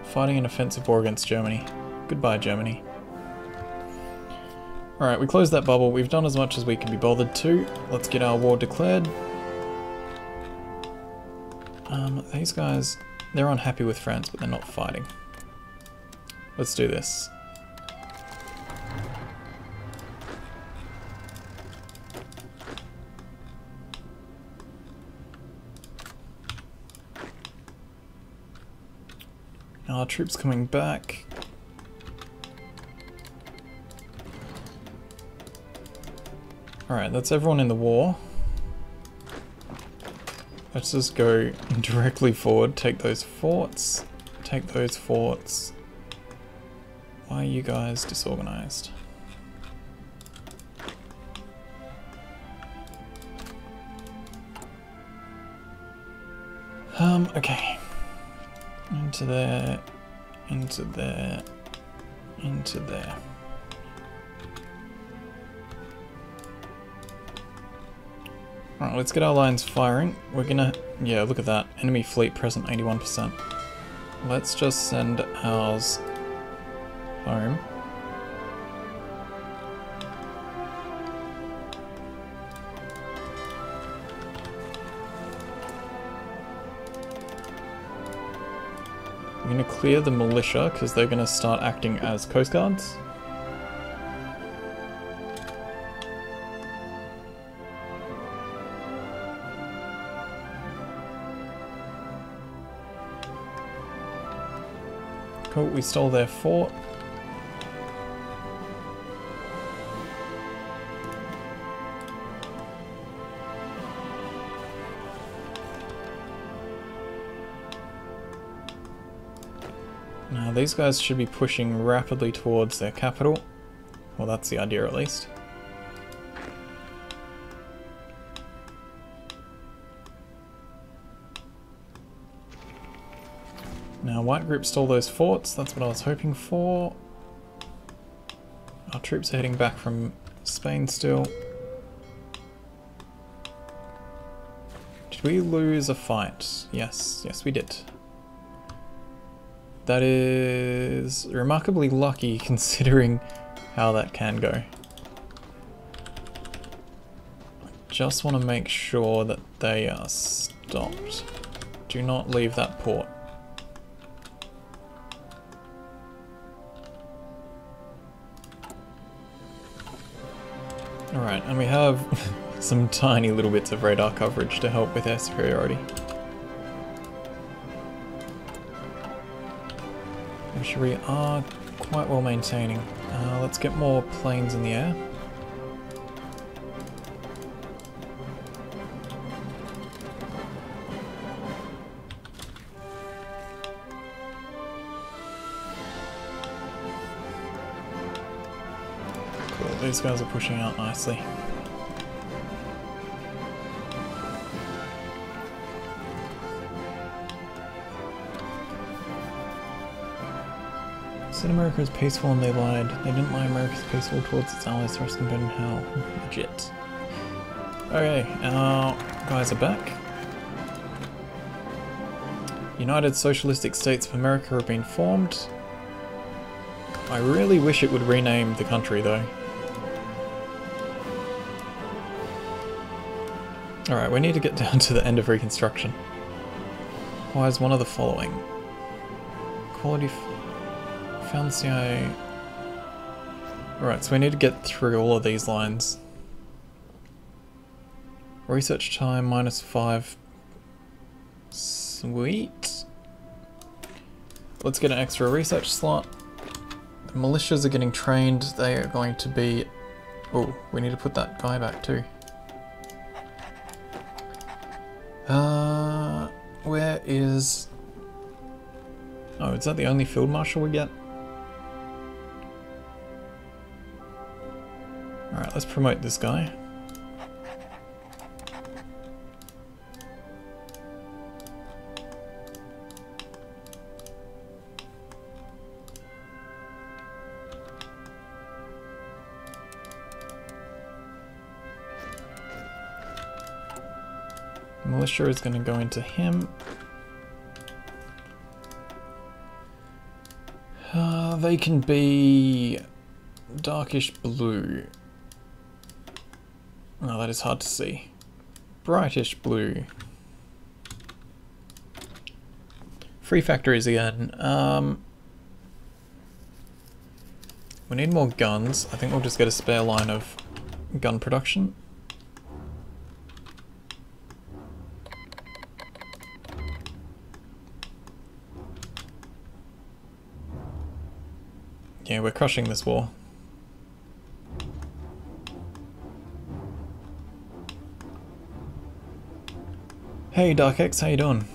Fighting an offensive war against Germany. Goodbye, Germany. Alright, we closed that bubble. We've done as much as we can be bothered to. Let's get our war declared. These guys, they're unhappy with France, but they're not fighting. Let's do this. Now our troops coming back. Alright, that's everyone in the war. Let's just go directly forward, take those forts, take those forts. Why are you guys disorganized? Okay. Into there, into there, into there. Alright, let's get our lines firing. We're gonna... yeah, look at that. Enemy fleet present 81%. Let's just send ours home. I'm gonna clear the militia because they're gonna start acting as coast guards. Cool, we stole their fort. Now these guys should be pushing rapidly towards their capital. Well, that's the idea at least. Now white group stole those forts, that's what I was hoping for. Our troops are heading back from Spain still. Did we lose a fight? Yes, yes we did. That is remarkably lucky considering how that can go. I just want to make sure that they are stopped. Do not leave that port. Alright, and we have some tiny little bits of radar coverage to help with air superiority. Which we are quite well maintaining. Let's get more planes in the air. Cool, these guys are pushing out nicely. Said America is peaceful and they lied. They didn't lie. America's peaceful towards its allies, thrust them in hell. Legit. Okay, our guys are back. United Socialistic States of America have been formed. I really wish it would rename the country though. Alright, we need to get down to the end of Reconstruction. Requires one of the following. Quality... found CIA... Right, so we need to get through all of these lines. Research time -5. Sweet. Let's get an extra research slot. The militias are getting trained. They are going to be... oh, we need to put that guy back too. Where is... oh, is that the only field marshal we get? Alright, let's promote this guy. Militia is going to go into him. They can be darkish blue. Oh, that is hard to see. Brightish blue. Free factories again. We need more guns. I think we'll just get a spare line of gun production. Yeah, we're crushing this war. Hey Dark X, how you doing?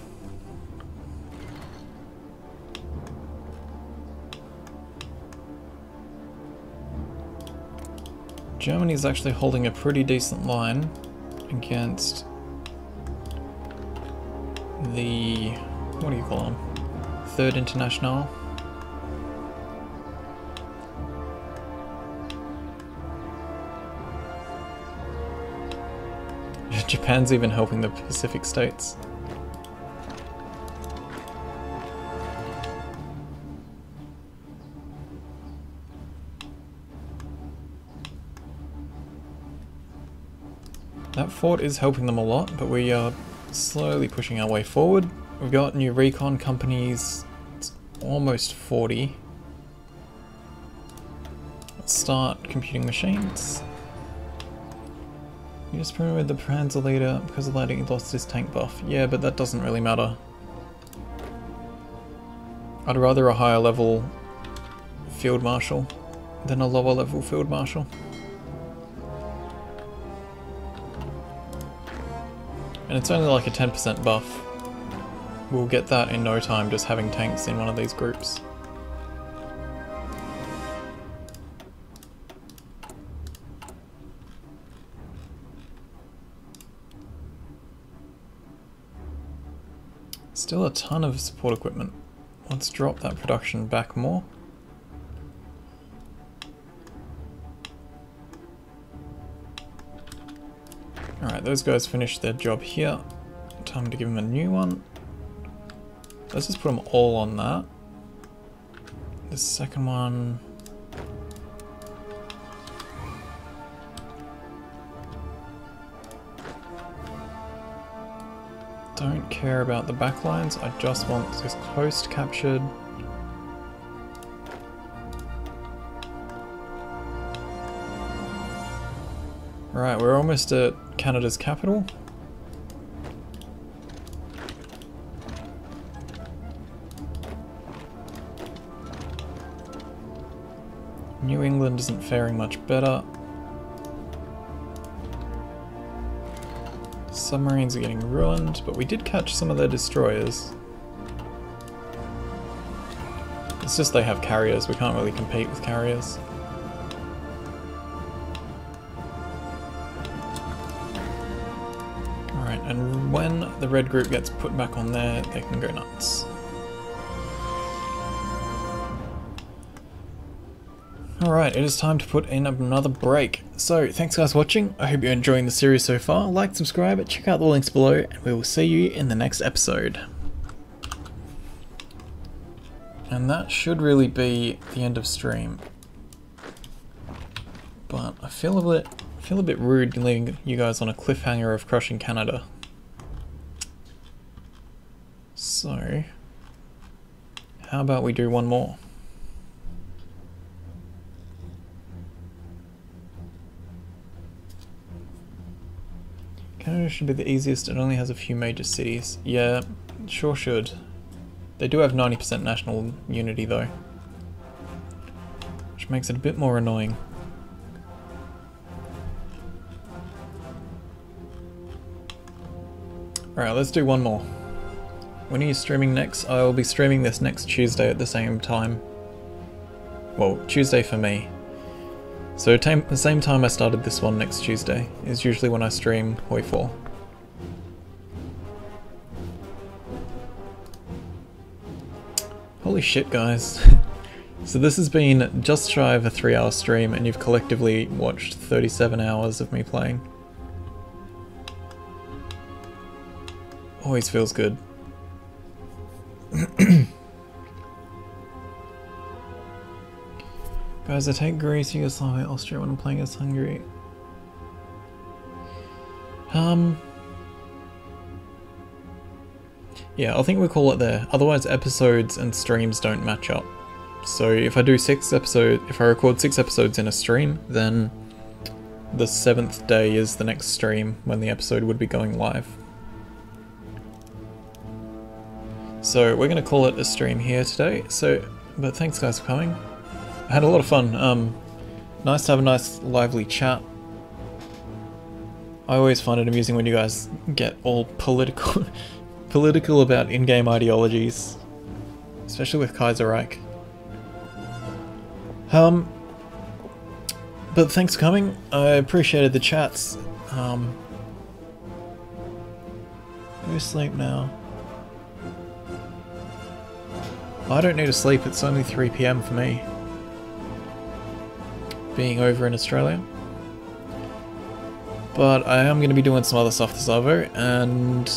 Germany's actually holding a pretty decent line against the, what do you call them? Third International. Japan's even helping the Pacific states. That fort is helping them a lot, but we are slowly pushing our way forward. We've got new recon companies. It's almost 40. Let's start computing machines. You just promoted the Panzer leader because of that he lost his tank buff. Yeah, but that doesn't really matter. I'd rather a higher level field marshal than a lower level field marshal. And it's only like a 10% buff. We'll get that in no time just having tanks in one of these groups. Still a ton of support equipment. Let's drop that production back more. Alright, those guys finished their job here. Time to give them a new one. Let's just put them all on that. The second one... Don't care about the backlines, I just want this coast captured. Right, we're almost at Canada's capital. New England isn't faring much better. Submarines are getting ruined, but we did catch some of their destroyers. It's just they have carriers, we can't really compete with carriers. Alright, and when the red group gets put back on there, they can go nuts. Alright, it is time to put in another break. So, thanks guys for watching. I hope you're enjoying the series so far. Like, subscribe, check out the links below, and we will see you in the next episode. And that should really be the end of stream. But I feel a bit rude leaving you guys on a cliffhanger of crushing Canada. So, how about we do one more? Canada should be the easiest, it only has a few major cities. Yeah, sure should. They do have 90% national unity though, which makes it a bit more annoying. Alright, let's do one more. When are you streaming next? I will be streaming this next Tuesday at the same time. Well, Tuesday for me. So the same time I started this one next Tuesday is usually when I stream HOI4. Holy shit guys. So this has been just shy of a 3-hour stream and you've collectively watched 37 hours of me playing. Always feels good. Guys, I take Greece, Yugoslavia, Austria when I'm playing as Hungary. Yeah, I think we'll call it there. Otherwise episodes and streams don't match up. So if I do if I record 6 episodes in a stream, then the 7th day is the next stream when the episode would be going live. So we're gonna call it a stream here today. But thanks guys for coming. I had a lot of fun. Nice to have a nice lively chat. I always find it amusing when you guys get all political about in-game ideologies, especially with Kaiserreich. But thanks for coming. I appreciated the chats. Go sleep now. I don't need to sleep, it's only 3 PM for me. Being over in Australia. But I am going to be doing some other stuff this Arvo, and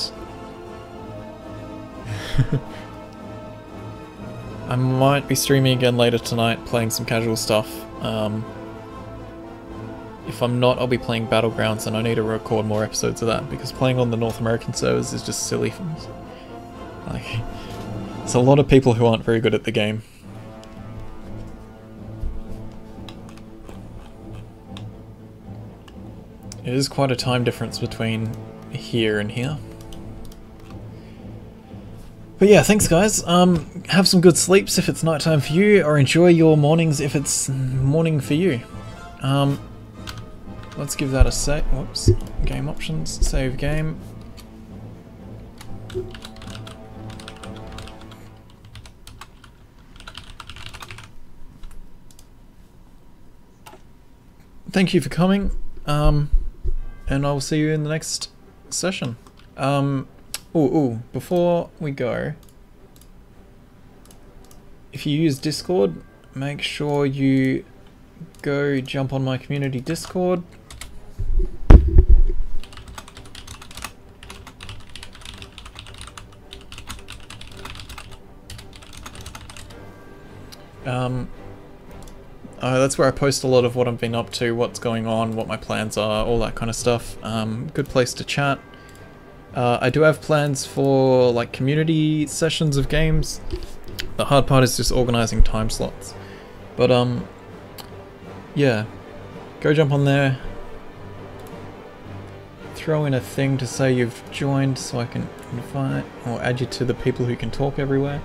I might be streaming again later tonight, playing some casual stuff. If I'm not, I'll be playing Battlegrounds, and I need to record more episodes of that, because playing on the North American servers is just silly for me. Like, there's a lot of people who aren't very good at the game. It is quite a time difference between here and here. But yeah, thanks guys. Have some good sleeps if it's nighttime for you, or enjoy your mornings if it's morning for you. Let's give that a sec. Whoops. Game options. Save game. Thank you for coming. And I'll see you in the next session. Before we go, if you use Discord, make sure you go jump on my community Discord. That's where I post a lot of what I've been up to, what's going on, what my plans are, all that kind of stuff. Good place to chat. I do have plans for like community sessions of games. The hard part is just organizing time slots. But yeah, go jump on there. Throw in a thing to say you've joined so I can invite or add you to the people who can talk everywhere.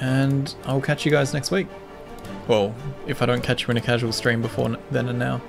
And I'll catch you guys next week. Well, if I don't catch you in a casual stream before then and now.